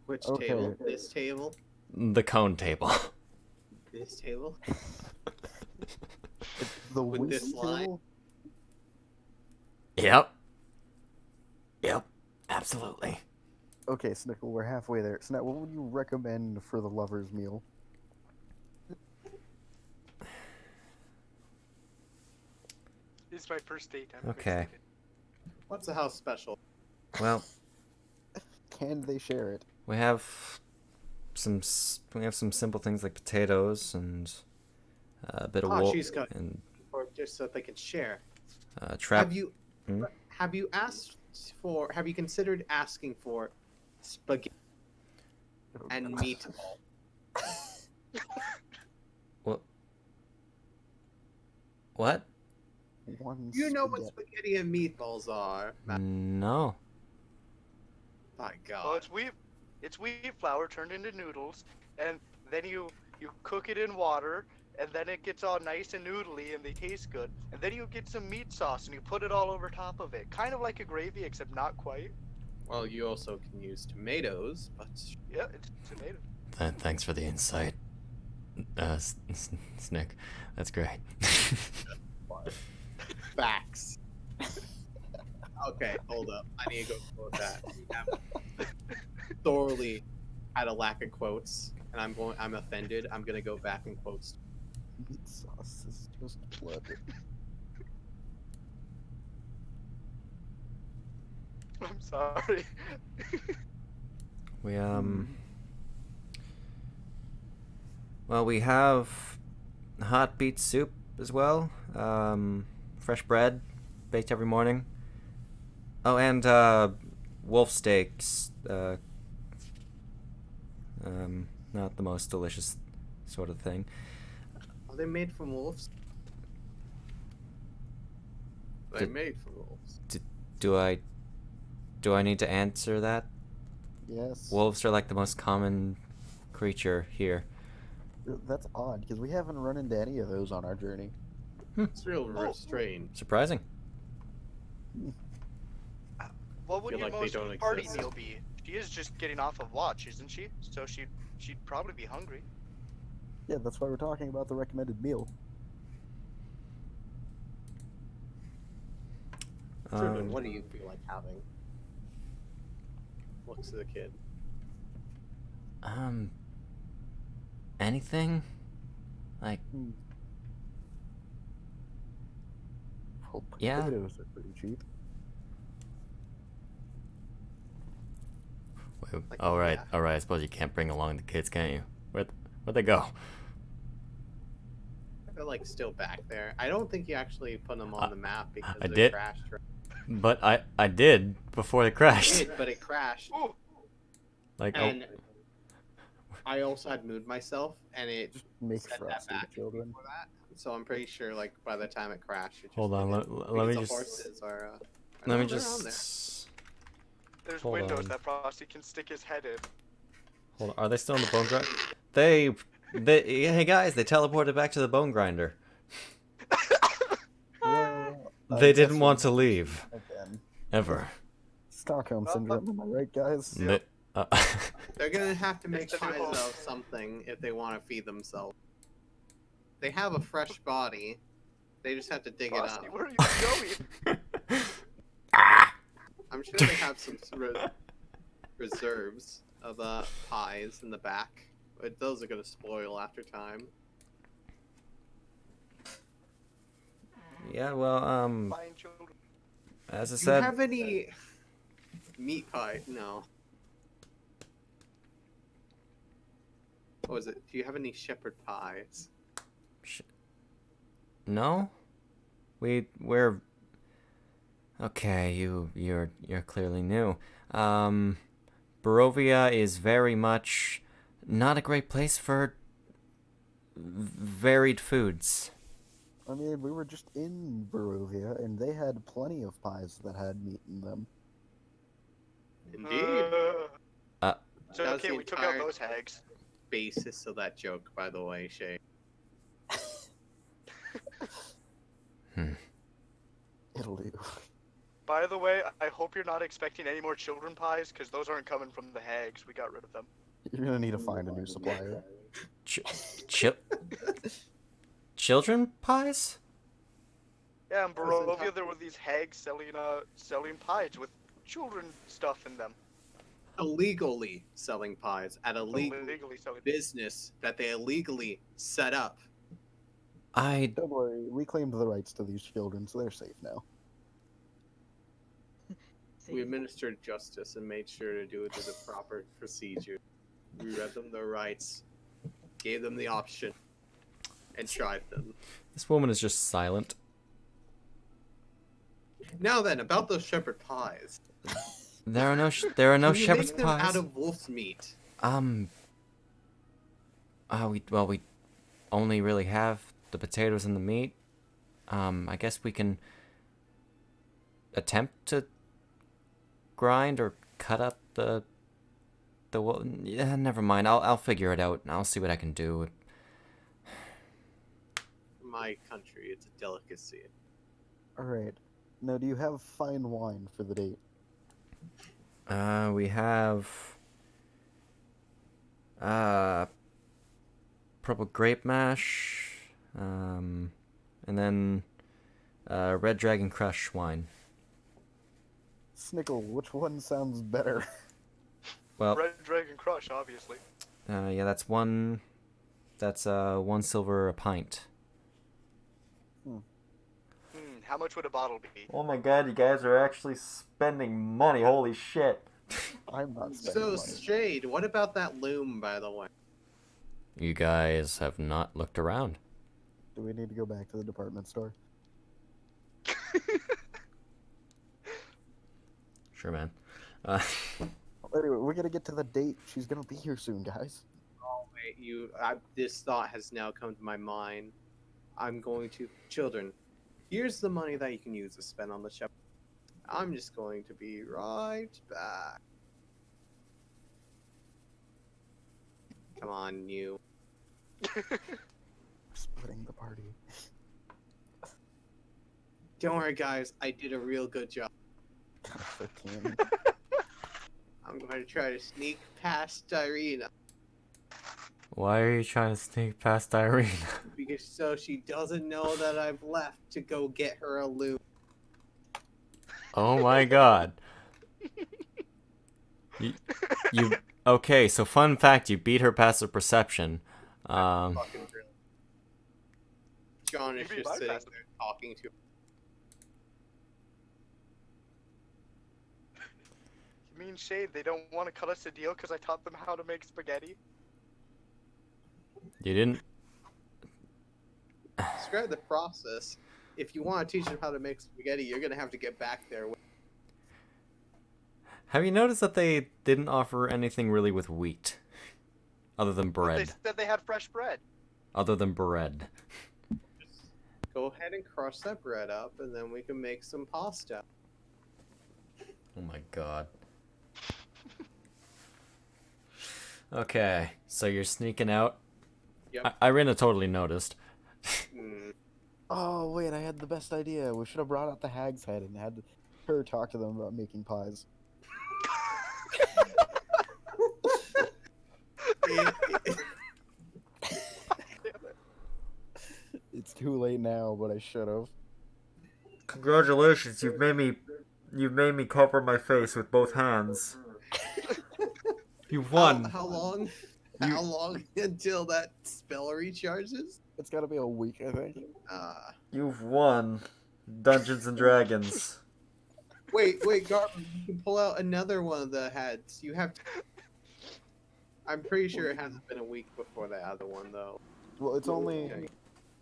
G: Which
A: Okay.
G: table? This table?
B: The cone table.
G: This table?
A: The
G: With this
A: whiskey
G: line?
A: table?
B: Yep. Absolutely.
A: Okay, Snickle, we're halfway there. Snack, what would you recommend for the lover's meal?
F: It's my first date. I'm
B: Okay.
F: excited.
G: What's the house special?
B: Well,
A: Can they share it?
B: we have some simple things like potatoes and a bit of
G: Ah,
B: wool
G: she's got-
B: and
G: Or just so that they can share.
B: trap.
G: Have you
B: Hmm?
G: have you asked for? Have you considered asking for spaghetti and meatball?
B: What?
A: One
G: You know what
A: spaghetti.
G: spaghetti and meatballs are.
B: No.
G: My God.
F: Well, it's wheat flour turned into noodles, and then you cook it in water, and then it gets all nice and noodly, and they taste good. And then you get some meat sauce, and you put it all over top of it, kind of like a gravy, except not quite.
G: Well, you also can use tomatoes, but
F: Yeah, it's tomato.
B: Thanks for the insight, Snick. That's great.
G: facts. Okay, hold up. I need to go quote that. We have thoroughly had a lack of quotes, and I'm offended. I'm gonna go back and quote.
A: Meat sauce is just blood.
F: I'm sorry.
B: We well, we have hot beet soup as well. Fresh bread, baked every morning. Oh, and wolf steaks. Not the most delicious sort of thing.
G: Are they made from wolves? They're
B: Did-
G: made from wolves.
B: Do I need to answer that?
A: Yes.
B: Wolves are like the most common creature here.
A: That's odd, because we haven't run into any of those on our journey.
G: It's real strange.
B: Surprising.
F: What would
G: Feel
F: your
G: like they
F: most
G: don't
F: party
G: exist.
F: meal be? She is just getting off of watch, isn't she? So she'd probably be hungry.
A: Yeah, that's why we're talking about the recommended meal.
G: Jordan, what do you feel like having? Looks to the kid.
B: Anything? Like,
A: Well,
B: Yeah.
A: potatoes are pretty cheap.
B: wait,
G: Like,
B: all right,
G: yeah.
B: all right. I suppose you can't bring along the kids, can you? Where'd they go?
G: They're like still back there. I don't think you actually put them on the map because
B: I
G: they
B: did.
G: crashed.
B: But I did before they
G: It
B: crashed.
G: did, but it crashed.
F: Ooh,
B: Like,
G: And I also had moved myself, and it
A: Make
G: set that
A: frosty
G: back
A: children.
G: before that. So I'm pretty sure, like by the time it crashed, it just
B: hold on.
G: didn't,
B: Let me
G: because the
B: just
G: horses are.
B: let me
G: they're on there.
B: just
F: there's
B: Hold
F: windows
B: on.
F: that Frosty can stick his head in.
B: hold on. Are they still in the bone grinder? They hey guys, they teleported back to the bone grinder.
A: Well, I
B: They
A: guess
B: didn't
A: we
B: want to
A: can
B: leave
A: again.
B: ever.
A: Stockholm syndrome, am I right, guys?
B: They- uh,
G: They're gonna have to make
F: It's a
G: pies
F: new
G: out of something if they want to feed themselves. They have a fresh body. They just have to dig
F: Frosty,
G: it up.
F: where are you going?
G: I'm sure they have some reserves of pies in the back, but those are gonna spoil after time.
B: yeah, well,
F: Fine children.
B: as I
G: Do you
B: said,
G: have any meat pie? No. What was it? Do you have any shepherd pies?
B: no. We're okay. You're clearly new. Barovia is very much not a great place for varied foods.
A: I mean, we were just in Barovia, and they had plenty of pies that had meat in them.
G: Indeed.
F: So
G: That was
F: okay,
G: the
F: we took out
G: entire
F: those hags.
G: basis of that joke, by the way, Shay.
A: It'll do.
F: By the way, I hope you're not expecting any more children pies, because those aren't coming from the hags. We got rid of them.
A: You're gonna need to find a new supplier.
B: Children pies?
F: Yeah, in
G: That was
F: Barovia
G: enti-
F: there were these hags selling pies with children stuff in them.
G: Illegally selling pies at a legal
F: Illegally selling.
G: business that they illegally set up.
A: Don't worry, we claimed the rights to these children, so they're safe now.
G: We administered justice and made sure to do it through the proper procedure. We read them their rights, gave them the option, and tried them.
B: This woman is just silent.
G: Now then, about those shepherd pies.
B: There are no
G: Can you
B: shepherd's
G: make them
B: pies.
G: out of wolf's meat?
B: We only really have the potatoes and the meat. I guess we can attempt to grind or cut up the yeah, never mind. I'll figure it out and I'll see what I can do.
G: My country, it's a delicacy.
A: Alright. Now, do you have fine wine for the date?
B: We have purple grape mash, and then red dragon crush wine.
A: Snickle, which one sounds better?
B: Well,
F: Red Dragon Crush, obviously.
B: yeah, that's one. That's 1 silver a pint.
F: How much would a bottle be?
B: Oh my god, you guys are actually spending money. Holy shit.
A: I'm not spending
G: So,
A: money.
G: Strahd, what about that loom, by the way?
B: You guys have not looked around.
A: Do we need to go back to the department store?
B: Sure, man.
A: Anyway, we're gonna get to the date. She's gonna be here soon, guys.
G: Wait, this thought has now come to my mind. I'm going to children. Here's the money that you can use to spend on the shop. I'm just going to be right back. Come on, you.
A: Splitting the party.
G: Don't worry, guys. I did a real good job.
A: I can.
G: I'm going to try to sneak past Irina
B: Why are you trying to sneak past Irene?
G: because so she doesn't know that I've left to go get her a loot.
B: Oh my god. You okay, so fun fact, you beat her passive perception.
G: Fucking brilliant. John is
F: You
G: just
F: beat
G: sitting
F: my
G: there talking to her.
F: You mean, Shade, they don't want to cut us a deal because I taught them how to make spaghetti?
B: You didn't.
G: Describe the process. If you want to teach them how to make spaghetti, you're gonna have to get back there.
B: Have you noticed that they didn't offer anything really with wheat? Other than
F: But
B: bread.
F: they said they had fresh bread.
B: Other than bread.
G: Just go ahead and crush that bread up, and then we can make some pasta.
B: Oh my god. Okay, so you're sneaking out.
G: Yep.
B: Irina totally noticed.
G: Hmm.
A: Oh wait, I had the best idea. We should have brought out the hag's head and had her talk to them about making pies. It's too late now, but I should have.
B: Congratulations, you've made me cover my face with both hands. You've won.
G: How long? How long until that spell recharges?
A: It's gotta be a week, I think.
B: You've won. Dungeons and Dragons.
G: Wait, Garmin, you can pull out another one of the heads. You have to... I'm pretty sure it hasn't been a week before the other one, though.
A: Well, it's only
G: Okay.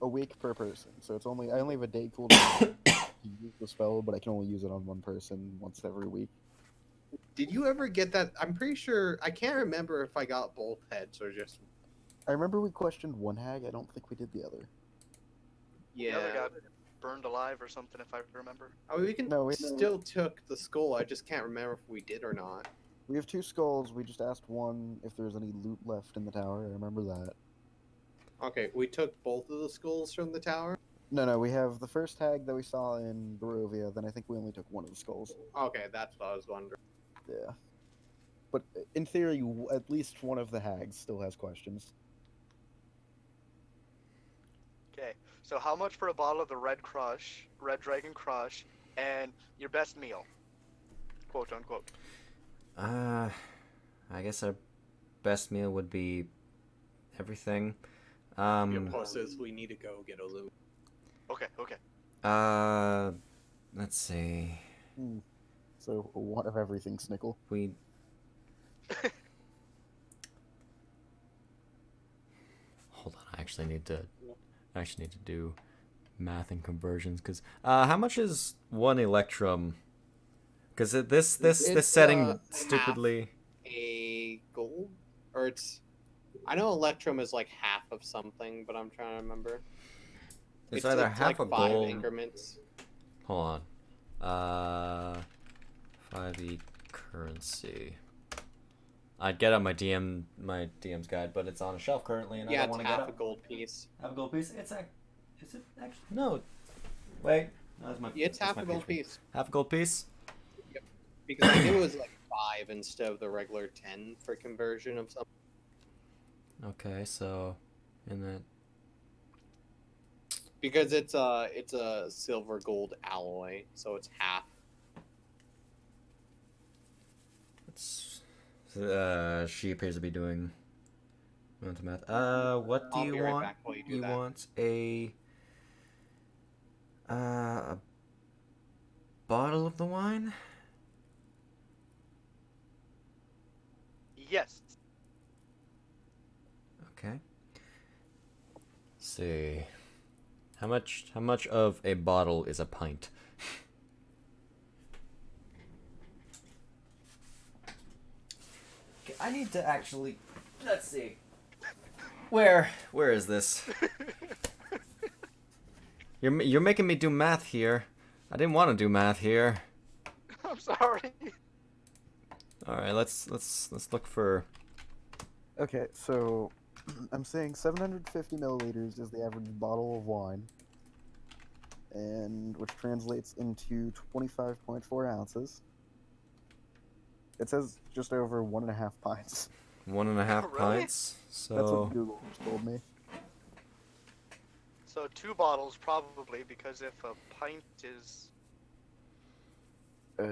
A: a week per person, so it's only I only have a day cooldown to use the spell, but I can only use it on one person once every week.
G: Did you ever get that? I'm pretty sure... I can't remember if I got both heads or just...
A: I remember we questioned one hag. I don't think we did the other.
G: Yeah.
F: They got burned alive or something, if I remember.
G: I mean, we can
A: No, we-
G: still took the skull. I just can't remember if we did or not.
A: We have 2 skulls. We just asked one if there's any loot left in the tower. I remember that.
G: Okay, we took both of the skulls from the tower.
A: No, we have the first hag that we saw in Barovia. Then I think we only took one of the skulls.
G: Okay, that's what I was wondering.
A: Yeah. But in theory, at least one of the hags still has questions.
F: Okay, so how much for a bottle of the Red Dragon Crush, and your best meal? Quote unquote.
B: I guess our best meal would be everything.
G: Paul says we need to go get a loot.
F: Okay.
B: Let's see.
A: So one of everything, Snickle.
B: We. Hold on, I actually need to do math and conversions, because how much is one electrum? Because this setting
G: half
B: stupidly.
G: A gold, or it's... I know Electrum is like half of something, but I'm trying to remember.
B: It's either
G: it's
B: half
G: like
B: a
G: 5
B: gold.
G: increments.
B: Hold on. 5e currency. I'd get out my DM's guide, but it's on a shelf currently, and I
G: Yeah,
B: don't
G: it's
B: want to get
G: half a
B: it.
G: gold piece.
B: Half a gold piece. Is it actually? No. Wait. No, that's my.
G: Yeah, it's
B: that's
G: half
B: my
G: a gold
B: HP.
G: piece.
B: Half a gold piece.
G: Because I knew it was like 5 instead of the regular 10 for conversion of something.
B: Okay, so, in that.
G: Because it's a silver gold alloy, so it's half.
B: She appears to be doing mental math. What do
G: I'll
B: you
G: be right
B: want?
G: back while you do
B: You
G: that.
B: want a bottle of the wine?
F: Yes.
B: Okay. Let's see. How much of a bottle is a pint? I need to actually. Let's see. Where is this? You're making me do math here. I didn't want to do math here.
F: I'm sorry.
B: All right, let's look for.
A: Okay, so I'm saying 750 milliliters is the average bottle of wine, and which translates into 25.4 ounces. It says just over 1.5 pints.
B: 1.5
F: Really?
B: pints.
A: That's
B: So
A: what Google just told me.
F: So 2 bottles probably, because if a pint is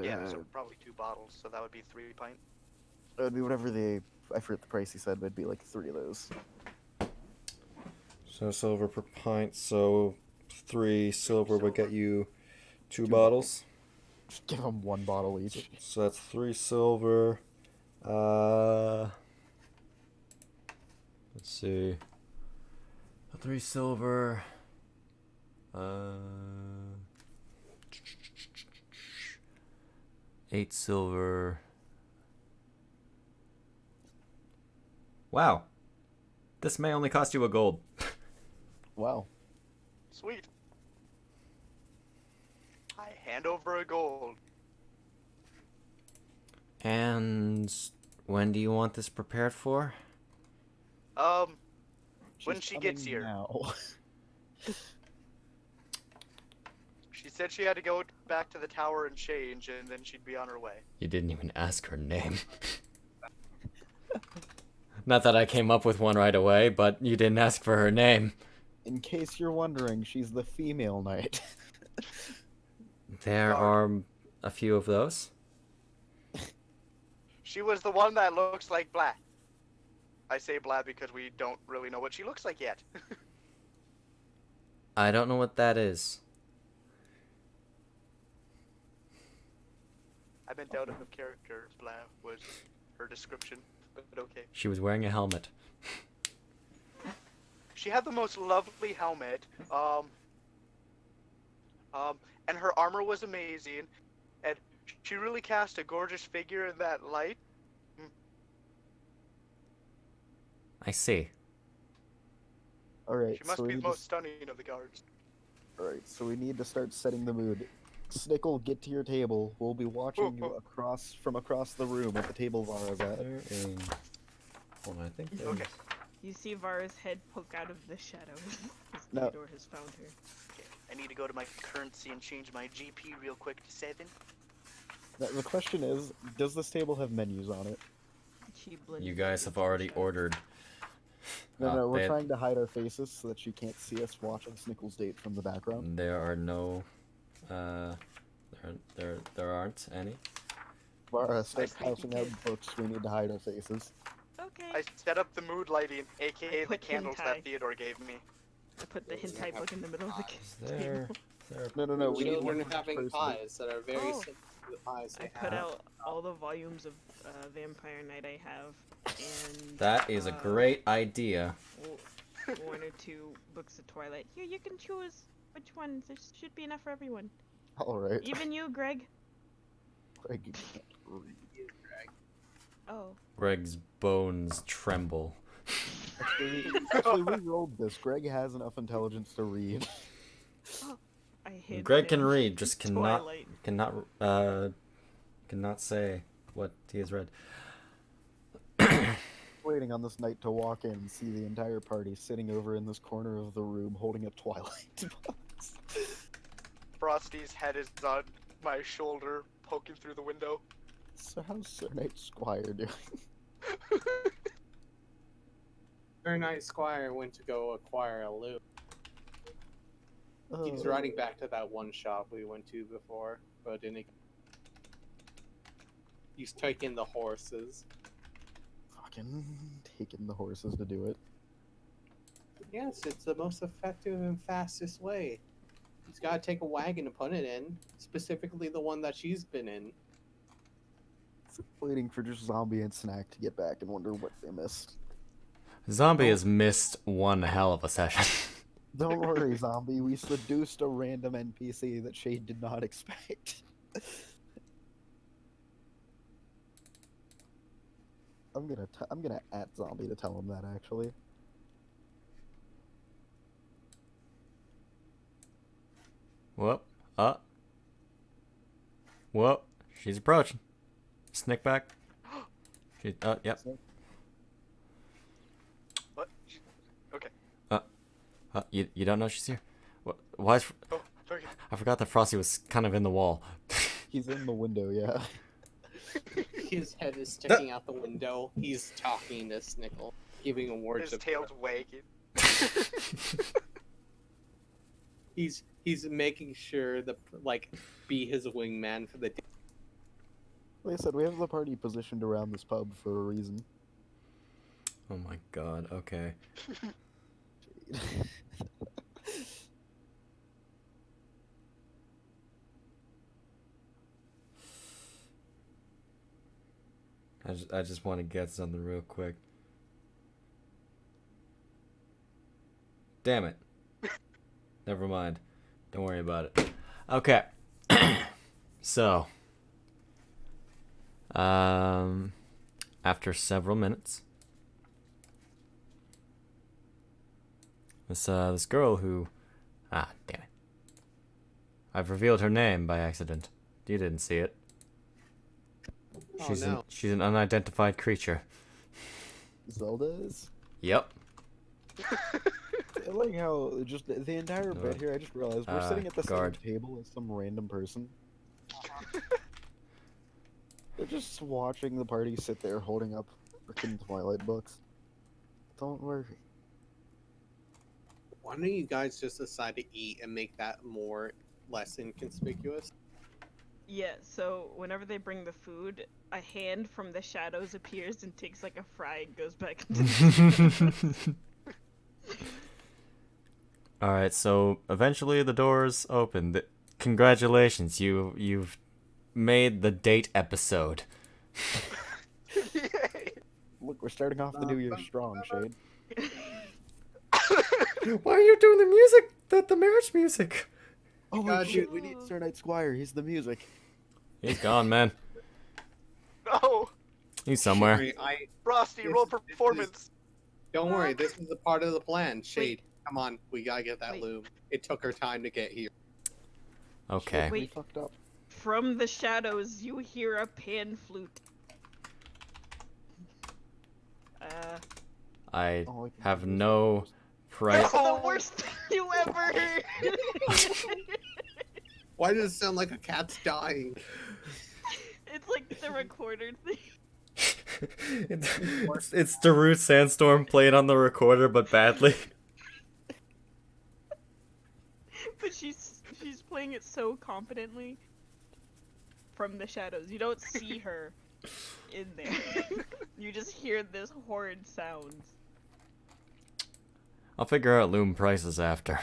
F: yeah, so probably 2 bottles, so that would be 3 pints.
A: It would be whatever I forget the price he said, but it'd be like 3 of those.
B: silver per pint. So 3 silver would get you 2
A: Two
B: bottles.
A: Just give them 1 bottle each.
B: So that's 3 silver. Let's see. 3 silver. 8 silver. Wow. This may only cost you a gold.
A: Wow.
F: Sweet. I hand over a gold.
B: And when do you want this prepared for?
F: When
A: She's
F: she gets
A: coming
F: here.
A: now.
F: She said she had to go back to the tower and change, and then she'd be on her way.
B: You didn't even ask her name. Not that I came up with one right away, but you didn't ask for her name.
A: In case you're wondering, she's the female knight.
B: There are a few of those.
F: She was the one that looks like Blah. I say Blah because we don't really know what she looks like yet.
B: I don't know what that is.
F: I meant out of character. Blah was her description, but okay.
B: She was wearing a helmet.
F: She had the most lovely helmet. And her armor was amazing, and she really cast a gorgeous figure in that light.
B: I see.
A: Alright,
F: She must
A: so
F: be the most stunning of the guards.
A: Alright, so we need to start setting the mood. Snickle, get to your table. We'll be watching you from across the room at the table Vara's at.
B: Hold on, I think
F: Okay.
D: You see Vara's head poke out of the shadows as
A: No.
D: Theodore has found her.
F: Okay, I need to go to my currency and change my GP real quick to 7.
A: The question is, does this table have menus on it?
D: She blended
B: You guys have already ordered.
A: No, we're
B: they-
A: trying to hide our faces so that she can't see us watching Snickle's date from the background.
B: There are no. There aren't any.
A: Vara, start
F: I think
A: passing out books. We need to hide our faces.
D: Okay.
F: I set up the mood lighting, aka the
D: Put
F: candles
D: hentai.
F: that Theodore gave me.
D: I put the hentai book in the middle of the
B: Is
D: table.
B: there?
A: No, we need
G: Children
A: one for each
G: having
A: person.
G: pies that are very
D: Oh.
G: similar to the pies
D: I
G: they
D: put
G: have.
D: out all the volumes of Vampire Knight I have, and
B: That is a great idea.
D: 1 or 2 books of Twilight. Here, you can choose which ones. There should be enough for everyone.
A: Alright.
D: Even you, Greg.
A: Greg, you can't read.
D: Oh.
B: Greg's bones tremble.
A: Actually, we rolled this. Greg has enough intelligence to read.
D: I hid
B: Greg can
D: in
B: read, just cannot
D: Twilight.
B: cannot say what he has read.
A: Waiting on this knight to walk in and see the entire party sitting over in this corner of the room holding a Twilight box.
F: Frosty's head is on my shoulder, poking through the window.
A: So how's Sir Knight Squire doing?
G: Sir Knight Squire went to go acquire a loot. He's
A: Oh,
G: riding back to that one shop we went to before, but didn't. He's taking the horses.
A: Fucking taking the horses to do it.
G: Yes, it's the most effective and fastest way. He's got to take a wagon and put it in, specifically the one that she's been in.
A: Waiting for just Zombie and Snack to get back and wonder what they missed.
B: Zombie has missed one hell of a session.
A: Don't worry, Zombie. We seduced a random NPC that Shade did not expect. I'm gonna at zombie to tell him that actually.
B: Whoop. Whoop. She's approaching. Sneak back. She, yep.
F: What? Okay.
B: You don't know she's here? What? Why is...
F: Oh, okay.
B: I forgot that Frosty was kind of in the wall.
A: He's in the window, yeah.
G: His head is sticking out the window. He's talking to Snickle, giving him words
F: His
G: of
F: tail's wagging.
G: He's making sure to be his wingman for the day.
A: Like I said, we have the party positioned around this pub for a reason.
B: Oh my god, okay. I just want to get something real quick. Damn it. Never mind. Don't worry about it. Okay. So, after several minutes, this girl who, damn it. I've revealed her name by accident. You didn't see it. She's an unidentified creature.
A: Zelda is?
B: Yep.
A: I like how just the entire bit here, I just realized we're sitting at the
B: guard.
A: same table as some random person. They're just watching the party sit there holding up freaking Twilight books. Don't worry.
G: Why don't you guys just decide to eat and make that less inconspicuous?
D: Yeah, so whenever they bring the food, a hand from the shadows appears and takes like a fry and goes back into the
B: Alright, so eventually the doors open. Congratulations, you've made the date episode.
F: Yay!
A: Look, we're starting off the new year strong, Shade.
B: Why are you doing the music? The marriage music?
A: Oh
G: God,
A: shit, we need Sir Knight Squire, he's the music.
B: He's gone, man.
F: No!
B: He's somewhere.
F: Frosty, roll performance.
G: Don't worry, this is a part of the plan. Shade, come on, we gotta get that
D: Wait.
G: lube. It took her time to get here.
B: Okay.
A: We
D: Wait.
A: fucked up.
D: From the shadows, you hear a pan flute.
B: I
A: All I can
B: have
A: do is-
B: no price.
D: That's the worst thing you ever heard.
G: Why does it sound like a cat's dying?
D: It's like the recorder thing.
B: it's Darude Sandstorm playing on the recorder, but badly.
D: But she's playing it so confidently. From the shadows, you don't see her in there. You just hear this horrid sounds.
B: I'll figure out loom prices after.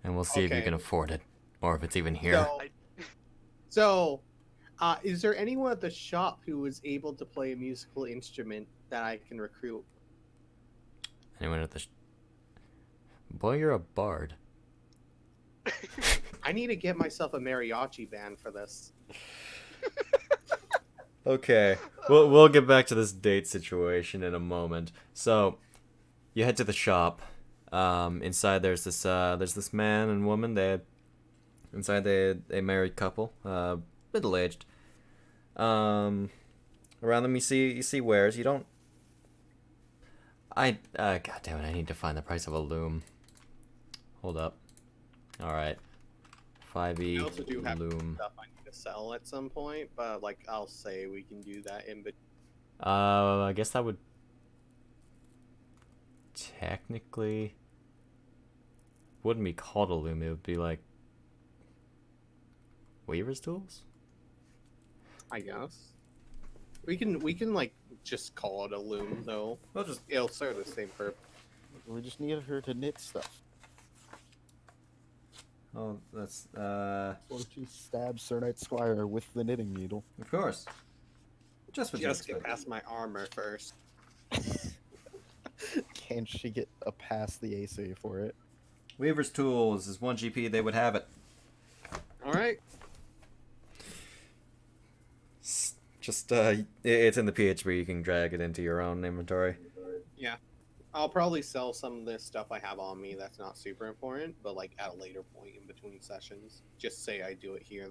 B: And we'll see if you
G: Okay.
B: can afford it. Or if it's even here.
G: So, is there anyone at the shop who was able to play a musical instrument that I can recruit?
B: Anyone at the... Boy, you're a bard.
G: I need to get myself a mariachi band for this.
B: Okay, we'll get back to this date situation in a moment. So, you head to the shop. Inside there's this man and woman. Inside they a married couple, middle aged. Around them you see wares. You don't. God damn it! I need to find the price of a loom. Hold up. All right, 5e
G: I also do have
B: loom.
G: stuff I need to sell at some point, but I'll say we can do that in between.
B: I guess that would technically wouldn't be called a loom. It would be like weaver's tools.
G: I guess we can just call it a loom though. It'll serve the same purpose.
A: We just need her to knit stuff.
B: Oh, that's
A: Or to stab Sir Knight Squire with the knitting needle.
B: of course. Just what you
G: Just get
B: expect.
G: past my armor first.
A: Can she get a past the AC for it?
B: Weaver's tools is 1 GP. They would have it.
G: All right.
B: Just it's in the PHP. You can drag it into your own inventory.
G: Yeah. I'll probably sell some of this stuff I have on me that's not super important, but like at a later point in between sessions. Just say I do it here.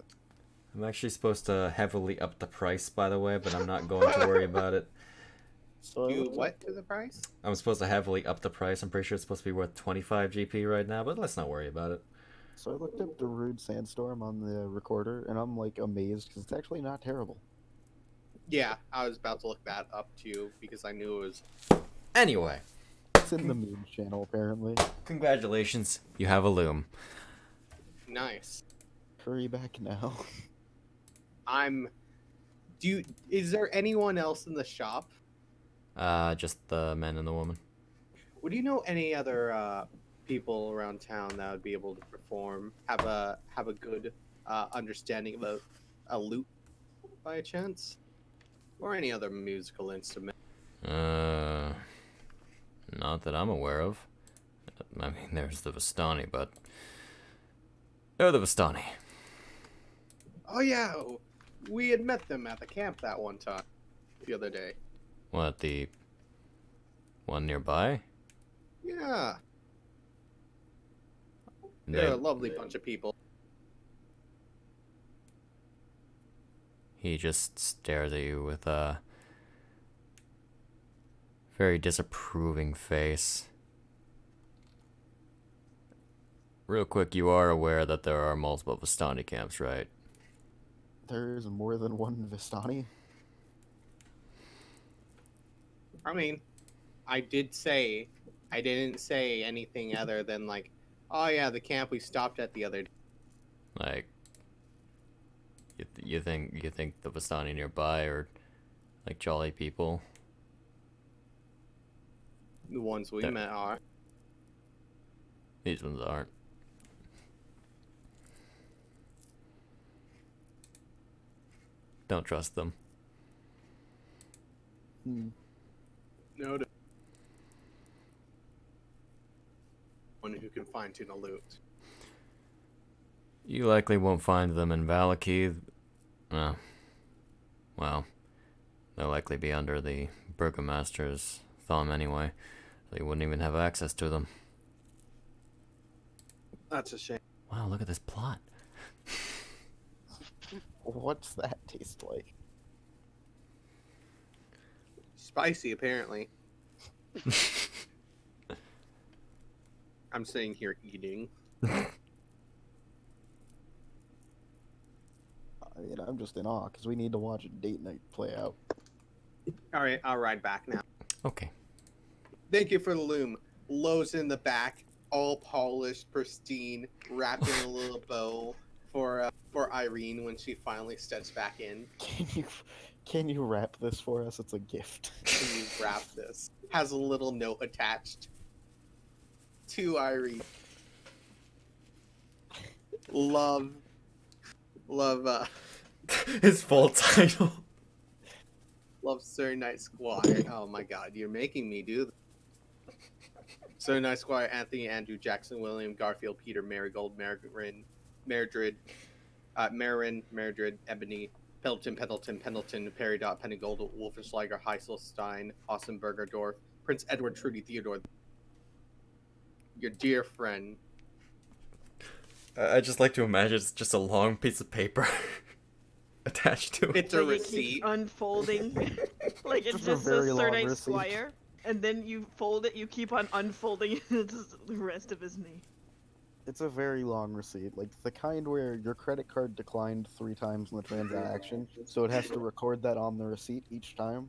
B: I'm actually supposed to heavily up the price, by the way, but I'm not going to worry about it.
A: So I
G: You
A: looked
G: what
A: up,
G: to the price?
B: I'm supposed to heavily up the price. I'm pretty sure it's supposed to be worth 25 GP right now, but let's not worry about it.
A: so I looked up the Rude Sandstorm on the recorder, and I'm like amazed because it's actually not terrible.
G: Yeah, I was about to look that up too because I knew it was.
B: Anyway,
A: It's in the memes channel apparently.
B: congratulations, you have a loom.
G: Nice.
A: Hurry back now.
G: Is there anyone else in the shop?
B: Just the man and the woman.
G: Would you know any other people around town that would be able to perform? Have a good understanding of a lute by chance, or any other musical instrument?
B: Not that I'm aware of. I mean, there's the Vistani, but they're the Vistani.
G: Oh yeah, we had met them at the camp that one time, the other day.
B: What, the one nearby?
G: Yeah, they're a lovely bunch of people.
B: He just stares at you with a very disapproving face. Real quick, you are aware that there are multiple Vistani camps, right?
A: There's more than one Vistani.
G: I mean, I didn't say anything other than like, oh yeah, the camp we stopped at the other day.
B: Like, you think the Vistani nearby are like jolly people?
G: The ones we
B: They're-
G: met are.
B: These ones aren't. Don't trust them.
G: No. One who can fine tune a lute.
B: You likely won't find them in Valakith. Well, they'll likely be under the Burgomaster's thumb anyway, so you wouldn't even have access to them.
G: That's a shame.
B: Wow, look at this plot.
A: What's that taste like?
G: Spicy, apparently. I'm sitting here eating.
A: I mean, I'm just in awe because we need to watch a date night play out.
G: All right, I'll ride back now.
B: Okay.
G: Thank you for the loom. Lowe's in the back, all polished, pristine, wrapped in a little bow for Irene when she finally steps back in.
A: Can you wrap this for us? It's a gift.
G: Can you wrap this? Has a little note attached to Irene. Love,
B: His full title.
G: love Sir Knight Squire. Oh my god, you're making me do this. Sir Knight Squire Anthony, Andrew, Jackson, William, Garfield, Peter, Marigold, Marin, Merdred, Ebony, Pendleton, Peridot, Pennegold, Wolfenschlager, Heiselstein, Austin Bergerdorf, Prince Edward, Trudy, Theodore. Your dear friend.
B: I just like to imagine it's just a long piece of paper attached to it.
G: It's a
D: Like, it
G: receipt.
D: keeps unfolding. Like it
A: Just a
D: just
A: very
D: says Sir
A: long
D: Knight
A: receipt.
D: Squire, and then you fold it, you keep on unfolding it, and it's just the rest of his name.
A: It's a very long receipt, like the kind where your credit card declined 3 times in the transaction, so it has to record that on the receipt each time.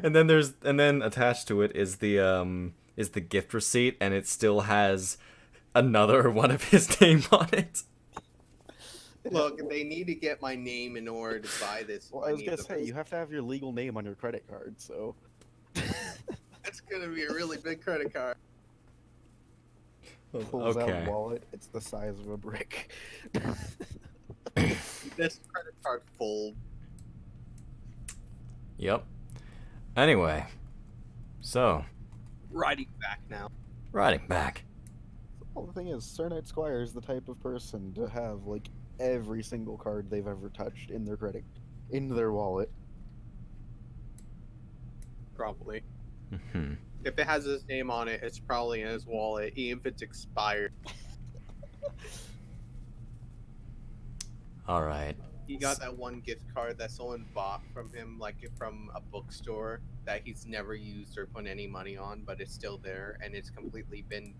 B: and then attached to it is the gift receipt, and it still has another one of his name on it.
G: Look, they need to get my name in order to buy this.
A: Well, I was gonna say, you have to have your legal name on your credit card, so...
G: That's gonna be a really big credit card.
A: Pulls out
B: Okay.
A: a wallet, it's the size of a brick.
G: This credit card fold.
B: Yep. Anyway, so
G: Riding back now.
B: riding back.
A: Well, the thing is, Sir Knight Squire is the type of person to have, like, every single card they've ever touched in their wallet.
G: Probably.
B: Hmm.
G: If it has his name on it, it's probably in his wallet, even if it's expired.
B: All right.
G: He got that one gift card that someone bought from him, like from a bookstore, that he's never used or put any money on, but it's still there, and it's completely been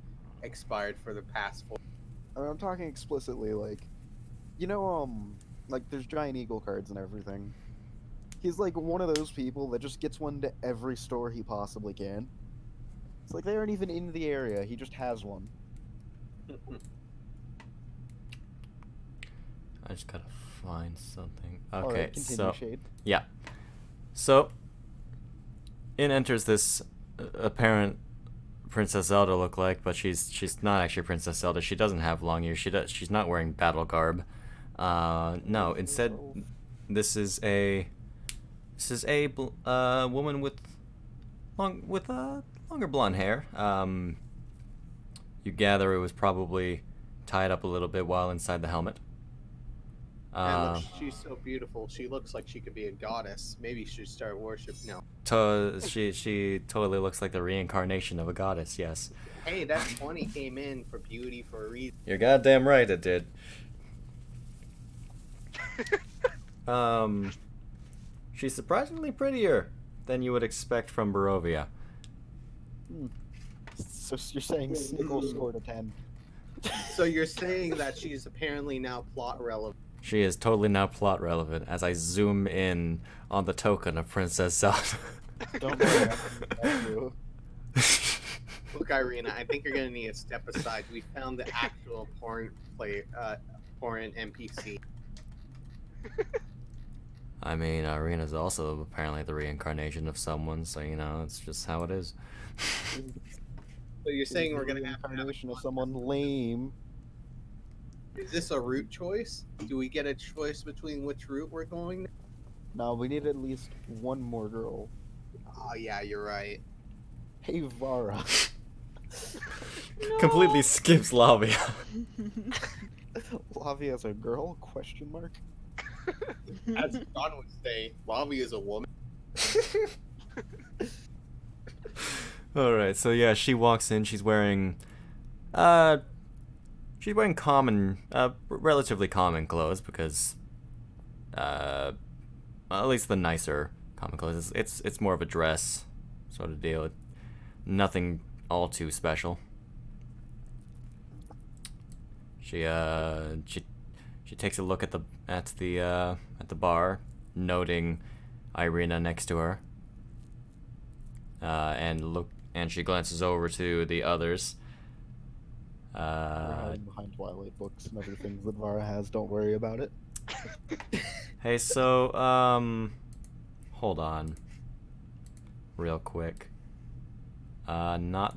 G: expired for the past 4.
A: I mean, I'm talking explicitly, like, like there's giant eagle cards and everything. He's like one of those people that just gets one to every store he possibly can. It's like they aren't even in the area, he just has one.
B: I just gotta find something. Okay,
A: Alright, continue,
B: so
A: Shade.
B: yeah, so in enters this apparent Princess Zelda lookalike, but she's not actually Princess Zelda. She doesn't have long ears. She's not wearing battle garb. No, instead, this is a woman with longer blonde hair. You gather it was probably tied up a little bit while inside the helmet.
G: And look, she's so beautiful. She looks like she could be a goddess. Maybe she should start worship now.
B: She totally looks like the reincarnation of a goddess. Yes.
G: Hey, that 20 came in for beauty for a reason.
B: You're goddamn right, it did. She's surprisingly prettier than you would expect from Barovia.
A: So you're saying Snickle scored a 10.
G: So you're saying that she's apparently now plot relevant.
B: She is totally now plot relevant as I zoom in on the token of Princess Zelda.
A: Don't worry, I'm you.
G: Look, Irina, I think you're gonna need to step aside. We found the actual porn NPC.
B: I mean, Irina's also apparently the reincarnation of someone, so you know, it's just how it is.
G: So you're saying we're gonna have to have
A: Reincarnation of someone lame.
G: Is this a route choice? Do we get a choice between which route we're going?
A: No, we need at least one more girl.
G: Oh yeah, you're right.
A: Hey, Vara.
B: Completely skips Lavia.
A: Lavia's a girl? Question mark.
G: As John would say, Lavi is a woman.
B: Alright, so yeah, she walks in, she's wearing common, relatively common clothes because, at least the nicer common clothes. It's more of a dress sort of deal. Nothing all too special. She takes a look at the bar, noting Irina next to her, and she glances over to the others.
A: We're hiding behind Twilight books and other things that Vara has. Don't worry about it.
B: Hey, so hold on, real quick. Not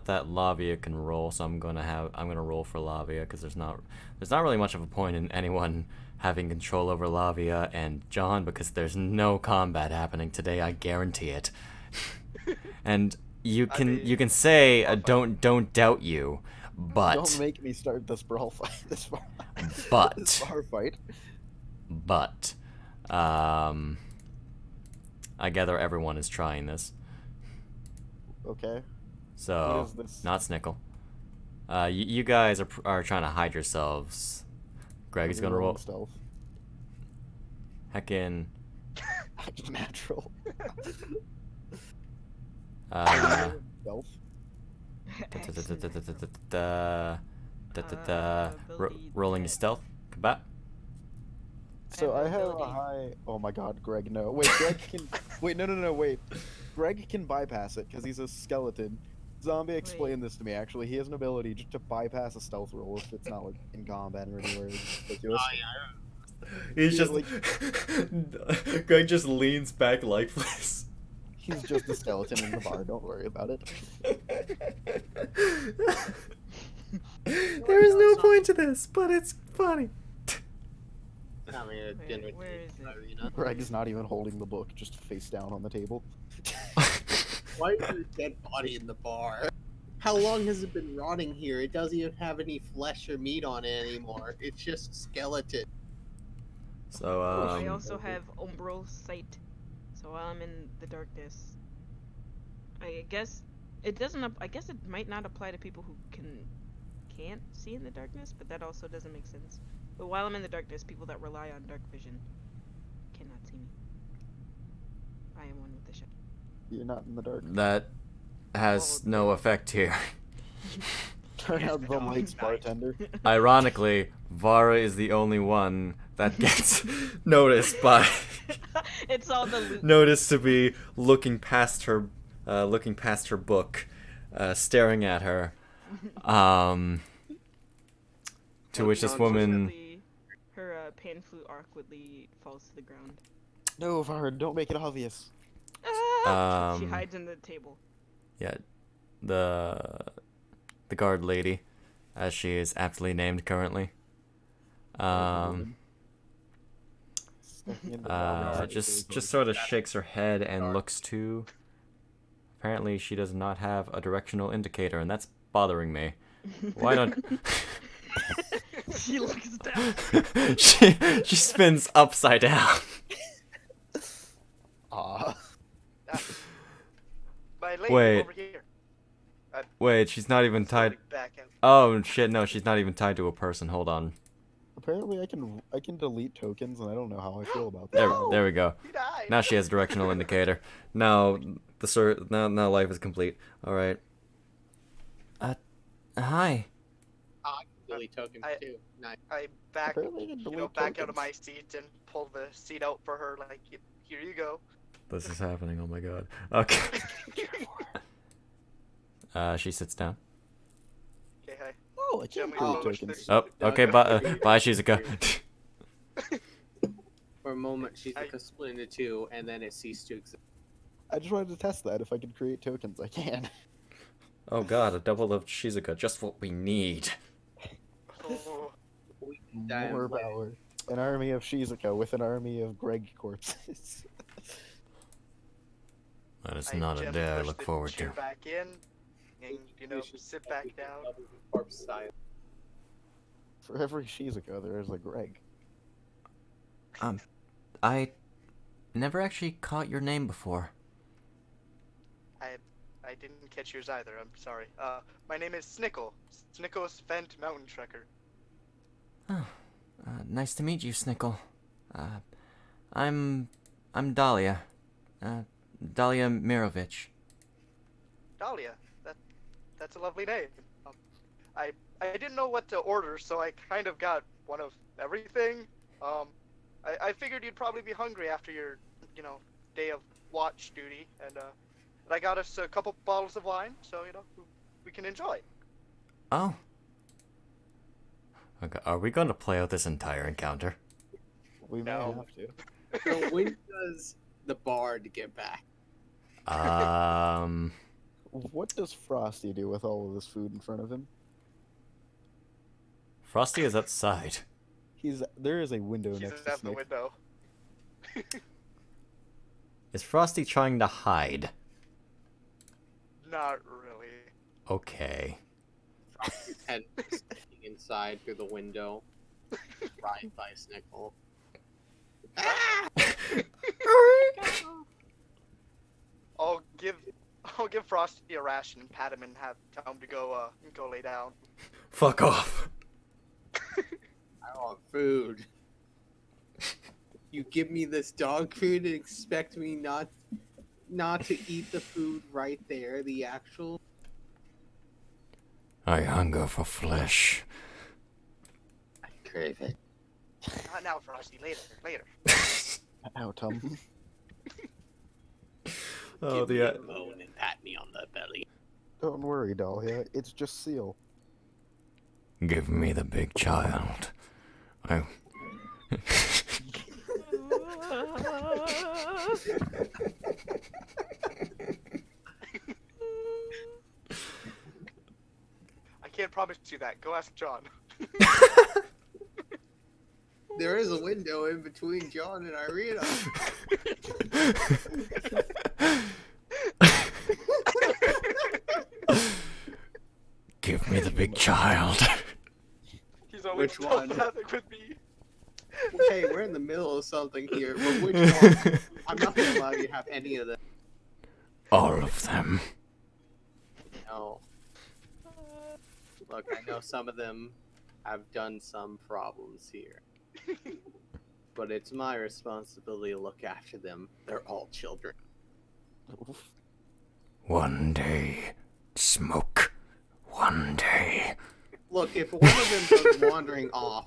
B: that Lavia can roll, so I'm gonna roll for Lavia because there's not really much of a point in anyone having control over Lavia and John because there's no combat happening today. I guarantee it. And you can say don't doubt you, but
A: Don't make me start this brawl fight. This bar fight.
B: But I gather everyone is trying this.
A: Okay.
B: So,
A: What is this?
B: not Snickle. You guys are trying to hide yourselves. Greg is gonna roll.
A: Stealth.
B: Heckin'.
A: Act natural. Stealth.
B: Rolling your stealth. Combat.
A: So I have a
D: ability.
A: high. Oh my God, Greg! No, wait. Greg can. Wait, no, wait. Greg can bypass it because he's a skeleton. Zombie explained this to me. Actually, he has an ability just to bypass a stealth roll if it's not like in combat or anywhere.
B: He's just
A: like-
B: Greg just leans back lifeless.
A: He's just a skeleton in the bar. Don't worry about it.
B: There is no point to this, but it's funny.
G: Having a dinner
D: Wait, where is it?
G: Irina.
A: Greg is not even holding the book, just face down on the table.
G: Why is there a dead body in the bar? How long has it been rotting here? It doesn't even have any flesh or meat on it anymore. It's just skeleton.
B: So,
D: I also have umbral sight, so while I'm in the darkness, I guess it doesn't. I guess it might not apply to people who can't see in the darkness, but that also doesn't make sense. But while I'm in the darkness, people that rely on dark vision cannot see me. I am one with the shadow.
A: You're not in the dark.
B: that has no effect here.
A: Turn out the lights, bartender.
B: Ironically, Vara is the only one that gets noticed by
D: It's all the loot.
B: noticed to be looking past her book, staring at her. To which this woman.
D: Unfortunately, her pan flute awkwardly falls to the ground.
A: No, Vard, don't make it obvious.
D: Ah! She hides in the table.
B: Yeah, the guard lady, as she is aptly named currently. Just sort of shakes her head and looks to. Apparently, she does not have a directional indicator, and that's bothering me. Why don't
D: She looks down.
B: she spins upside down?
A: Aw.
F: My lady
B: Wait.
F: over here.
B: Wait, she's not even tied.
F: Back out.
B: Oh shit! No, she's not even tied to a person. Hold on.
A: Apparently, I can delete tokens, and I don't know how I feel about
B: There,
A: that.
B: there we go.
F: He died.
B: Now she has a directional indicator. Now now life is complete. All right. Hi.
G: I can delete tokens too. Nice.
F: I back,
A: Apparently I can delete
F: back out of
A: tokens.
F: my seat and pull the seat out for her. Like, here you go.
B: This is happening. Oh my god. Okay. She sits down.
F: Okay, hi.
A: Oh, I can't
F: Gently
A: delete
F: approach
A: tokens.
F: the-
B: Oh, okay. Bye, Shizuka.
G: For a moment, Shizuka split into two, and then it ceased to exist.
A: I just wanted to test that. If I could create tokens, I can.
B: Oh god, a double of Shizuka, just what we need.
F: Oh,
A: More power. An army of Shizuka with an army of Greg corpses.
B: That is
F: I
B: not a
F: gently
B: day I
F: push
B: look
F: the
B: forward
F: chair
B: to.
F: back in, and sit back down.
G: Corpse side.
A: For every Shizuka, there is a Greg.
B: I never actually caught your name before.
F: I didn't catch yours either. I'm sorry. My name is Snickle. Snickle's Vent Mountain Trekker.
B: Nice to meet you, Snickle. I'm Dahlia. Dahlia Mirovich.
F: Dahlia. That's a lovely name. I didn't know what to order, so I kind of got one of everything. I figured you'd probably be hungry after your, day of watch duty, and I got us a couple bottles of wine, so we can enjoy.
B: Oh. Okay, are we going to play out this entire encounter?
A: We may
F: No.
A: have to.
G: So when does the bard get back?
A: What does Frosty do with all of this food in front of him?
B: Frosty is outside.
A: There is a window
F: He's
A: next to
F: at the
A: Snake.
F: window.
B: Is Frosty trying to hide?
F: Not really.
B: Okay.
G: His head sticking inside through the window, right by Snickle.
F: I'll give Frosty a ration and pat him and tell him to go lay down.
B: Fuck off.
G: I want food. You give me this dog food and expect me not to eat the food right there, the actual.
B: I hunger for flesh.
G: I crave it.
F: Not now, Frosty. Later.
A: Ow, Tom.
B: Oh,
G: Give me a bone and pat me on the belly.
A: Don't worry, Dahlia. It's just Seal.
B: Give me the big child. I...
F: I can't promise you that. Go ask John.
G: There is a window in between John and Irina.
B: Give me the big child.
F: He's always
G: Which one?
F: telepathic with me.
G: Hey, we're in the middle of something here. But which one? I'm not gonna allow you to have any of them.
B: All of them.
G: No. Look, I know some of them have done some problems here. But it's my responsibility to look after them. They're all children.
B: One day, smoke. One day.
G: Look, if one of them goes wandering off,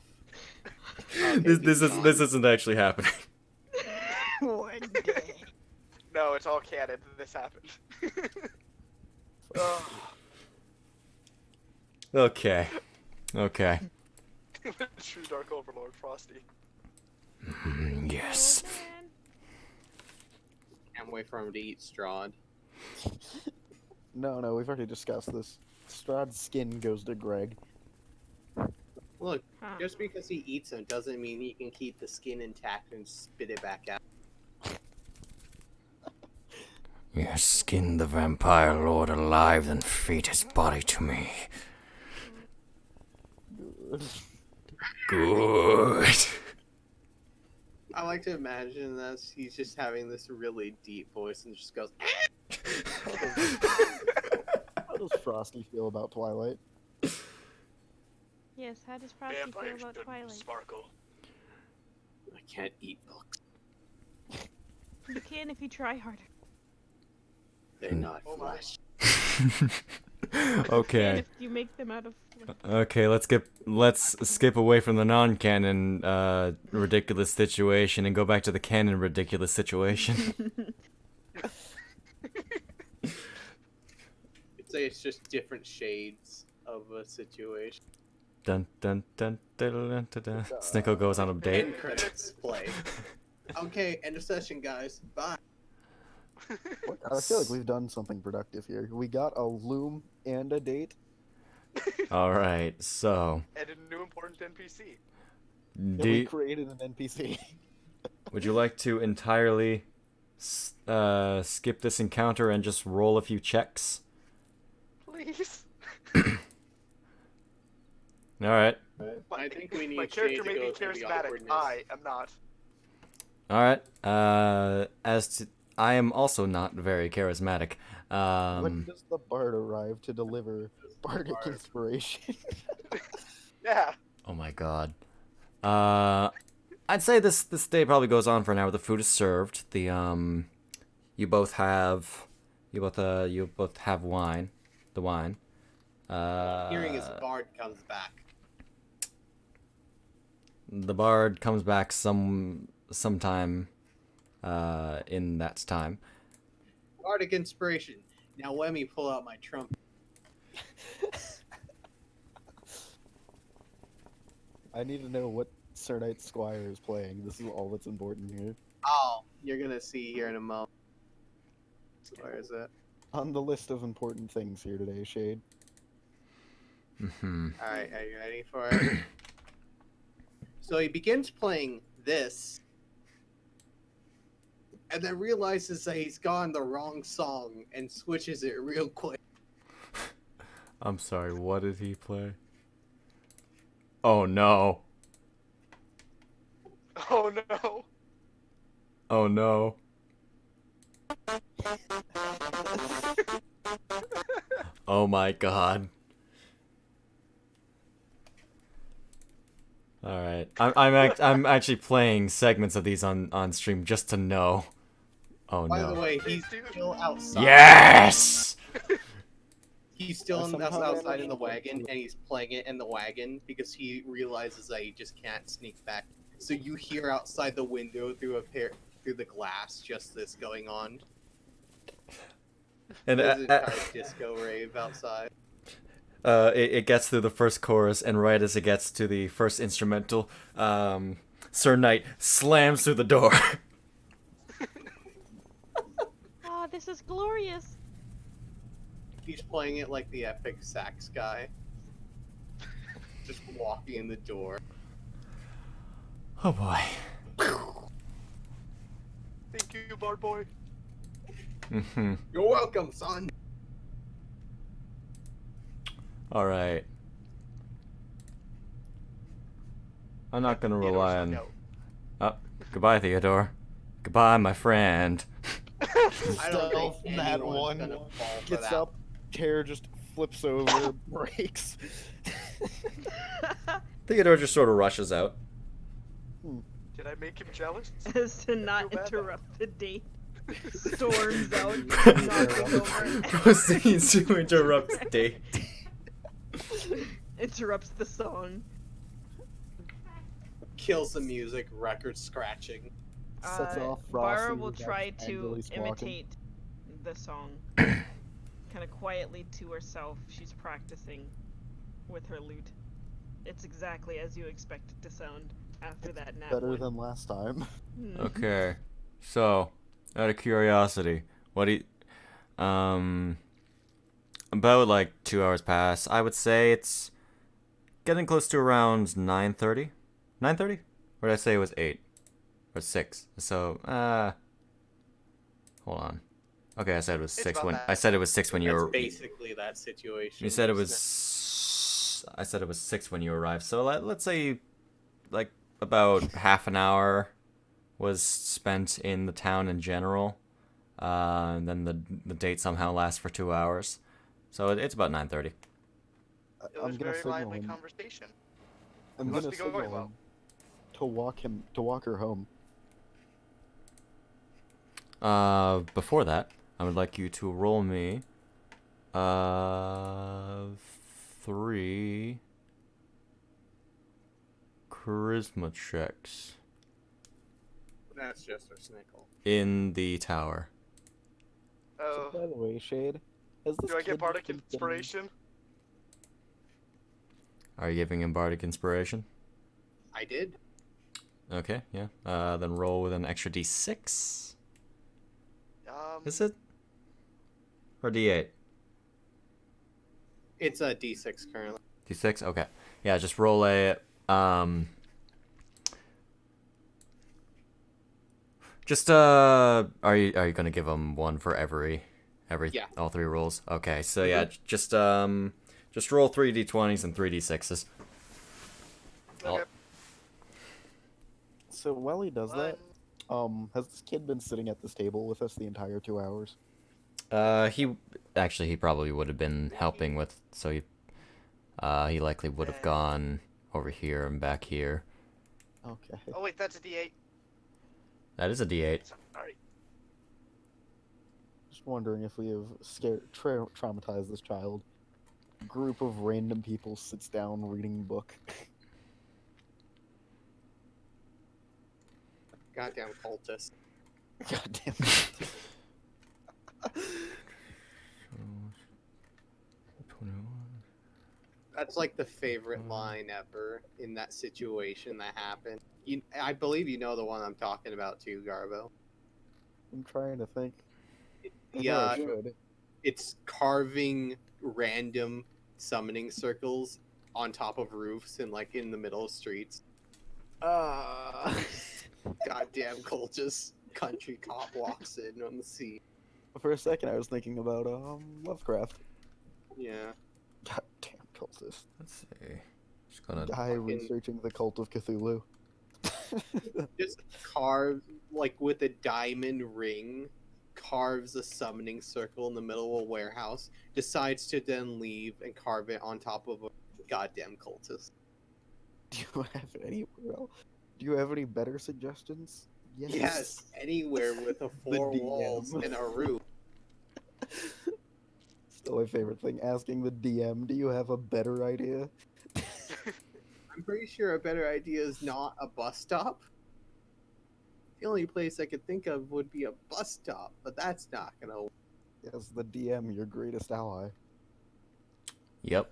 B: This isn't actually happening.
D: One day.
F: No, it's all canon. This happened.
B: Okay. Okay.
F: True Dark Overlord Frosty.
B: Yes.
D: Oh, man.
G: can't wait for him to eat Strahd.
A: No, we've already discussed this. Strahd's skin goes to Greg.
G: Look,
D: Huh.
G: just because he eats him doesn't mean he can keep the skin intact and spit it back out.
B: Yes, skin the vampire lord alive, then feed his body to me. Good.
G: I like to imagine that he's just having this really deep voice and just goes.
A: How does Frosty feel about Twilight?
D: Yes, how does Frosty feel
F: Vampires
D: about
F: don't
D: Twilight?
F: sparkle.
G: I can't eat books.
D: You can if you try harder.
G: They're not
F: Oh my.
G: flesh.
D: And
B: Okay.
D: if you make them out of flesh.
B: Okay, let's skip away from the non-canon ridiculous situation and go back to the canon ridiculous situation.
G: I'd say it's just different shades of a situation.
B: Dun dun dun dun dun dun dun. Snicko goes on a date.
G: End credits play. Okay, end of session, guys. Bye.
A: I feel like we've done something productive here. We got a loom and a date.
B: All right, so
F: And a new important NPC.
A: We created an NPC.
B: would you like to entirely skip this encounter and just roll a few checks?
F: Please.
B: All right.
G: I think we need
F: My
G: Shade
F: character
G: to
F: may
G: go
F: be
G: through the
F: charismatic.
G: awkwardness.
F: I am not.
B: All right. I am also not very charismatic.
A: When does the bard arrive to deliver bardic inspiration?
F: Yeah.
B: Oh my god. I'd say this day probably goes on for an hour. The food is served. The you both have wine. The wine.
G: Hearing his bard comes back.
B: The bard comes back sometime in that time.
G: Bardic inspiration. Now let me pull out my trumpet.
A: I need to know what Sir Knight Squire is playing. This is all that's important here.
G: Oh, you're gonna see here in a moment. Where is it?
A: On the list of important things here today, Shade.
B: Mm-hmm.
G: Alright, are you ready for it? So he begins playing this, and then realizes that he's gotten the wrong song and switches it real quick.
B: I'm sorry, what did he play? Oh no.
F: Oh no.
B: Oh no. Oh my god. All right, I'm actually playing segments of these on stream just to know. Oh
G: By
B: no.
G: the way, he's still outside.
B: Yes.
G: He's still
A: Somehow
G: outside in the wagon, and he's playing it in the wagon because he realizes that he just can't sneak back. So you hear outside the window through the glass just this going on.
B: And
G: There's an entire disco rave outside.
B: it gets through the first chorus, and right as it gets to the first instrumental, Sir Knight slams through the door.
D: Oh, this is glorious.
G: He's playing it like the epic sax guy. Just walking in the door.
B: Oh boy.
F: Thank you, Bard Boy.
B: Mm-hmm.
G: You're welcome, son.
B: All right. I'm not gonna
F: Theodore's
B: rely
F: looking
B: on.
F: out.
B: Oh, goodbye, Theodore. Goodbye, my friend.
C: I don't think
A: Stealth, that
C: anyone's
A: one
C: gonna fall for
A: gets
C: that.
A: up, Tear just flips over, breaks.
B: Theodore just sort of rushes out.
F: Did I make him jealous?
D: As to not
F: feel bad now.
D: interrupt the date. Storms out, knocking over.
B: Proceeds to interrupt the date.
D: Interrupts the song.
C: Kills the music, record scratching.
A: Sets off
D: Vara
A: Frosty,
D: will
A: who's
D: try to
A: angrily squawking.
D: imitate the song. Kind of quietly to herself. She's practicing with her lute. It's exactly as you expect it to sound after that nap.
A: Better than last time.
B: Okay. So, out of curiosity, what do you... About, like, 2 hours pass. I would say it's getting close to around 9:30. 9:30? Or did I say it was 8? Or 6? So, hold on. Okay, I said it was
F: It's
B: 6
F: about
B: when...
F: that.
B: I said it was 6 when you
C: That's
B: were...
C: basically that situation.
B: You said it was... I said it was 6 when you arrived. So, let's say, like, about half an hour was spent in the town in general. And then the date somehow lasts for 2 hours. So it's about 9:30.
F: It
A: I'm
F: was
A: gonna
F: very
A: signal
F: lively
A: him.
F: conversation.
A: I'm
F: It must
A: gonna
F: be going
A: signal
F: well.
A: him to walk her home.
B: Before that, I would like you to roll me 3 charisma checks
C: That's just a snickle.
B: in the tower.
F: Oh,
A: By the way, Shade, has this
F: do I get
A: kid
F: bardic
A: been getting-
F: inspiration?
B: Are you giving him bardic inspiration?
C: I did.
B: Okay, yeah. Then roll with an extra d6. Is it? Or d8?
C: It's a D6 currently.
B: D6? Okay. Yeah, just roll a just are you gonna give him one for every
C: Yeah.
B: all 3 rolls? Okay, so yeah, just roll 3 d20s and 3 d6s.
F: Okay.
A: So while he does that, has this kid been sitting at this table with us the entire 2 hours?
B: He probably would have been helping with, so he likely would have gone over here and back here.
A: Okay.
F: Oh wait, that's a D8.
B: That is a d8.
F: Sorry.
A: Just wondering if we have traumatized this child. Group of random people sits down reading book.
C: Goddamn cultist.
A: Goddamn.
C: That's like the favorite line ever in that situation that happened. I believe you know the one I'm talking about too, Garbo.
A: I'm trying to think. I know I
C: Yeah,
A: should.
C: it's carving random summoning circles on top of roofs and like in the middle of streets. Goddamn cultist. Country cop walks in on the scene.
A: For a second, I was thinking about Lovecraft.
C: Yeah.
A: Goddamn cultist.
B: Let's see. Just gonna.
A: Guy researching the cult of Cthulhu.
C: Just carve, like with a diamond ring, carves a summoning circle in the middle of a warehouse, decides to then leave and carve it on top of a goddamn cultist.
A: Do you have any? Well, do you have any better suggestions?
C: Yes, anywhere with a
A: The
C: 4
A: DM.
C: walls and a roof.
A: Still my favorite thing. Asking the DM, "Do you have a better idea?"
C: I'm pretty sure a better idea is not a bus stop. The only place I could think of would be a bus stop, but that's not gonna work.
A: Yes, the DM, your greatest ally.
B: Yep.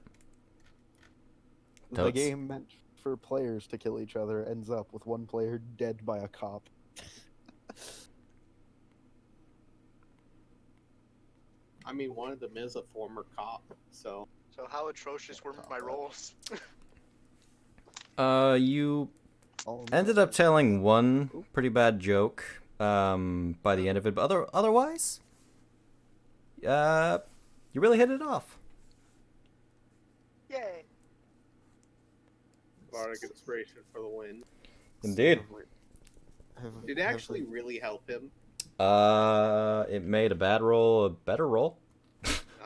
A: The
B: Totes.
A: game meant for players to kill each other ends up with one player dead by a cop.
C: I mean, one of them is a former cop, so
F: So how atrocious were my rolls?
B: You
A: All of
B: ended
A: this-
B: up telling one pretty bad joke by the end of it, but otherwise, you really hit it off.
G: bardic inspiration for the win.
B: Indeed.
G: Did it actually really help him?
B: It made a bad roll a better roll.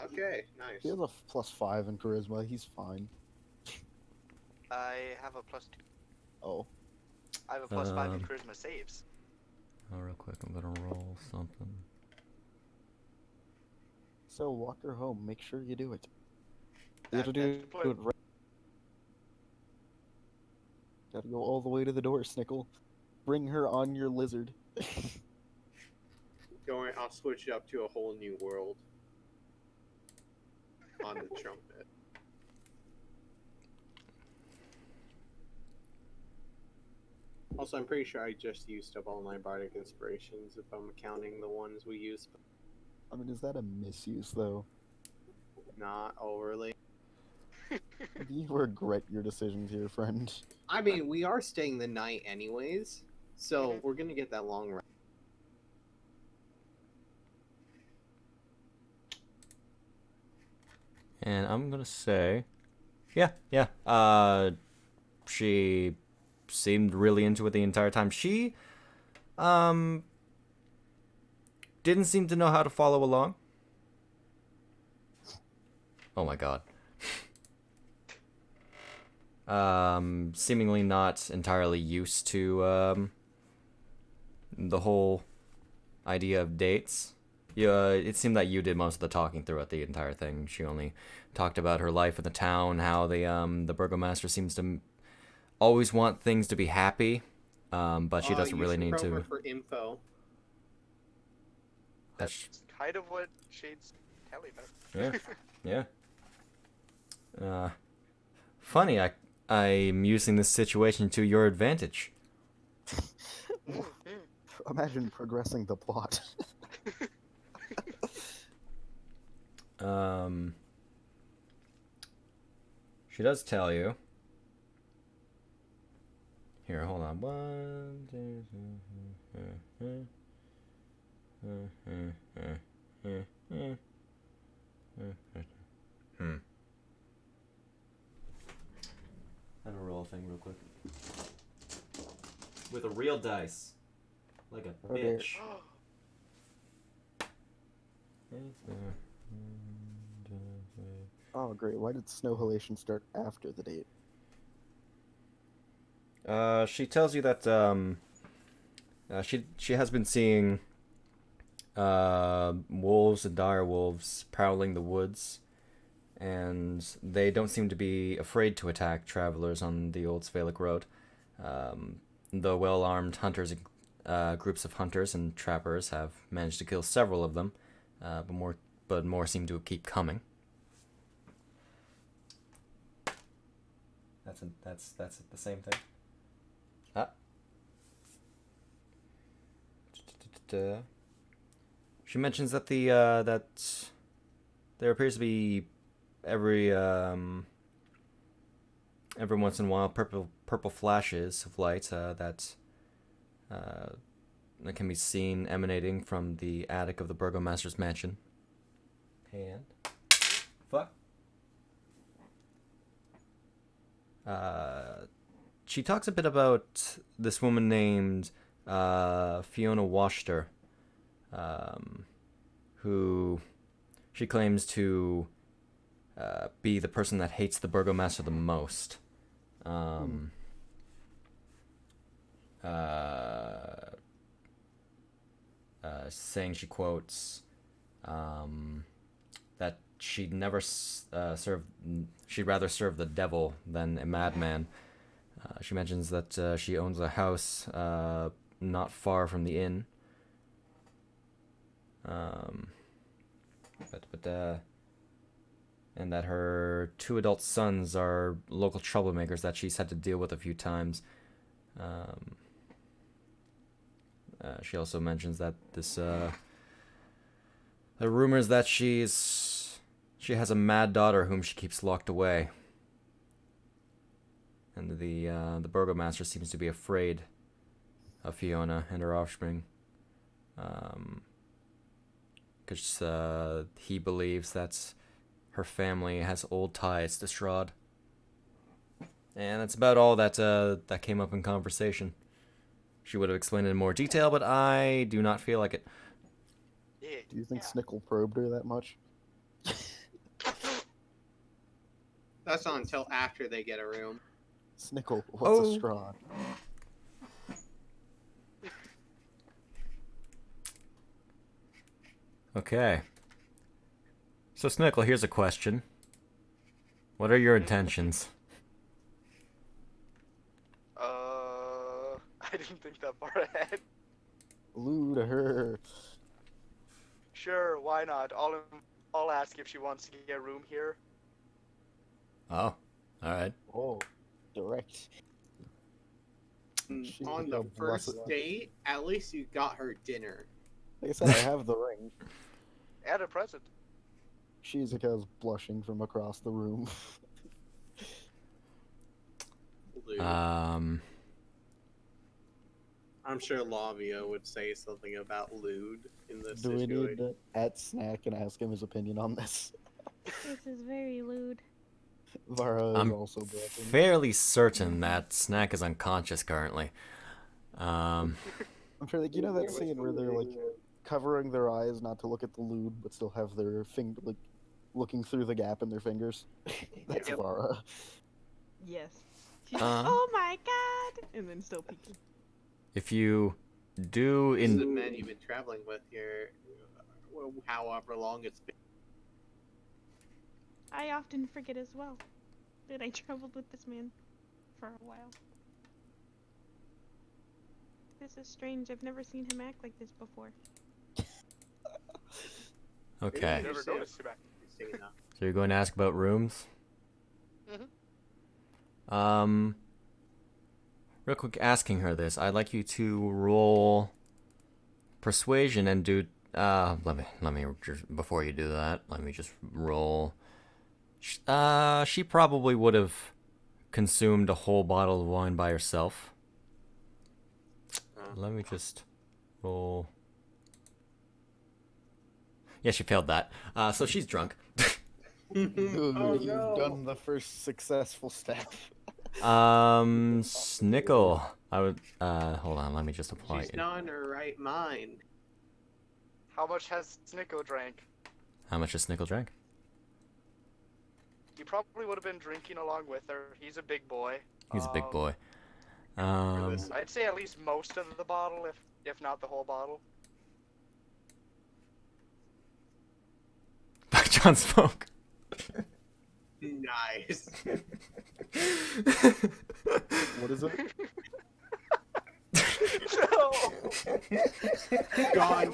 G: Okay, nice.
A: He has a +5 in charisma. He's fine.
F: I have a +2.
A: Oh.
F: I have a +5 in charisma saves.
B: Oh, real quick, I'm gonna roll something.
A: So walk her home. Make sure you do it. You
F: That's
A: have to do
F: the plan.
A: it right. Gotta go all the way to the door, Snickle. Bring her on your lizard.
G: Don't worry, I'll switch it up to a whole new world. On the trumpet. Also, I'm pretty sure I just used up all my bardic inspirations if I'm counting the ones we used.
A: I mean, is that a misuse, though?
G: Not overly.
A: Do you regret your decisions here, friend?
G: I mean, we are staying the night anyways, so we're gonna get that long rest.
B: And I'm gonna say, yeah. She seemed really into it the entire time. She, didn't seem to know how to follow along. Oh my god. Seemingly not entirely used to, the whole idea of dates. Yeah, it seemed that you did most of the talking throughout the entire thing. She only talked about her life in the town, how the burgomaster seems to always want things to be happy, but she doesn't really need
G: probe her
B: to.
G: for info.
F: That's kind of what Shade's telling us.
B: Yeah. Funny, I'm using this situation to your advantage.
A: Imagine progressing the plot.
B: She does tell you. Here, hold on. 1, 2, 3. I'm gonna roll a thing real quick. With a real dice. Like a
A: Okay.
B: bitch.
A: Oh, great. Why did snow halation start after the date?
B: She tells you that she has been seeing wolves and dire wolves prowling the woods, and they don't seem to be afraid to attack travelers on the old Svalic road. The well-armed hunters, groups of hunters and trappers have managed to kill several of them, but more seem to keep coming. That's the same thing. She mentions that that there appears to be every once in a while purple flashes of light that can be seen emanating from the attic of the burgomaster's mansion. And fuck. She talks a bit about this woman named Fiona Washter, who she claims to be the person that hates the burgomaster the most. Saying, she quotes, that she'd never she'd rather serve the devil than a madman. She mentions that she owns a house not far from the inn. And that her 2 adult sons are local troublemakers that she's had to deal with a few times. She also mentions that the rumors that she has a mad daughter whom she keeps locked away, and the burgomaster seems to be afraid of Fiona and her offspring, because he believes that her family has old ties to Strahd. And that's about all that that came up in conversation. She would have explained it in more detail, but I do not feel like it.
F: Yeah.
A: Do you think
F: yeah.
A: Snickle probed her that much?
G: That's not until after they get a room.
A: Snickle, what's
B: Oh.
A: a Strahd?
B: Okay. So, Snickle, here's a question. What are your intentions?
F: I didn't think that far ahead.
A: Lewd her.
F: Sure, why not? I'll ask if she wants to get a room here.
B: Oh, alright.
A: Oh, direct. She's
G: On
A: like
G: the
A: a
G: first
A: blessed-
G: date, at least you got her dinner.
A: Like I said, I have the ring.
F: And a present.
A: Shizuka's blushing from across the room.
G: Lewd. I'm sure Lavia would say something about lewd in this
A: Do we
G: situation.
A: need to at Snack and ask him his opinion on this?
D: This is very lewd.
A: Vara is
B: I'm
A: also blushing.
B: fairly certain that Snack is unconscious currently.
A: I'm sure, like, you know that scene where they're like covering their eyes not to look at the lewd, but still have their finger like looking through the gap in their fingers. That's
F: Yep.
A: Vara.
D: Yes. She's like, oh my god! And then still peeking.
B: If you do
G: These are the
B: in
G: men you've been traveling with here, however long it's been.
D: I often forget as well that I traveled with this man for a while. This is strange. I've never seen him act like this before.
B: okay,
F: Never noticed you back.
G: Interesting enough.
B: so you're going to ask about rooms. Real quick, asking her this, I'd like you to roll persuasion and do. Let me just, before you do that, let me just roll. She probably would have consumed a whole bottle of wine by herself. Let me just roll. Yeah, she failed that. So she's drunk.
A: Dude,
G: Oh,
A: you've
G: no.
A: done the first successful step.
B: Snickle. I would. Hold on. Let me just apply
G: She's
B: it.
G: not in her right mind.
F: How much has Snicko drank?
B: How much has Snickle drank?
F: He probably would have been drinking along with her. He's a big boy.
B: He's a big boy.
F: I'd say at least most of the bottle, if not the whole bottle.
B: John spoke.
G: Nice.
A: What is it?
F: No!
G: John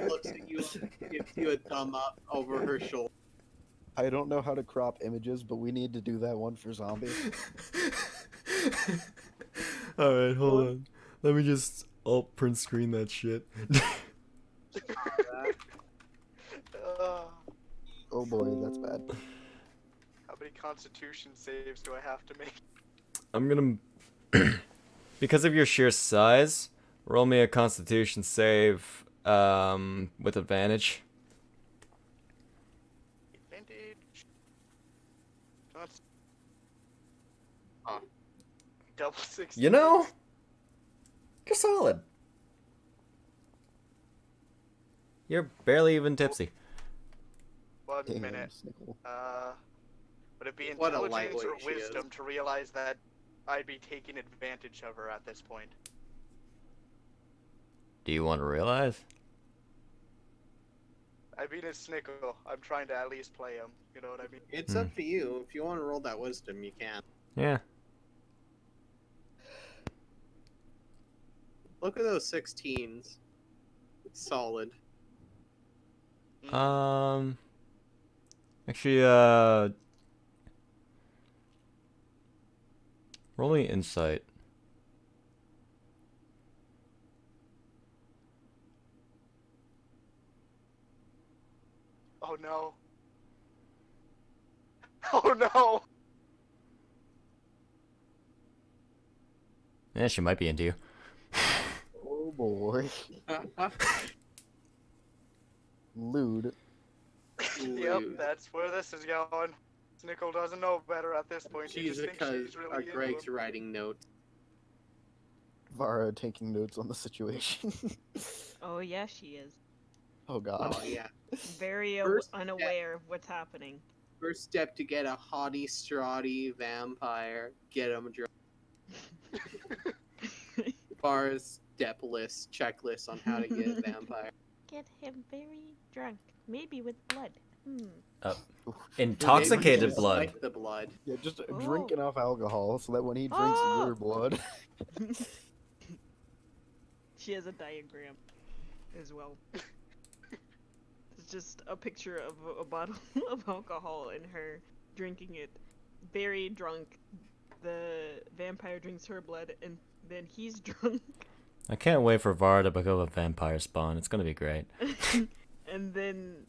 G: looks at you and gives you a thumb up over her shoulder.
A: I don't know how to crop images, but we need to do that one for zombie.
B: Alright, hold on. Let me just alt print screen that shit.
A: Oh boy, that's bad.
F: How many constitution saves do I have to make?
B: I'm gonna. Because of your sheer size, roll me a constitution save with advantage.
F: Advantage. That's... Double 6.
B: You know, you're solid. You're barely even tipsy.
F: 1
A: Damn,
F: minute.
A: Snickle.
F: Would it be
G: What a
F: intelligence
G: lightweight
F: or
G: she is.
F: wisdom to realize that I'd be taking advantage of her at this point?
B: Do you want to realize?
F: I mean, it's Snickle. I'm trying to at least play him. You know what I mean?
G: It's up to you. If you want to roll that wisdom, you can.
B: Yeah.
G: Look at those 16s. It's solid.
B: Actually, roll me insight.
F: Oh no. Oh no!
B: Yeah, she might be into you.
A: Oh boy. Lewd.
F: Yep, that's where this is going. Nicole doesn't know better at this point. She
G: She's
F: just thinks
G: because
F: she's really
G: our
F: into
G: Greg's
F: him.
G: writing notes.
A: Vara taking notes on the situation.
D: Oh yeah, she is.
A: Oh god.
G: Oh yeah.
D: Very
G: First
D: unaware of what's happening.
G: First step to get a haughty, straughty vampire. Get him drunk. Vara's step list, checklist on how to get a vampire.
D: Get him very drunk, maybe with blood.
B: Intoxicated
G: Maybe just
B: blood.
G: like the blood.
A: Yeah, just
D: Oh.
A: drink enough alcohol so that when he drinks
D: Oh.
A: your blood.
D: She has a diagram as well. It's just a picture of a bottle of alcohol and her drinking it. Very drunk. The vampire drinks her blood and then he's drunk.
B: I can't wait for Vara to become a vampire spawn. It's gonna be great.
D: and then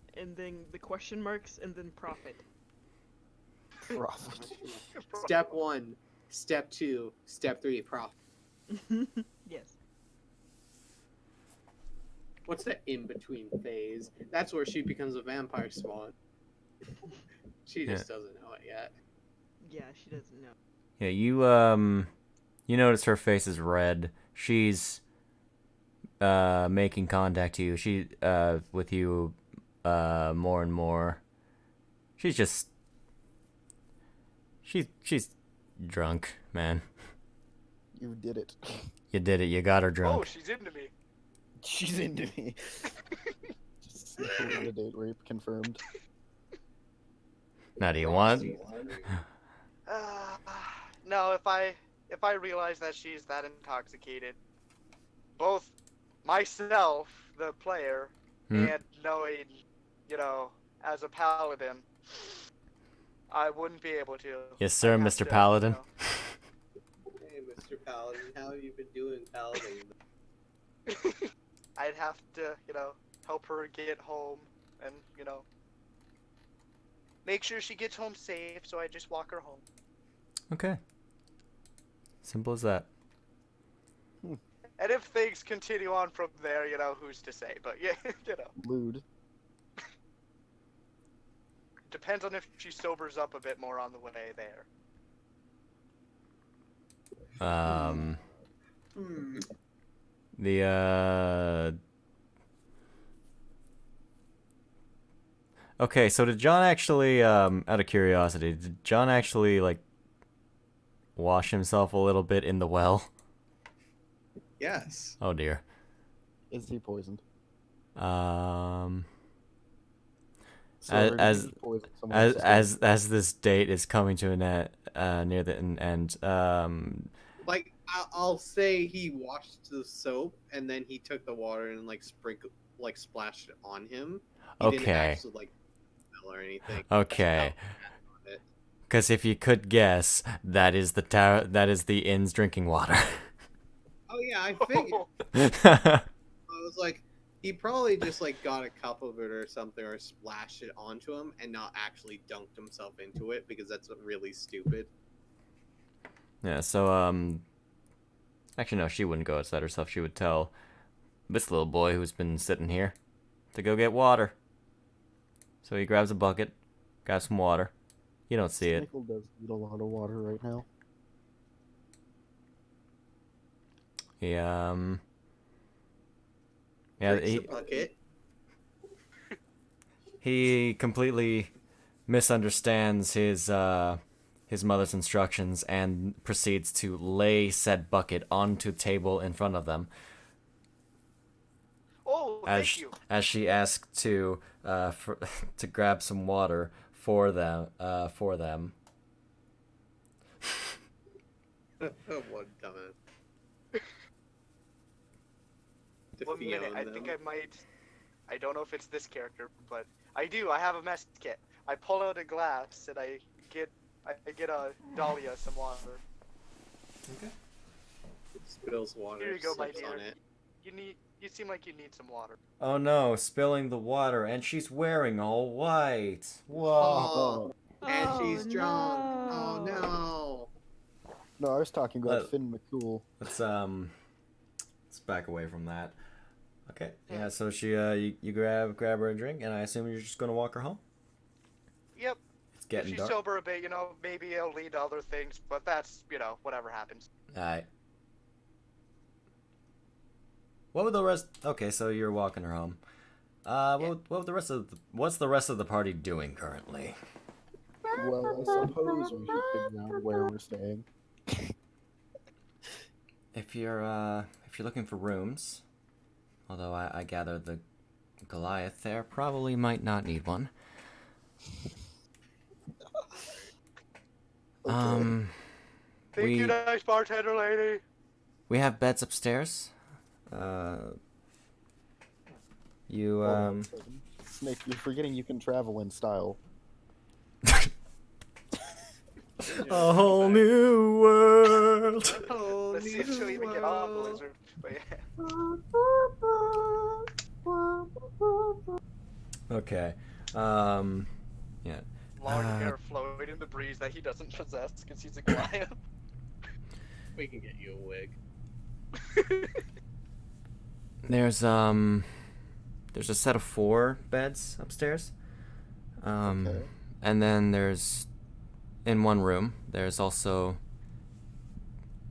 D: the question marks and then profit.
A: Profit.
G: Step 1, step 2, step 3, profit.
D: Yes.
G: What's that in-between phase? That's where she becomes a vampire spawn. She just doesn't know it yet.
D: Yeah, she doesn't know.
B: Yeah, you notice her face is red. She's making contact to you. She with you more and more. She's drunk, man.
A: You did it.
B: You did it. You got her
F: Oh,
B: drunk.
F: she's into me.
A: She's into me. Just the date rape confirmed.
B: Now, do you want?
F: No, if I realize that she's that intoxicated, both myself, the player, and knowing, as a paladin, I wouldn't be able to.
B: Yes, sir,
F: I'd have
B: Mr.
F: to,
B: Paladin.
G: Hey, Mr. Paladin, how have you been doing, Paladin?
F: I'd have to, help her get home and, make sure she gets home safe, so I just walk her home.
B: Okay. Simple as that.
F: And if things continue on from there, who's to say? But yeah,
A: Lewd.
F: depends on if she sobers up a bit more on the way there.
B: The Okay, so did John actually, out of curiosity, did John actually, like, wash himself a little bit in the well?
G: Yes.
B: Oh dear.
A: Is he poisoned?
B: As
A: Sorry, he poisoned someone else's
B: as this date is coming to an near the end,
G: Like, I'll say he washed the soap, and then he took the water and, splashed it on him. He didn't
B: okay,
G: actually, smell or anything.
B: okay.
G: That's it.
B: Because if you could guess, that is the inn's drinking water.
G: Oh, yeah, I figured. I was like, he probably just, got a cup of it or something, or splashed it onto him, and not actually dunked himself into it, because that's really stupid.
B: Yeah, so, actually, no, she wouldn't go outside herself. She would tell this little boy who's been sitting here to go get water. So he grabs a bucket, grabs some water. You don't see it.
A: Nickel does need a lot of water right now.
B: Yeah,
G: Drinks the bucket.
B: he completely misunderstands his mother's instructions and proceeds to lay said bucket onto the table in front of them.
F: Oh, thank you.
B: As she asked to to grab some water for them.
G: What dumbass.
F: One minute, I think I don't know if it's this character, but I do. I have a mess kit. I pull out a glass and I get a Dahlia some water.
G: Okay. It spills water.
F: Here you go, my
G: sips
F: dear.
G: on it.
F: You seem like you need some water.
B: Oh no, spilling the water, and she's wearing all white. Whoa.
G: Oh, and she's drunk.
D: No.
G: Oh no.
A: No, I was talking about
B: Uh,
A: Finn McCool.
B: Let's back away from that. Okay. Yeah, so she you grab her a drink, and I assume you're just gonna walk her home?
F: Yep.
B: It's getting
F: If she's
B: dark.
F: sober a bit, you know, maybe it'll lead to other things, but that's, you know, whatever happens.
B: Alright. What would the rest? Okay, so you're walking her home. What would the rest of what's the rest of the party doing currently?
A: Well, I suppose we should figure out where we're staying.
B: If you're looking for rooms, although I gather the Goliath there probably might not need one.
A: Okay.
F: Thank you, nice bartender lady.
B: We have beds upstairs.
A: Snake, you're forgetting you can travel in style.
B: A whole new world.
F: Let's see if she'll even get off the lizard. But yeah.
B: Okay. Yeah.
F: Long hair flowing in the breeze that he doesn't possess because he's a Goliath.
G: We can get you a wig.
B: There's a set of 4 beds upstairs.
A: Okay.
B: And then there's in one room there's also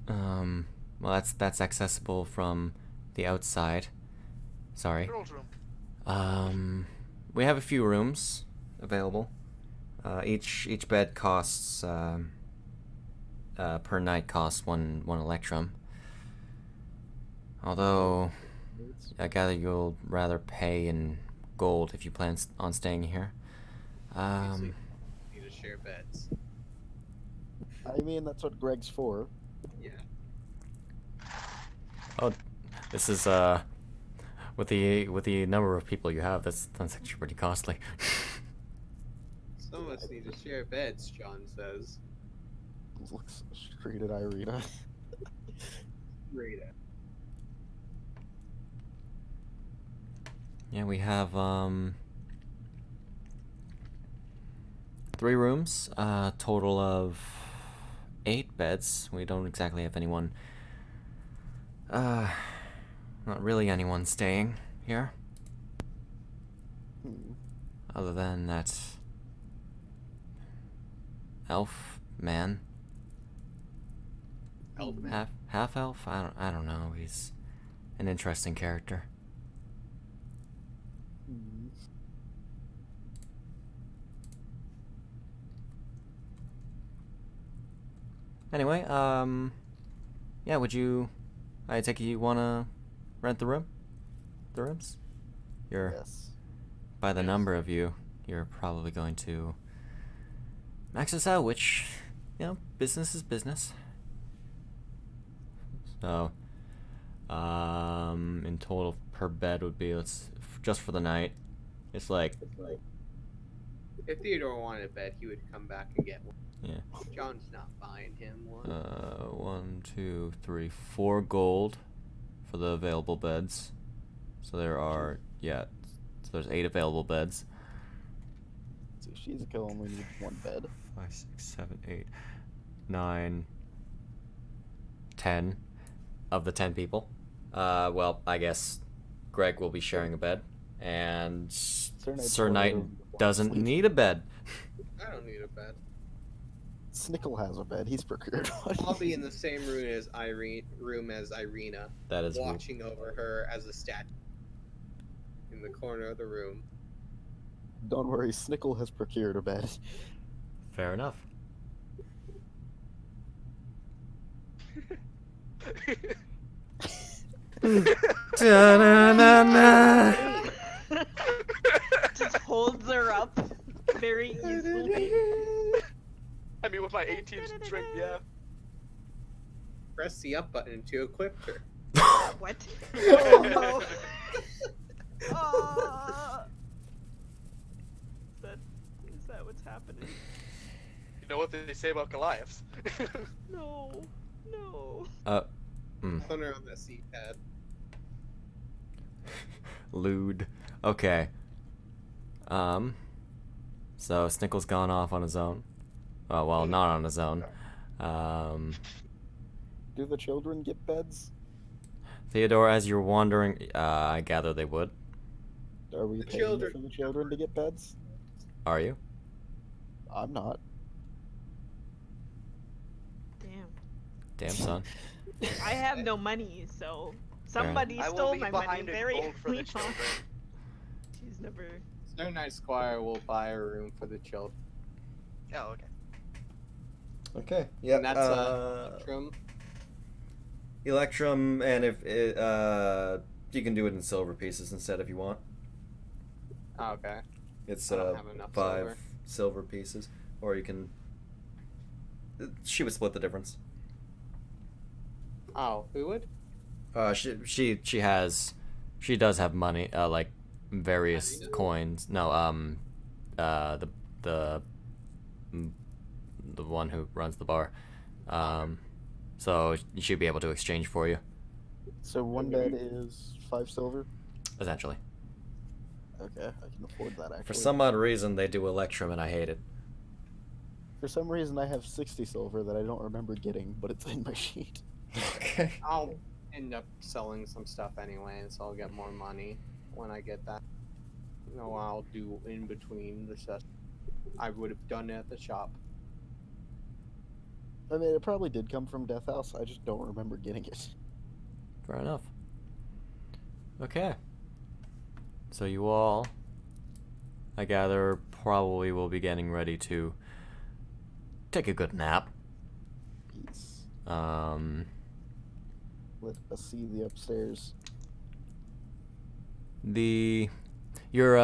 B: well that's accessible from the outside. Sorry.
F: Girls' room.
B: We have a few rooms available. Each bed costs per night costs one electrum. Although I gather you'll rather pay in gold if you plan on staying here.
G: Need to share beds.
A: I mean, that's what Greg's for.
G: Yeah.
B: Oh, this is with the number of people you have, that's actually pretty costly.
G: Some of us need to share beds, John says.
A: Looks straight at Irina.
G: Rita.
B: Yeah, we have 3 rooms, total of 8 beds. We don't exactly have anyone, not really anyone staying here, other than that elf man.
G: Elf man.
B: Half elf? I don't know. He's an interesting character. Anyway, yeah, I take it you wanna rent the rooms?
A: Yes.
B: By the number of you, you're probably going to max us out, which, you know, business is business. So, in total per bed would be, just for the night, it's like,
G: If Theodore wanted a bed, he would come back and get one.
B: yeah.
G: John's not buying him one.
B: 1, 2, 3, 4 gold for the available beds. So there's 8 available beds.
A: So Shizuka only needs 1 bed.
B: 5, 6, 7, 8, 9, 10 of the 10 people. Well, I guess Greg will be sharing a bed, and Sir Knight doesn't need a bed.
G: I don't need a bed.
A: Snickle has a bed. He's procured one.
G: I'll be in the same room as Irina,
B: That is
G: watching over her as a statue in the corner of the room.
A: Don't worry, Snickle has procured a bed.
B: fair enough. Da-na-na-na.
D: Just holds her up very easily.
F: I mean, with my 18th drink, yeah.
G: Press the up button to equip her.
D: What? Oh no! Ah. Is that what's happening?
F: You know what they say about Goliaths?
D: No, no.
G: Put her on the seat pad.
B: Lewd. Okay. So Snickle's gone off on his own. Well, not on his own.
A: Do the children get beds?
B: Theodore, as you're wandering, I gather they would.
A: Are we
G: The
A: paying
G: children-
A: for the children to get beds?
B: Are you?
A: I'm not.
D: Damn.
B: Damn, son.
D: I have no money, so somebody
F: I will
D: stole
F: leave
D: my money
F: behind a
D: very
F: gold for the
D: early on.
F: children.
D: She's never.
G: Sir Knight Squire will buy a room for the children.
F: Oh, okay.
B: Okay. Yeah.
G: And that's Electrum.
B: Electrum, and if it, you can do it in silver pieces instead if you want.
G: Oh, okay.
B: It's
G: I don't have enough
B: 5 silver pieces, or you can. She would split the difference.
G: Oh, who would?
B: She does have money, like various
G: Marina?
B: coins. No, the one who runs the bar. So she'd be able to exchange for you,
A: So one bed is 5 silver.
B: essentially.
A: Okay, I can afford that actually.
B: For some odd reason, they do Electrum, and I hate it.
A: For some reason, I have 60 silver that I don't remember getting, but it's in my sheet.
B: Okay.
G: I'll end up selling some stuff anyway, so I'll get more money when I get that. No, I'll do in between the sessions. I would have done it at the shop.
A: I mean, it probably did come from Death House. I just don't remember getting it.
B: Fair enough. Okay. So you all, I gather, probably will be getting ready to take a good nap.
A: Peace. Let us see the upstairs.
B: Your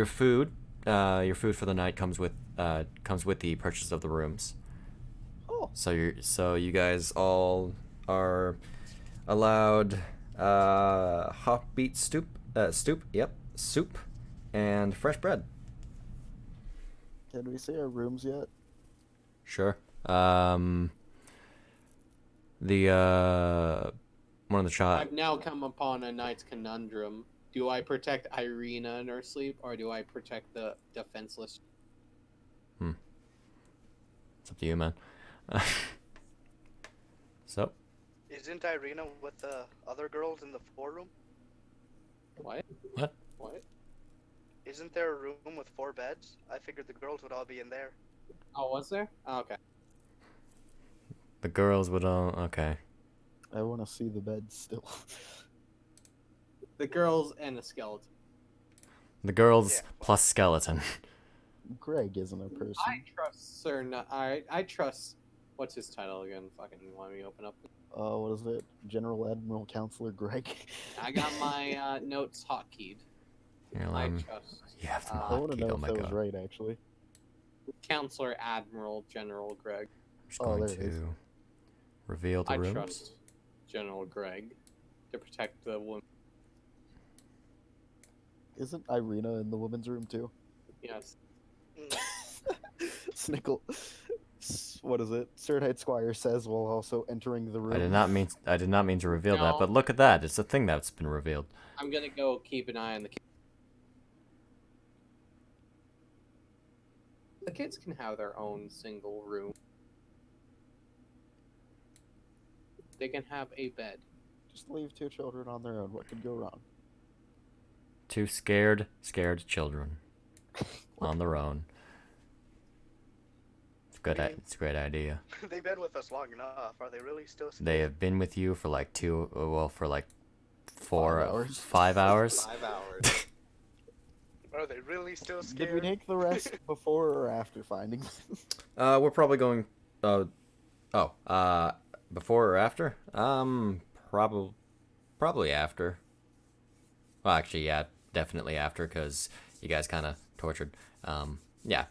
B: food for the night comes with the purchase of the rooms.
A: Oh.
B: So you guys all are allowed hot beet soup, soup, and fresh bread.
A: Can we see our rooms yet?
B: Sure. One of the
G: I've now come upon a knight's conundrum. Do I protect Irina in her sleep, or do I protect the defenseless?
B: It's up to you, man. So.
F: Isn't Irina with the other girls in the 4-room?
G: What?
B: What?
G: What?
F: Isn't there a room with 4 beds? I figured the girls would all be in there.
G: Oh, was there? Oh, okay.
B: The girls would all okay.
A: I want to see the bed still.
G: The girls and the skeleton.
B: The girls
F: Yeah.
B: plus skeleton.
A: Greg isn't a person.
G: I trust Sir. I trust. What's his title again? Fucking let me open up.
A: What is it? General Admiral Counselor Greg.
G: I got my notes hotkeyed.
B: Here,
G: I
B: let me-
G: trust
B: You have them
A: I want to
B: hotkeyed,
A: know
B: oh
A: if
B: my
A: that was
B: god.
A: right, actually.
G: Counselor Admiral General Greg.
B: I'm just
A: Oh,
B: going
A: there it is.
B: to reveal the
G: I
B: rooms.
G: trust General Greg to protect the woman.
A: Isn't Irina in the women's room too?
G: Yes.
A: Snickle. What is it? Sir Knight Squire says while also entering the room.
B: I did not mean to reveal that,
G: No.
B: but look at that. It's a thing that's been revealed.
G: I'm gonna go keep an eye on the kids. The kids can have their own single room. They can have a bed.
A: Just leave 2 children on their own. What could go wrong?
B: 2 scared children on their own. It's a great idea.
F: They've been with us long enough. Are they really still scared?
B: They have been with you for like 4
A: hours.
B: 5 hours.
G: 5 hours.
F: Are they really still scared?
A: Did we take the rest before or after finding them?
B: We're probably going. Before or after? Probably after. Well, actually, yeah, definitely after, because you guys kind of tortured. Yeah.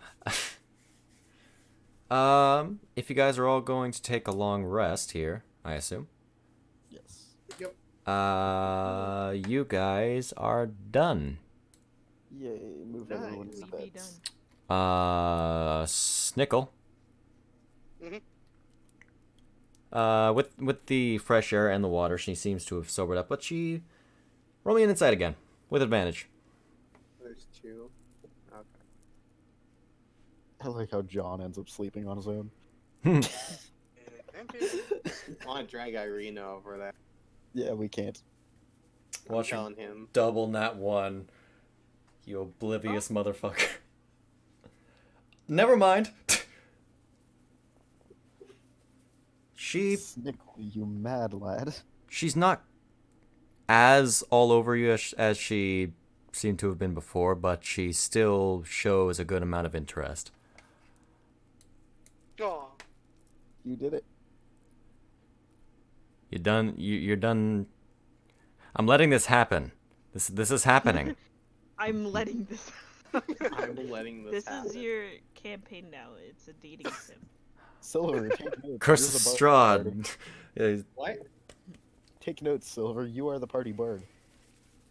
B: If you guys are all going to take a long rest here, I assume.
A: Yes.
G: Yep.
B: You guys are done.
A: Yay, move
G: Nice.
A: everyone to
D: We be
A: beds.
D: done.
B: Snickle.
F: Mhm.
B: With the fresh air and the water, she seems to have sobered up, but she roll me an insight again with advantage.
G: There's 2. Okay.
A: I like how John ends up sleeping on his own.
G: I want to drag Irina over there.
A: Yeah, we can't.
G: I'm
B: Watch
G: telling him.
B: Double nat 1. You oblivious motherfucker. never mind.
A: Snickle, you mad lad.
B: She's not as all over you as she seemed to have been before, but she still shows a good amount of interest.
F: Aw.
A: You did it.
B: You're done. You're done. I'm letting this happen. This is happening.
D: I'm letting this.
G: I'm letting this
D: This
G: happen.
D: is your campaign now. It's a dating sim.
A: Silver, take notes.
B: Curse of
A: You're the bard
B: Strahd.
A: party.
B: Yeah, he's-
G: What?
A: Take notes, Silver. You are the party bard.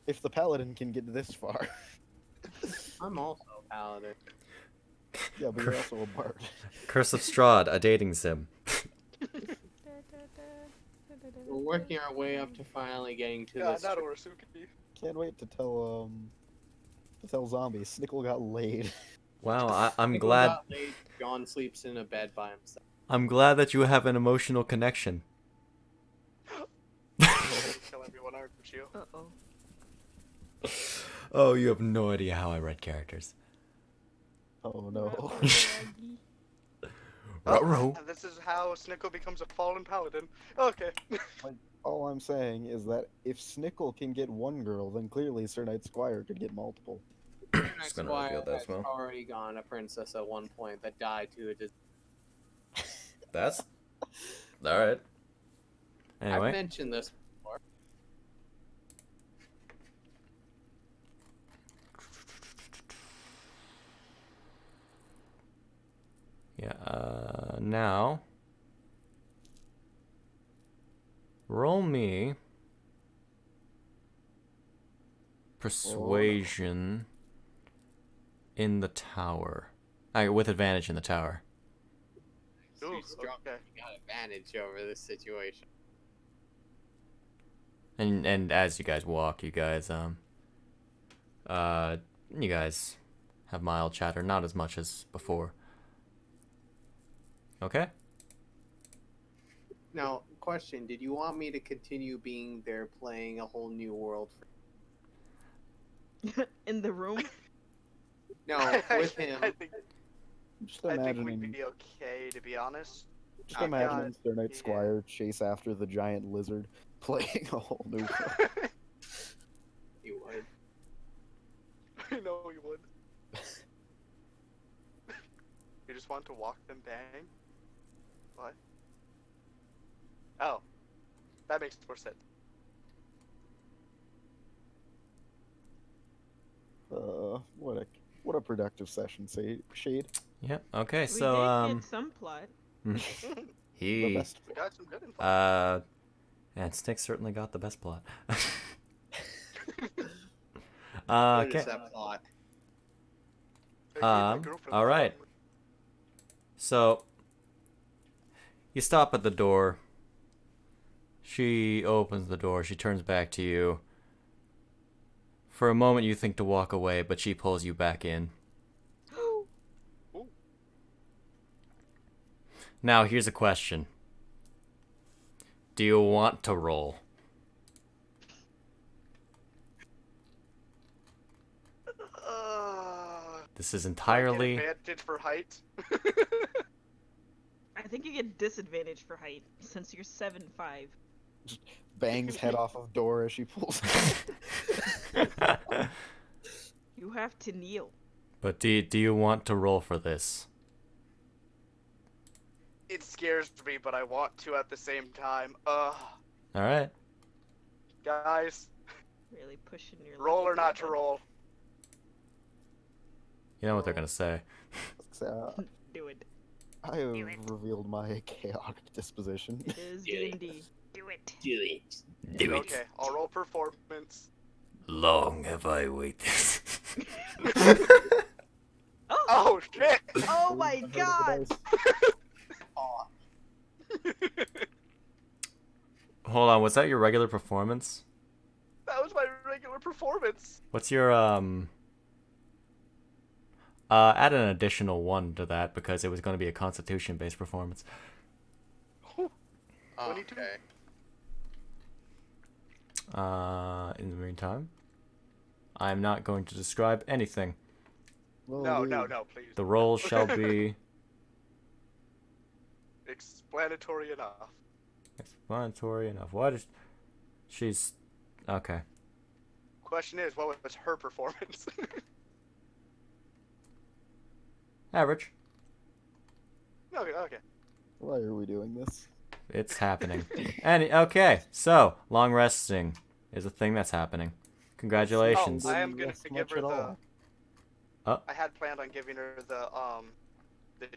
A: If the paladin can get this far.
G: I'm also a paladin.
A: Yeah, but you're also a bard.
B: Curse of Strahd, a dating sim.
G: We're working our way up to finally getting to
F: God,
G: this.
F: not Orisuke.
A: Can't wait to tell zombies. Snickle got laid.
B: Wow, I'm
G: Nico
B: glad.
G: got laid, John sleeps in a bed by himself.
B: I'm glad that you have an emotional connection.
F: Kill everyone, aren't you?
D: Uh-oh.
B: Oh, you have no idea how I read characters.
A: Oh no.
B: Ruh-roh.
F: And this is how Snickle becomes a fallen paladin. Okay.
A: All I'm saying is that if Snickle can get one girl, then clearly Sir Knight Squire could get multiple.
B: Just gonna reveal
G: Squire
B: this
G: has
B: one.
G: already gone a princess at one point that died to a disease.
B: That's all right.
G: I've
B: Anyway,
G: mentioned this before.
B: yeah. Now, roll me persuasion in the tower. With advantage in the tower.
F: Ooh,
G: She's strong.
F: okay.
G: You got advantage over this situation.
B: And as you guys walk, you guys have mild chatter, not as much as before. Okay.
G: Now, question: did you want me to continue being there, playing a whole new world?
D: In the room.
G: No, with him.
A: Just
F: I think we'd
A: imagining,
F: be okay, to be honest.
A: just
G: Oh,
A: imagining
F: God.
A: Sir Knight
F: Yeah.
A: Squire chase after the giant lizard, playing a whole new world.
G: You would.
F: I know you would. You just want to walk them bang? What? Oh. That makes more sense.
A: What a productive session, Shade.
B: Yep. Okay.
D: We
B: So
D: did get some plot.
A: The
B: he
A: best.
F: We got some good info.
B: and Stick certainly got the best plot.
G: What
B: Okay.
G: is that plot?
F: Hey, my
B: um,
F: girlfriend
B: all right. So you stop at the door. She opens the door. She turns back to you. For a moment, you think to walk away, but she pulls you back in. Now, here's a question. Do you want to roll? This is
F: Do I get
B: entirely...
F: advantage for height.
D: I think you get disadvantage for height since you're 7'5".
A: Bangs head off of door as she pulls.
D: You have to kneel.
B: But do you want to roll for this?
F: It scares me, but I want to at the same time.
B: Alright.
F: Guys,
D: Really pushing your
F: roll or
D: lucky
F: not to
D: button.
F: roll?
B: You know what they're gonna say.
D: Do it.
A: I have revealed my chaotic disposition.
D: It is D&D. Do it.
G: Do it.
B: Do
F: Okay, I'll roll performance.
B: Long have I waited.
D: Oh!
F: Oh shit!
D: Oh my
A: Heard of the
D: god!
A: dice.
B: Hold on, was that your regular performance?
F: That was my regular performance.
B: What's your add an additional 1 to that because it was going to be a constitution based performance.
F: Whew.
G: Oh,
F: 22.
G: okay.
B: In the meantime, I'm not going to describe anything.
A: Oh,
F: No,
A: dude.
F: no, please.
B: The role shall be
F: Explanatory enough.
B: explanatory enough. What is... She's... Okay.
F: Question is, what was her performance?
B: Average.
F: Okay.
A: Why are we doing this?
B: It's happening. Okay, so, long resting is a thing that's happening. Congratulations.
F: Oh, I am
A: Didn't
F: gonna
A: rest
F: give
A: much
F: her
A: at
F: the.
A: all.
F: I had planned on giving her the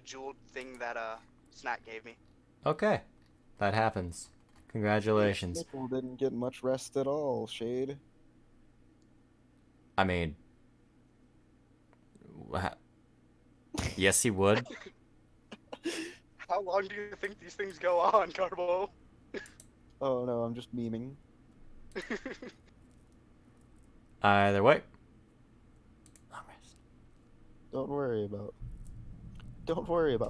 F: jeweled thing that Snack gave me.
B: Okay. That happens. Congratulations.
A: Nickel didn't get much rest at all, Shade.
B: I mean... Yes, he would.
F: How long do you think these things go on, Carbo?
A: Oh no, I'm just memeing.
B: Either way. Long rest.
A: Don't worry about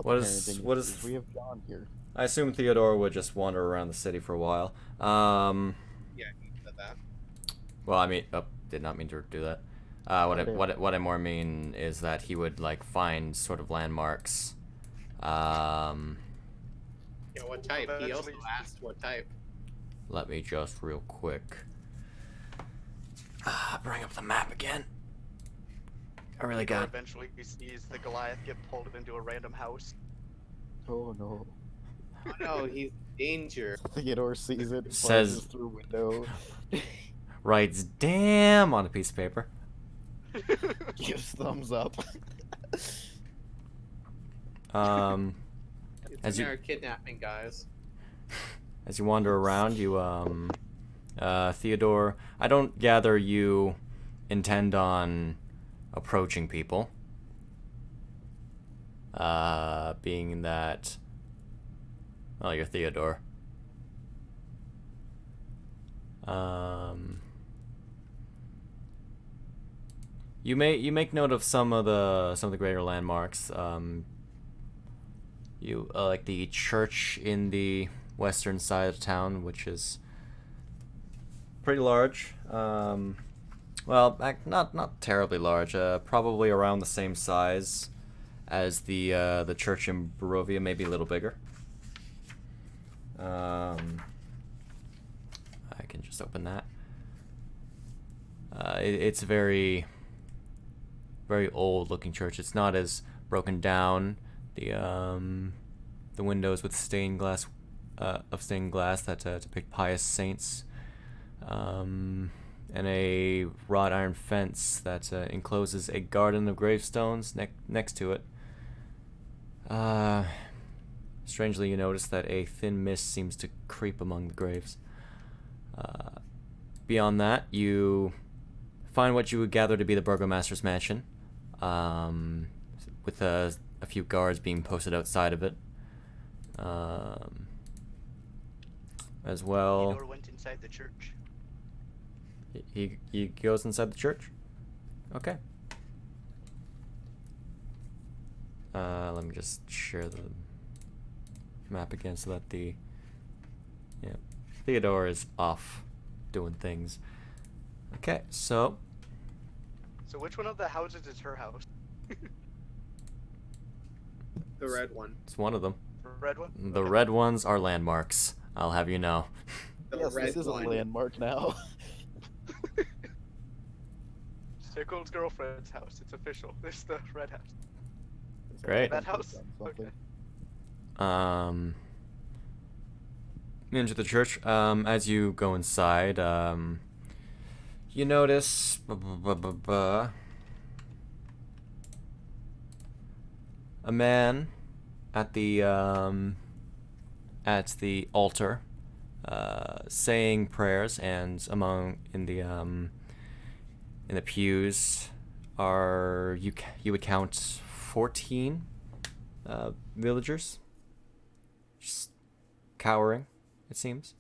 B: What
A: the
B: is-
A: parenting
B: what
A: issues.
B: is-
A: We have John here.
B: I assume Theodore would just wander around the city for a while.
C: Yeah, he said that.
B: Well, I mean, did not mean to do that. What I more mean is that he would like find sort of landmarks.
C: Yeah, what type? He also
F: Eventually-
C: asked what type.
B: Let me just real quick bring up the map again. I really got.
F: Eventually, he sees the Goliath get pulled into a random house.
A: Oh no.
C: Oh no, he's in danger.
A: Theodore sees it,
B: Says-
A: plunges through window,
B: Writes "damn" on a piece of paper.
A: gives thumbs up.
C: It's
B: As you-
C: our kidnapping, guys.
B: As you wander around, you Theodore, I don't gather you intend on approaching people. Being that, well, you're Theodore. You make note of some of the greater landmarks. You like the church in the western side of town, which is pretty large. Well, not terribly large. Probably around the same size as the church in Barovia, maybe a little bigger. I can just open that. It's a very old looking church. It's not as broken down. The windows with stained glass that depict pious saints, and a wrought iron fence that encloses a garden of gravestones next to it. Strangely, you notice that a thin mist seems to creep among the graves. Beyond that, you find what you would gather to be the burgomaster's mansion, with a few guards being posted outside of it. As well,
F: Theodore went inside the church.
B: he goes inside the church. Okay. Let me just share the map again so that Theodore is off doing things. Okay, so
F: So which one of the houses is her house?
C: The red one.
B: it's one of them.
F: The red one?
B: The red ones are landmarks, I'll have you know.
C: The
A: Yes,
C: red
A: this is
C: one.
A: a landmark now.
F: Sickle's girlfriend's house. It's official. It's the red house.
B: Great.
F: That house? Okay.
B: Into the church. As you go inside, you notice a man at the altar, saying prayers, and in the pews are you would count 14 villagers, just cowering, it seems.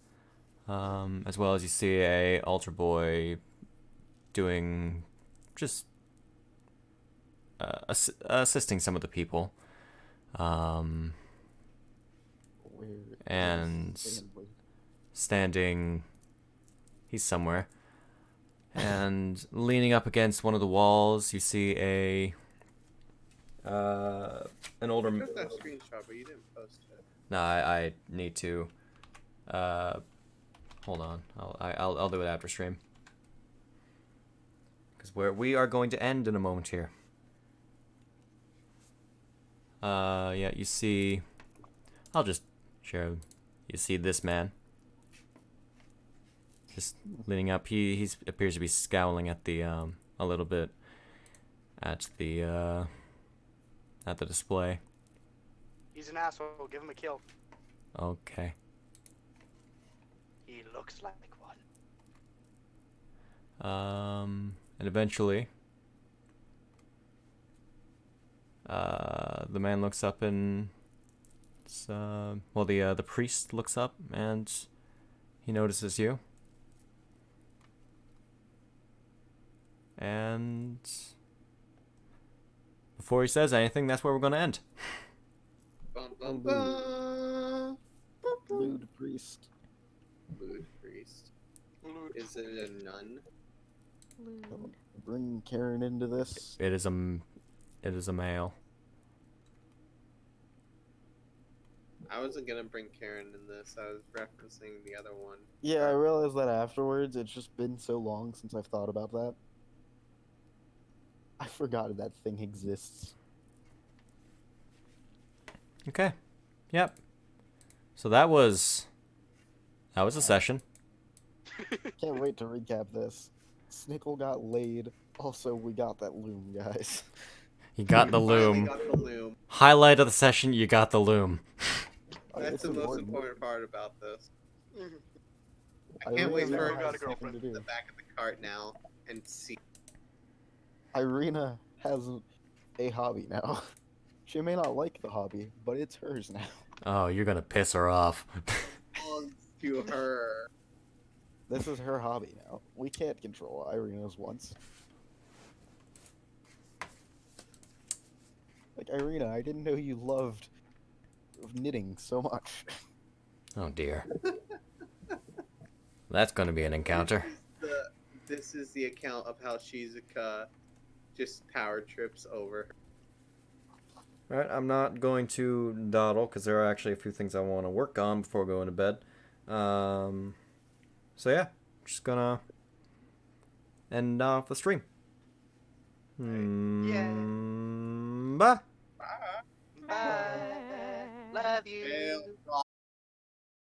B: As well as you see a altar boy doing just assisting some of the people. And standing, he's somewhere, and leaning up against one of the walls, you see an older.
G: I took that screenshot, but you didn't post it.
B: No, I need to. Hold on. I'll do it after stream. Because we are going to end in a moment here. Yeah, you see. I'll just share. You see this man. Just leaning up. He appears to be scowling at the a little bit at the display.
F: He's an asshole. Give him a kill.
B: Okay.
F: He looks like one.
B: And eventually, the man looks up and, well, the priest looks up and he notices you. And before he says anything, that's where we're gonna end.
G: Bum, bum, bum.
A: Lewd priest.
G: Lewd priest. Is it a nun?
D: Lewd.
A: Bring Karen into this.
B: It is a male.
G: I wasn't gonna bring Karen in this. I was referencing the other one.
A: Yeah, I realized that afterwards. It's just been so long since I've thought about that. I forgot that thing exists.
B: Okay. Yep. So that was a session.
A: Can't wait to recap this. Snickle got laid. Also, we got that loom, guys.
B: You got the
G: Finally
B: loom.
G: got the loom.
B: Highlight of the session, you got the loom.
G: That's
A: It's
G: the most important part about this. I can't
A: Irina
G: wait
A: now
G: for
A: has
F: got a
A: something
F: girlfriend.
A: to do.
G: the back of the cart now and see.
A: Irina has a hobby now. She may not like the hobby, but it's hers now.
B: Oh, you're gonna piss her off.
G: Belongs to her.
A: This is her hobby now. We can't control Irina's wants. Like, Irina, I didn't know you loved knitting so much.
B: Oh dear. That's gonna be an encounter.
G: This is the account of how Shizuka just power trips over.
B: Alright, I'm not going to dawdle because there are actually a few things I want to work on before going to bed. So yeah, just gonna end off the stream. Bye.
F: Bye. Love you.
G: Hail